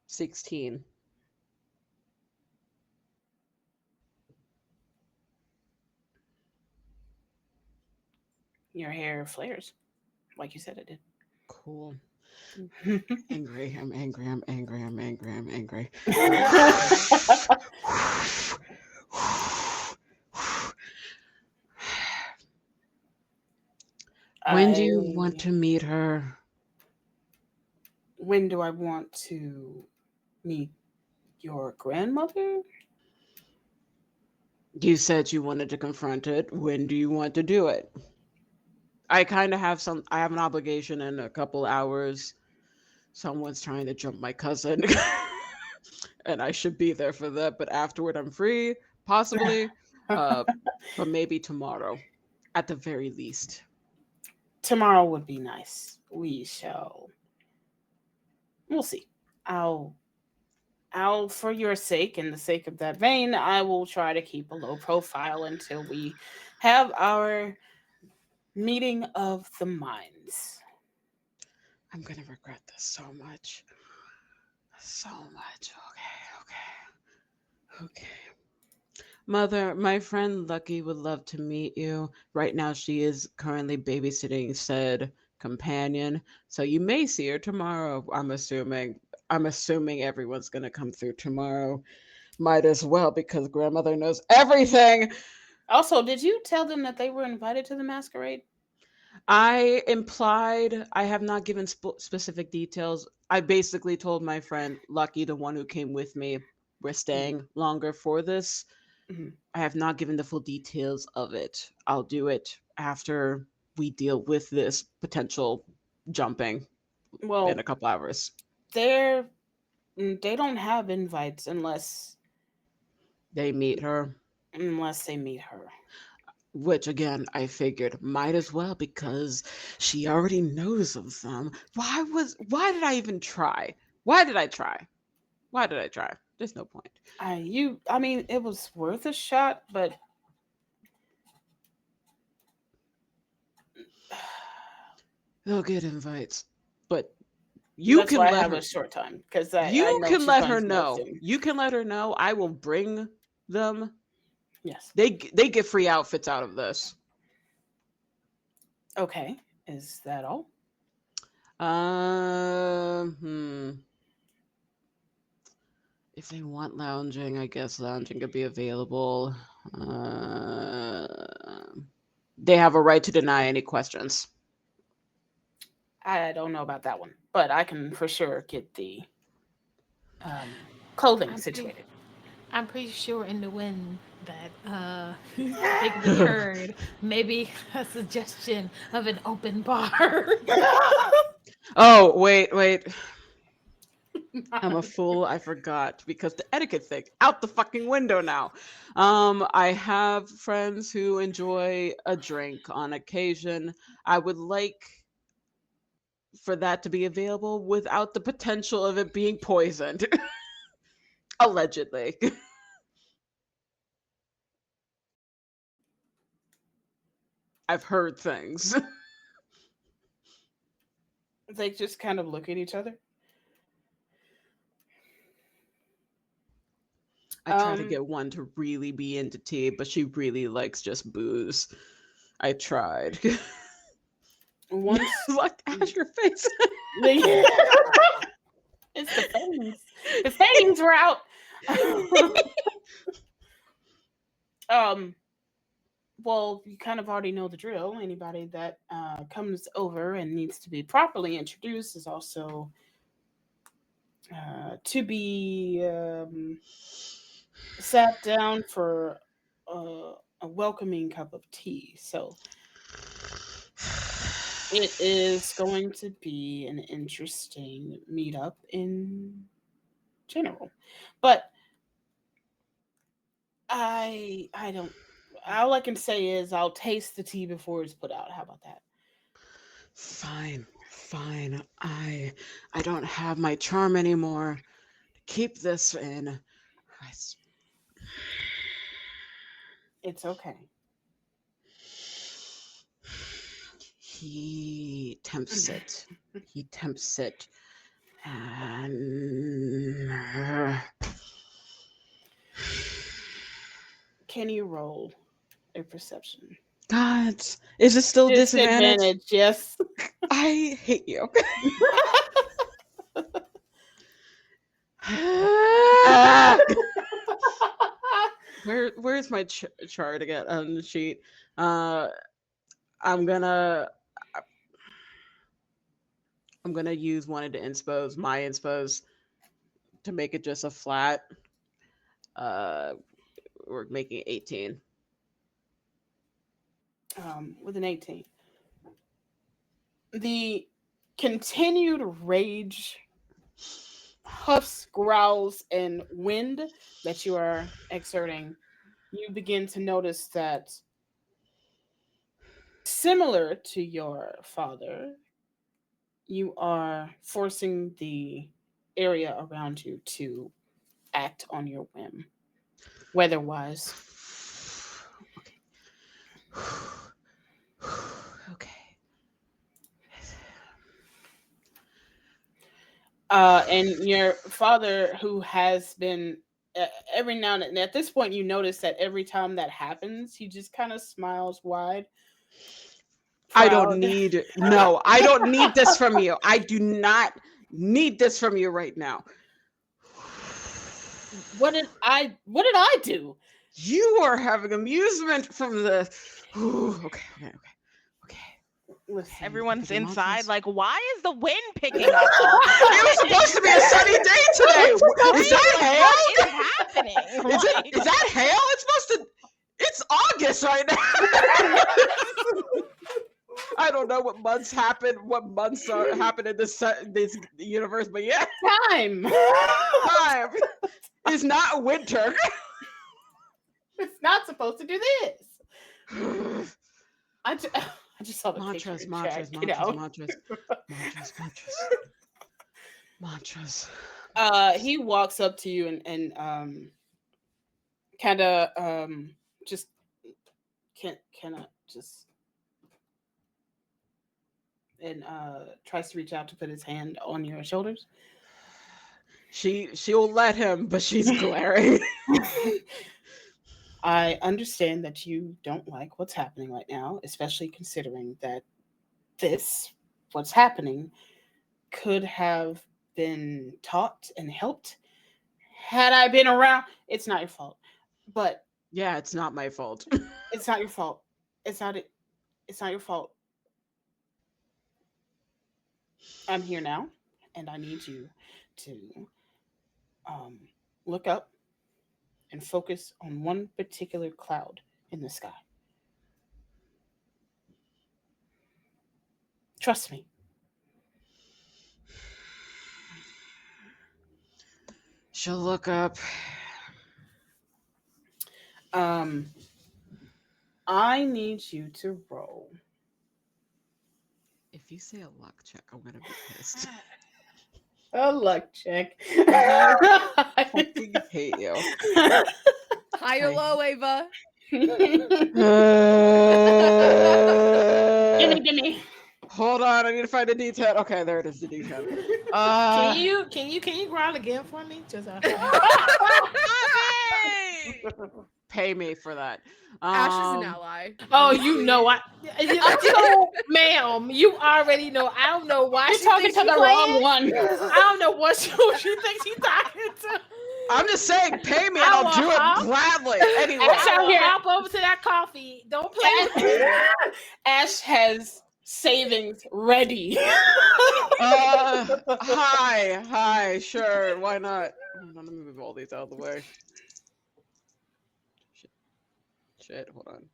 16. Your hair flares, like you said it did. Cool. Angry. I'm angry. When do you want to meet her? When do I want to meet your grandmother? You said you wanted to confront it. When do you want to do it? I kind of have I have an obligation in a couple hours. Someone's trying to jump my cousin. And I should be there for that. But afterward, I'm free, possibly. But maybe tomorrow, at the very least. Tomorrow would be nice. We'll see. I'll I'll, for your sake and the sake of that vein, I will try to keep a low profile until we have our meeting of the minds. I'm gonna regret this so much. So much. Okay. Mother, my friend Lucky would love to meet you. Right now, she is currently babysitting said companion, so you may see her tomorrow. I'm assuming. I'm assuming everyone's gonna come through tomorrow. Might as well because grandmother knows everything. Also, did you tell them that they were invited to the masquerade? I implied I have not given specific details. I basically told my friend Lucky, the one who came with me, we're staying longer for this. Mm-hmm. I have not given the full details of it. I'll do it after we deal with this potential jumping in Well, a couple hours. they're they don't have invites They meet her, unless they meet her. which again I figured might as well because she already knows of them. Why did I even try? Why did I try? Why did I try? There's no point. I mean, it was worth a shot, but They'll get invites, but you that's can why I let have her. a short time because I You know can she's let going her to know know. soon. You can let her know. I will bring them. Yes. They get free outfits out of this. Okay. Is that all? If they want lounging, I guess lounging could be available. Uh, they have a right to deny any questions. I don't know about that one, but I can for sure get the clothing situated. I'm pretty sure in the wind that they could be heard. Maybe a suggestion of an open bar. Oh, wait. I'm a fool. I forgot because the etiquette thing out the fucking window now. I have friends who enjoy a drink on occasion. I would like for that to be available without the potential of it being poisoned. Allegedly. I've heard things. They just kind of look at each other. I try to get one to really be into tea, but she really likes just booze. I tried. Once Look at your face. it's the fangs. The fangs were out. Well, you kind of already know the drill. Anybody that comes over and needs to be properly introduced is also to be sat down for a welcoming cup of tea. So it is going to be an interesting meetup in general. But I don't. All I can say is I'll taste the tea before it's put out. How about that? Fine. I don't have my charm anymore. Keep this in. It's okay. He tempts it. And Can you roll a perception? God, is it still disadvantage? Yes. I hate you. Where's my chart again on the sheet? I'm gonna use one of the inspos, my inspos, to make it just a flat. We're making 18. With an 18. The continued rage, huffs, growls, and wind that you are exerting, you begin to notice that similar to your father, you are forcing the area around you to act on your whim, weather-wise. Okay. And your father, who has been every now and then, at this point, you notice that every time that happens, he just kind of smiles wide. I don't Proud. need I don't need this from you. I do not need this from you right now. What did I do? You are having amusement from the okay. Listen, Everyone's Because inside. monsters- Like, why is the wind picking up? all the It was supposed to be a sunny day today. Is that hail? What is happening? Is Like, that hail? It's supposed to. It's August right now. I don't know what months happen. What months are happen in this universe, but yeah, time. time is not winter. It's not supposed to do this. I just saw the Mantras, picture. mantras, Check it out. mantras. He walks up to you and kind of just kind of just and tries to reach out to put his hand on your shoulders. She'll let him, but she's glaring. I understand that you don't like what's happening right now, especially considering that what's happening, could have been taught and helped had I been around. It's not your fault. But Yeah, it's not my fault. it's not your fault. It's not your fault. I'm here now, and I need you to look up and focus on one particular cloud in the sky. Trust me. She'll look up. I need you to roll. If you say a luck check, I'm gonna be pissed. A luck check. I fucking hate you. High or low, Ava? Gimme. Hold on, I need to find a D10. Okay, there it is, the D10. Can you growl again for me? Just Pay me for that. Ash is an ally. Oh, you know ma'am, you already know. I don't know why You're she talking thinks to she the playing. wrong one. I don't know what she thinks she's talking to. I'm just saying, pay me and I'll do it gladly. Anyway. Ash out here. Hop over to that coffee. Don't play with me. Ash has savings ready. Hi, sure, why not? Hold on, let me move all these out of the way. Shit, hold on.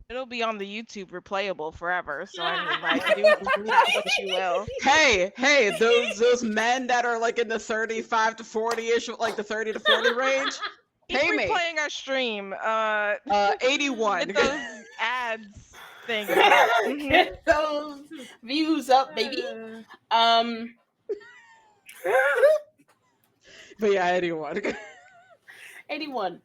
it'll be on the YouTube replayable forever. So I mean, like, do what you will. Hey, those men that are like in the 35 to 40-ish, like the 30 to 40 range, Keep pay me. replaying our stream. 81. With those ads things. Get those views up, baby. But yeah, 81. 81.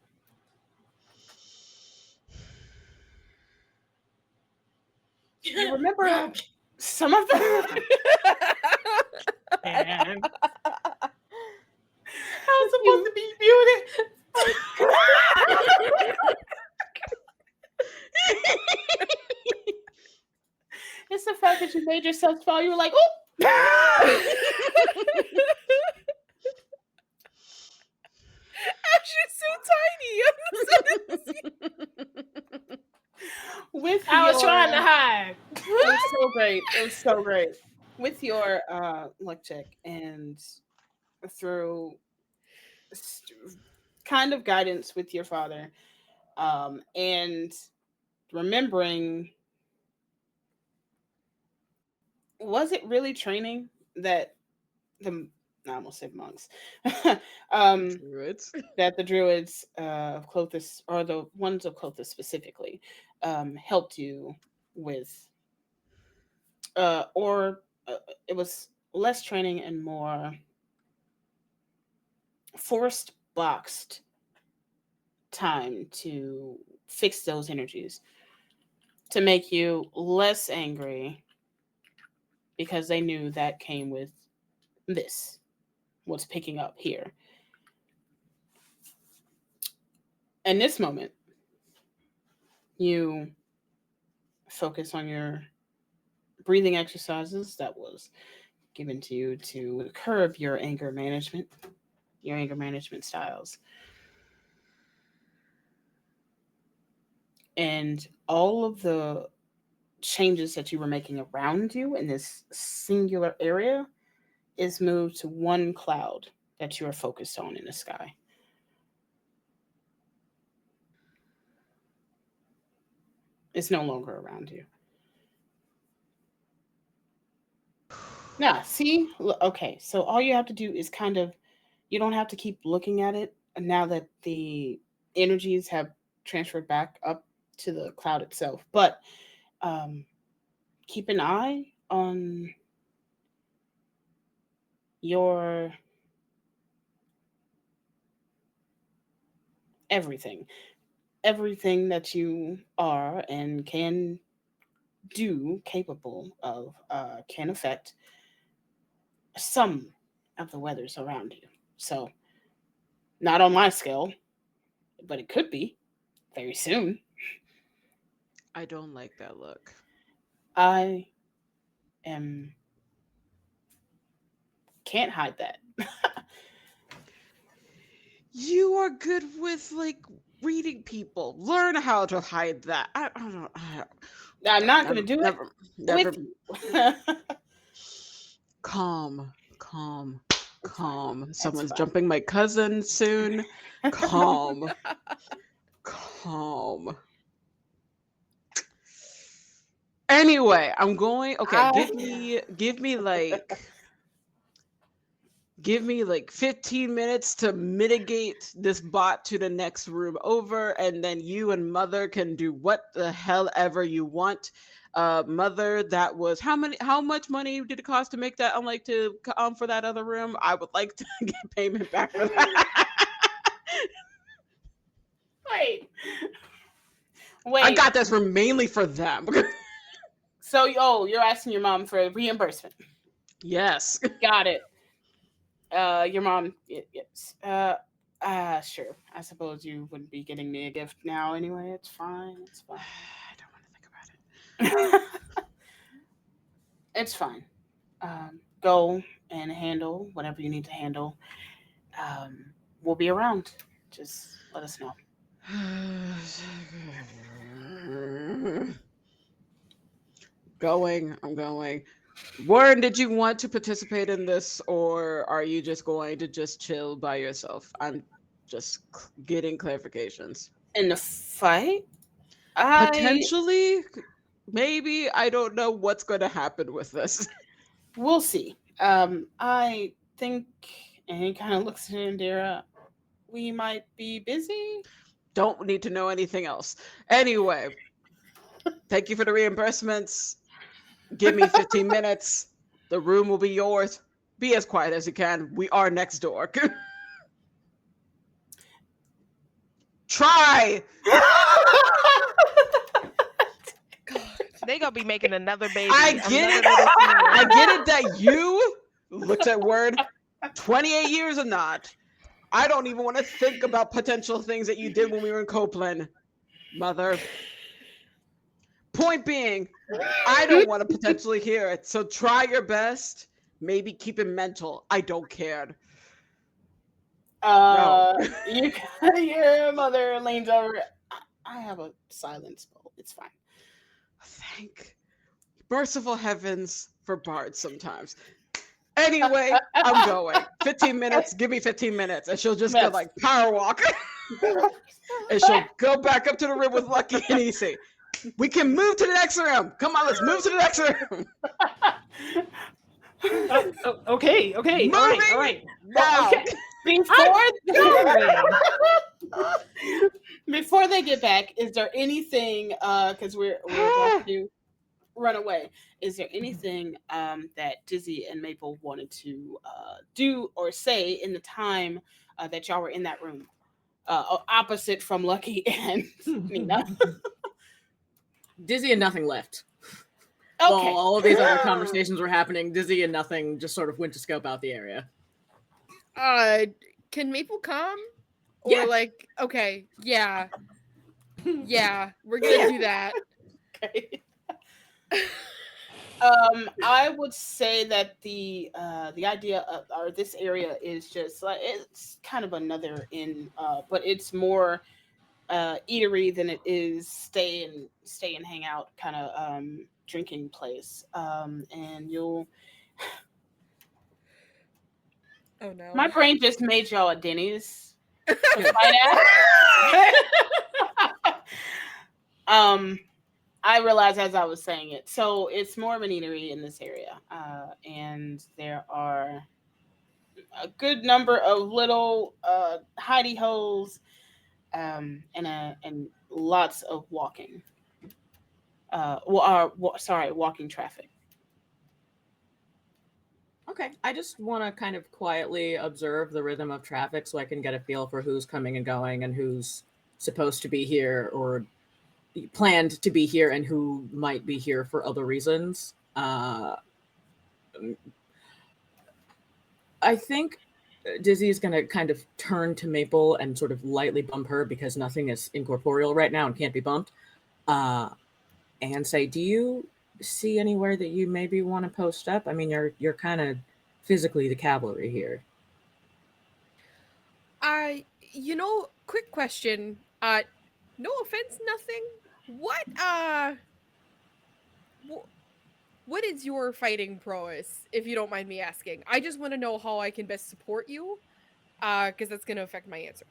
You remember some of them? Man. I was supposed to be muted. It's the fact that you made yourself fall. You were like, "Oop!" Ash is so tiny. With I was trying to hide. It was so great. It was so great. With your luck check and through kind of guidance with your father, and remembering, was it really training that I almost said monks, Druids. that the druids of Clothis, or the ones of Clothis specifically, helped you with, it was less training and more forced boxed time to fix those energies, to make you less angry, because they knew that came with this, what's picking up here. In this moment, you focus on your breathing exercises that was given to you to curb your anger management styles. And all of the changes that you were making around you in this singular area is moved to one cloud that you are focused on in the sky. It's no longer around you. Now, see? Okay, so all you have to do is kind of, you don't have to keep looking at it now that the energies have transferred back up to the cloud itself. But keep an eye on your everything that you are and can do, capable of, can affect some of the weathers around you. So, not on my scale, but it could be very soon. I don't like that look. I can't hide that. You are good with reading people. Learn how to hide that. I'm not going to do it with you. Calm. Someone's jumping my cousin soon. Calm. Anyway, I'm going. Okay, give me 15 minutes to mitigate this bot to the next room over, and then you and Mother can do what the hell ever you want. Mother, that was how much money did it cost to make that for that other room? I would like to get payment back for that. Wait. I got this room mainly for them. So, you're asking your mom for reimbursement. Yes. Got it. Your mom, yes. Sure. I suppose you wouldn't be getting me a gift now anyway. It's fine. I don't want to think about it. It's fine. Go and handle whatever you need to handle. We'll be around. Just let us know. I'm going. Warren, did you want to participate in this, or are you just going to just chill by yourself? I'm just getting clarifications. In the fight? Potentially, maybe. I don't know what's going to happen with this. We'll see. I think, and he kind of looks at Indira, we might be busy. Don't need to know anything else. Anyway, thank you for the reimbursements. Give me 15 minutes. The room will be yours. Be as quiet as you can. We are next door. Try! They gonna be making another baby. I get it that you looked at Word 28 years or not. I don't even want to think about potential things that you did when we were in Copeland, Mother. Point being, I don't want to potentially hear it. So try your best. Maybe keep it mental. I don't care. No. Your mother leans over. I have a silence bowl. It's fine. Thank merciful heavens for bards sometimes. Anyway, I'm going. 15 minutes. Give me 15 minutes. And she'll just go power walk. And she'll go back up to the room with Lucky and Issei. We can move to the next room. Come on, let's move to the next room. Okay. Moving all right. Now. Okay. Before they get back, is there anything? Because we're about to do. run away. Is there anything that Dizzy and Maple wanted to do or say in the time that y'all were in that room, opposite from Lucky and Nina? Dizzy and nothing left. Okay. While all of these other conversations were happening, Dizzy and nothing just sort of went to scope out the area. Can Maple come? Or Yeah. like, okay, yeah, we're gonna do that. Okay. I would say that the idea of or this area is just like it's kind of another inn, but it's more eatery than it is stay and hang out kind of drinking place. And you'll Oh no. my brain just made y'all a Denny's to fight at. I realized as I was saying it. So it's more of an eatery in this area. And there are a good number of little hidey holes and lots of walking. Walking traffic. Okay, I just want to kind of quietly observe the rhythm of traffic so I can get a feel for who's coming and going and who's supposed to be here or planned to be here and who might be here for other reasons. I think Dizzy is going to kind of turn to Maple and sort of lightly bump her because nothing is incorporeal right now and can't be bumped. And say, do you see anywhere that you maybe want to post up? I mean, you're kind of physically the cavalry here. Quick question. No offense, nothing. What is your fighting prowess, if you don't mind me asking? I just want to know how I can best support you, because that's going to affect my answer.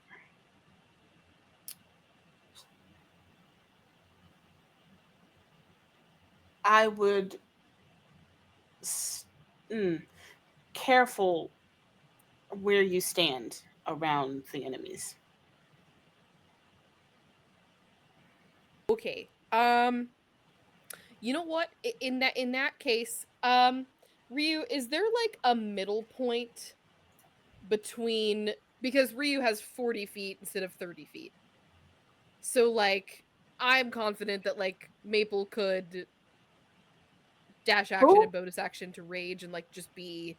I would careful where you stand around the enemies. Okay. You know what? In that case, Ryu, is there like a middle point between, because Ryu has 40 feet instead of 30 feet. So like I'm confident that like Maple could dash action and bonus action to rage and like just be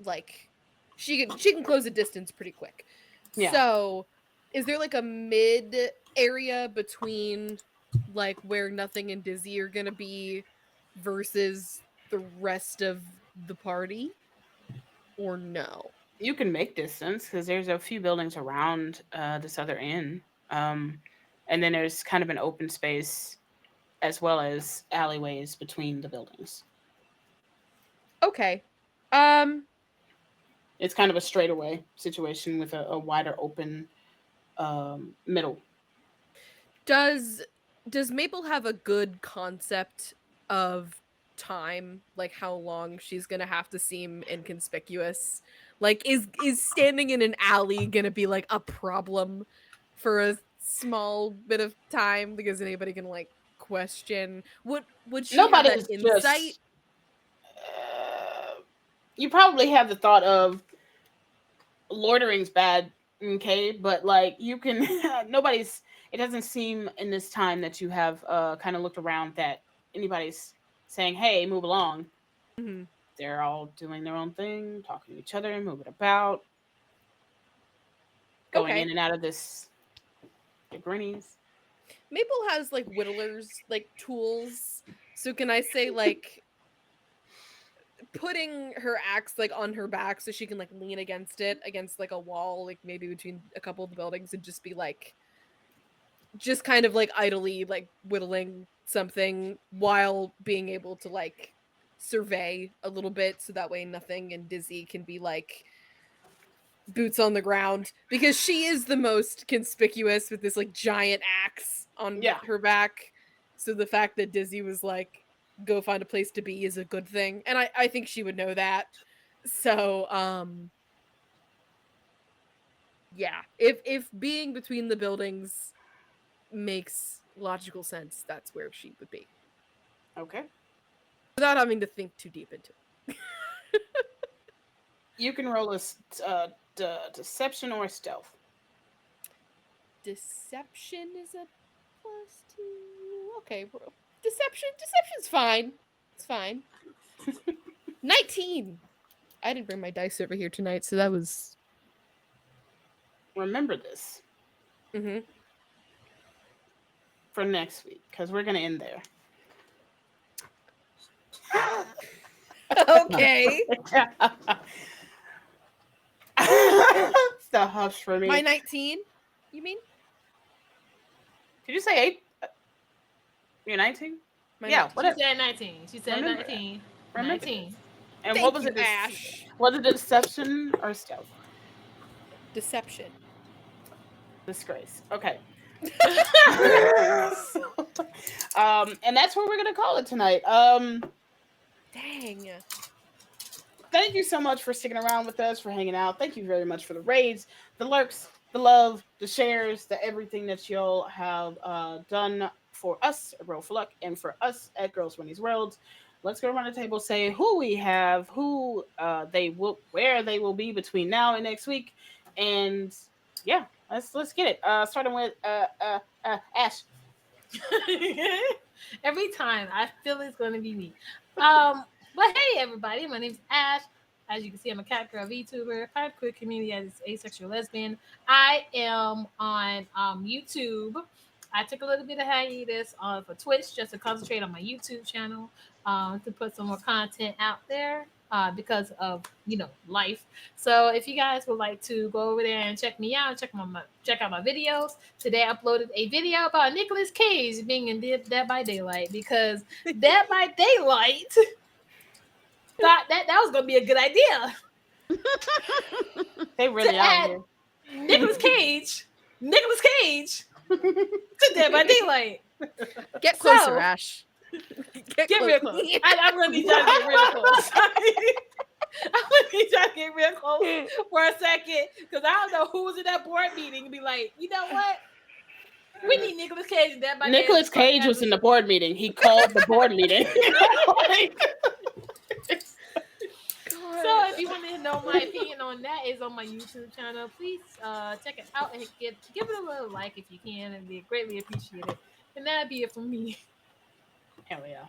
like she can close a distance pretty quick. Yeah. So is there like a mid area between like where Nothing and Dizzy are gonna be versus the rest of the party? Or no? You can make distance because there's a few buildings around this other inn. And then there's kind of an open space as well as alleyways between the buildings. Okay. It's kind of a straightaway situation with a wider open middle. Does Maple have a good concept of time, like how long she's gonna have to seem inconspicuous? Like is standing in an alley gonna be like a problem for a small bit of time because anybody can like question? Would she have that insight? You probably have the thought of loitering's bad, okay, but like you can it doesn't seem in this time that you have kind of looked around that anybody's saying, hey, move along. Mm-hmm. They're all doing their own thing, talking to each other, moving about, going in and out of this Grinnies. Maple has like whittlers, like tools. So can I say like putting her axe like on her back so she can like lean against like a wall, like maybe between a couple of the buildings, and just be like just kind of like idly like whittling something while being able to like survey a little bit, so that way Nothing and Dizzy can be like boots on the ground, because she is the most conspicuous with this like giant axe on her back. So the fact that Dizzy was like, go find a place to be is a good thing. And I think she would know that. So, yeah, if being between the buildings makes logical sense, that's where she would be. Okay. Without having to think too deep into it. You can roll a deception or stealth. Deception is a +2. Okay, Deception's fine. It's fine. 19. I didn't bring my dice over here tonight, so that was. Remember this for next week, because we're gonna end there. Okay. It's the hush for me. My 19? You mean? Did you say 8? You're 19? My Yeah, 19. whatever. She said 19. She said Remember 19. Remember 19. And Thank what was you, it? Ash. Was it deception or stealth? Deception. Disgrace. Okay. And that's what we're gonna call it tonight. Dang. Thank you so much for sticking around with us, for hanging out. Thank you very much for the raids, the lurks, the love, the shares, the everything that y'all have done for us at ROLL4LUCK and for us at Girls Winnie's Worlds. Let's go around the table, say who we have, who they will, where they will be between now and next week, and yeah, let's get it. Starting with Ash. Every time I feel it's going to be me. But hey, everybody, my name's Ash. As you can see, I'm a cat girl VTuber, part of the queer community as asexual lesbian. I am on YouTube. I took a little bit of hiatus for Twitch just to concentrate on my YouTube channel to put some more content out there because of life. So if you guys would like to go over there and check me out, check out my videos. Today I uploaded a video about Nicolas Cage being in Dead by Daylight because Dead by Daylight thought that was gonna be a good idea. They really out here. Nicolas Cage to Dead by Daylight. Get closer, Ash. Get real close. I'm gonna need y'all to get real close. I'm gonna need y'all to get real close for a second, because I don't know who was in that board meeting and be like, you know what? We need Nicolas Cage and Dead by Daylight. Nicolas Cage was in the board meeting. He called the board meeting. So if you want to know my opinion on that, is on my YouTube channel. Please check it out and give it a little like if you can, and be greatly appreciated. And that'd be it from me. Hell yeah.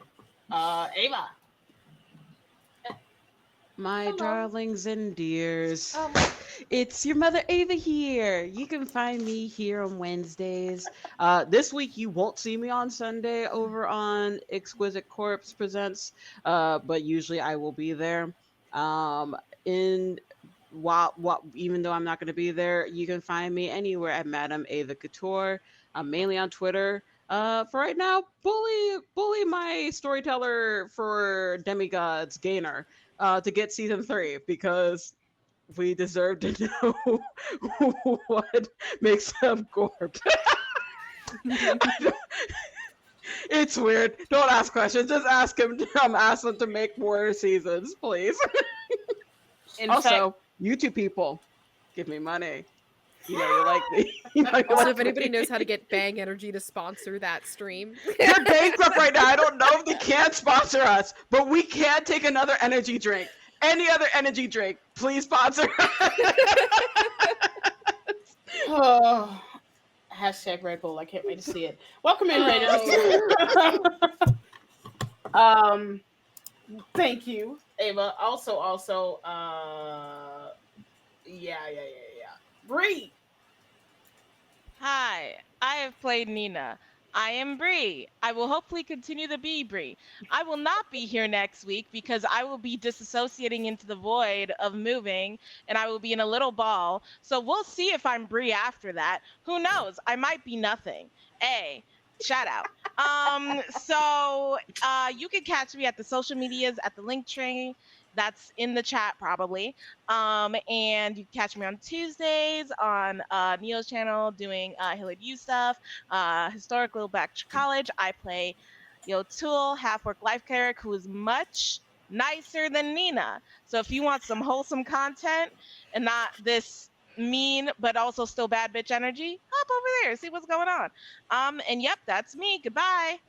Ava. My Hello. darlings and dears. Oh, It's your mother Ava here. You can find me here on Wednesdays. This week you won't see me on Sunday over on Exquisite Corpse Presents, but usually I will be there. Even though I'm not going to be there, you can find me anywhere at Madame Ava Couture. I'm mainly on Twitter. For right now, bully my storyteller for Demigods Gainer to get season 3, because we deserve to know what makes them gorp. It's weird. Don't ask questions. Just ask him. Ask him to make more seasons, please. Also, YouTube people, give me money. You know you like me. You know you Also, like if anybody me. knows how to get Bang Energy to sponsor that stream. They're bankrupt right now. I don't know if they can sponsor us, but we can take another energy drink. Any other energy drink, please sponsor us. Oh, hashtag Red Bull. I can't wait to see it. Welcome in, Raiders. Thank you, Ava. Also, yeah. Bree. Hi, I have played Nina. I am Bree. I will hopefully continue to be Bree. I will not be here next week because I will be disassociating into the void of moving, and I will be in a little ball. So we'll see if I'm Bree after that. Who knows? I might be nothing. Shout out. So you can catch me at the social medias at the link tree. That's in the chat probably. And you can catch me on Tuesdays on Neo's channel doing Hillard U stuff, historic little back to college. I play Tool, half-orc life cleric, who is much nicer than Nina. So if you want some wholesome content and not this mean but also still bad bitch energy, hop over there, see what's going on. And yep, that's me. Goodbye.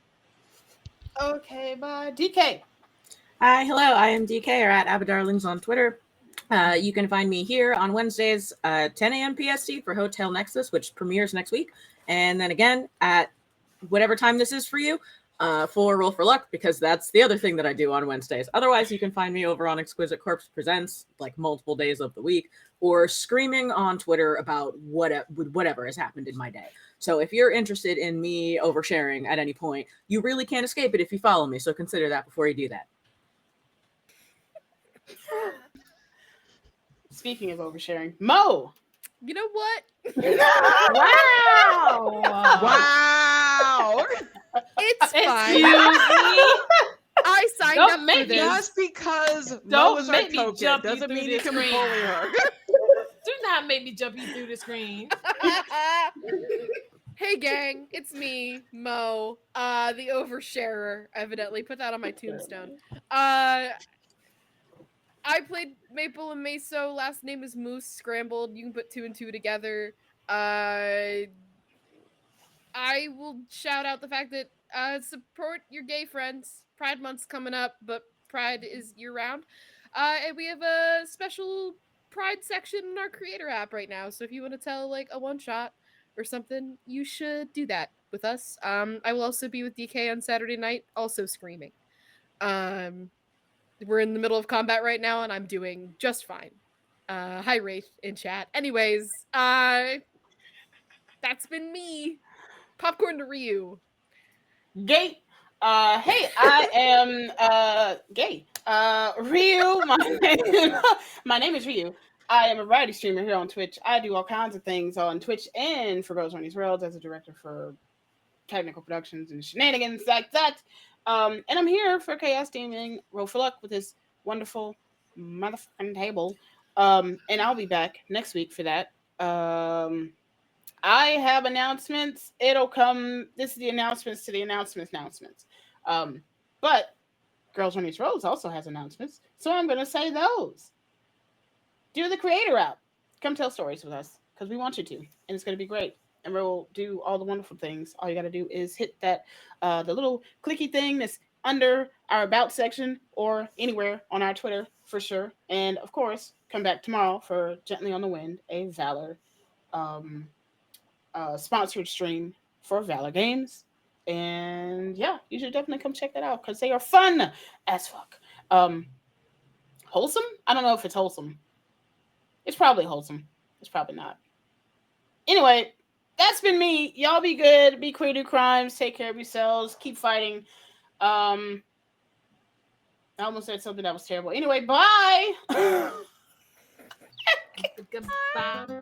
Okay, bye. DK. Hi, hello. I am DK or at Abadarlings on Twitter. You can find me here on Wednesdays 10 a.m. PST for Hotel Nexus, which premieres next week. And then again at whatever time this is for you for Roll for Luck, because that's the other thing that I do on Wednesdays. Otherwise, you can find me over on Exquisite Corpse Presents, like multiple days of the week, or screaming on Twitter about whatever has happened in my day. So if you're interested in me oversharing at any point, you really can't escape it if you follow me. So consider that before you do that. Speaking of oversharing, Mo. You know what? Wow. Wow. It's fine. Excuse me. I signed Don't up for make me- this. Just because Mo Don't is our make me token jump you doesn't through mean you this can screen. bully her. Do not make me jump you through the screen. Hey gang, it's me, Mo, the oversharer. Evidently, put that on my tombstone. I played Maple and Meso. Last name is Moose Scrambled. You can put 2 and 2 together. I will shout out the fact that support your gay friends. Pride Month's coming up, but Pride is year-round. And we have a special Pride section in our creator app right now. So if you want to tell like a one-shot or something, you should do that with us. I will also be with DK on Saturday night, also screaming. We're in the middle of combat right now, and I'm doing just fine. Hi, Wraith in chat. Anyways, that's been me. Popcorn to Ryu. Gay. Hey, I am gay. Ryu. My name is Ryu. I am a variety streamer here on Twitch. I do all kinds of things on Twitch and for Girls Run These Worlds as a director for technical productions and shenanigans like that. And I'm here for Chaos Demon Roll for Luck with this wonderful motherfucking table. And I'll be back next week for that. I have announcements. It'll come. This is the announcements to the announcements. But Girls Run These Worlds also has announcements. So I'm going to say those. Do the creator app. Come tell stories with us because we want you to. And it's going to be great. And we'll do all the wonderful things. All you got to do is hit that the little clicky thing that's under our About section or anywhere on our Twitter for sure. And, of course, come back tomorrow for Gently on the Wind, a Valor sponsored stream for Valor Games. And, yeah, you should definitely come check that out because they are fun as fuck. Wholesome? I don't know if it's wholesome. It's probably wholesome. It's probably not. Anyway, that's been me. Y'all be good. Be queer, do crimes. Take care of yourselves. Keep fighting. I almost said something that was terrible. Anyway, bye. Goodbye.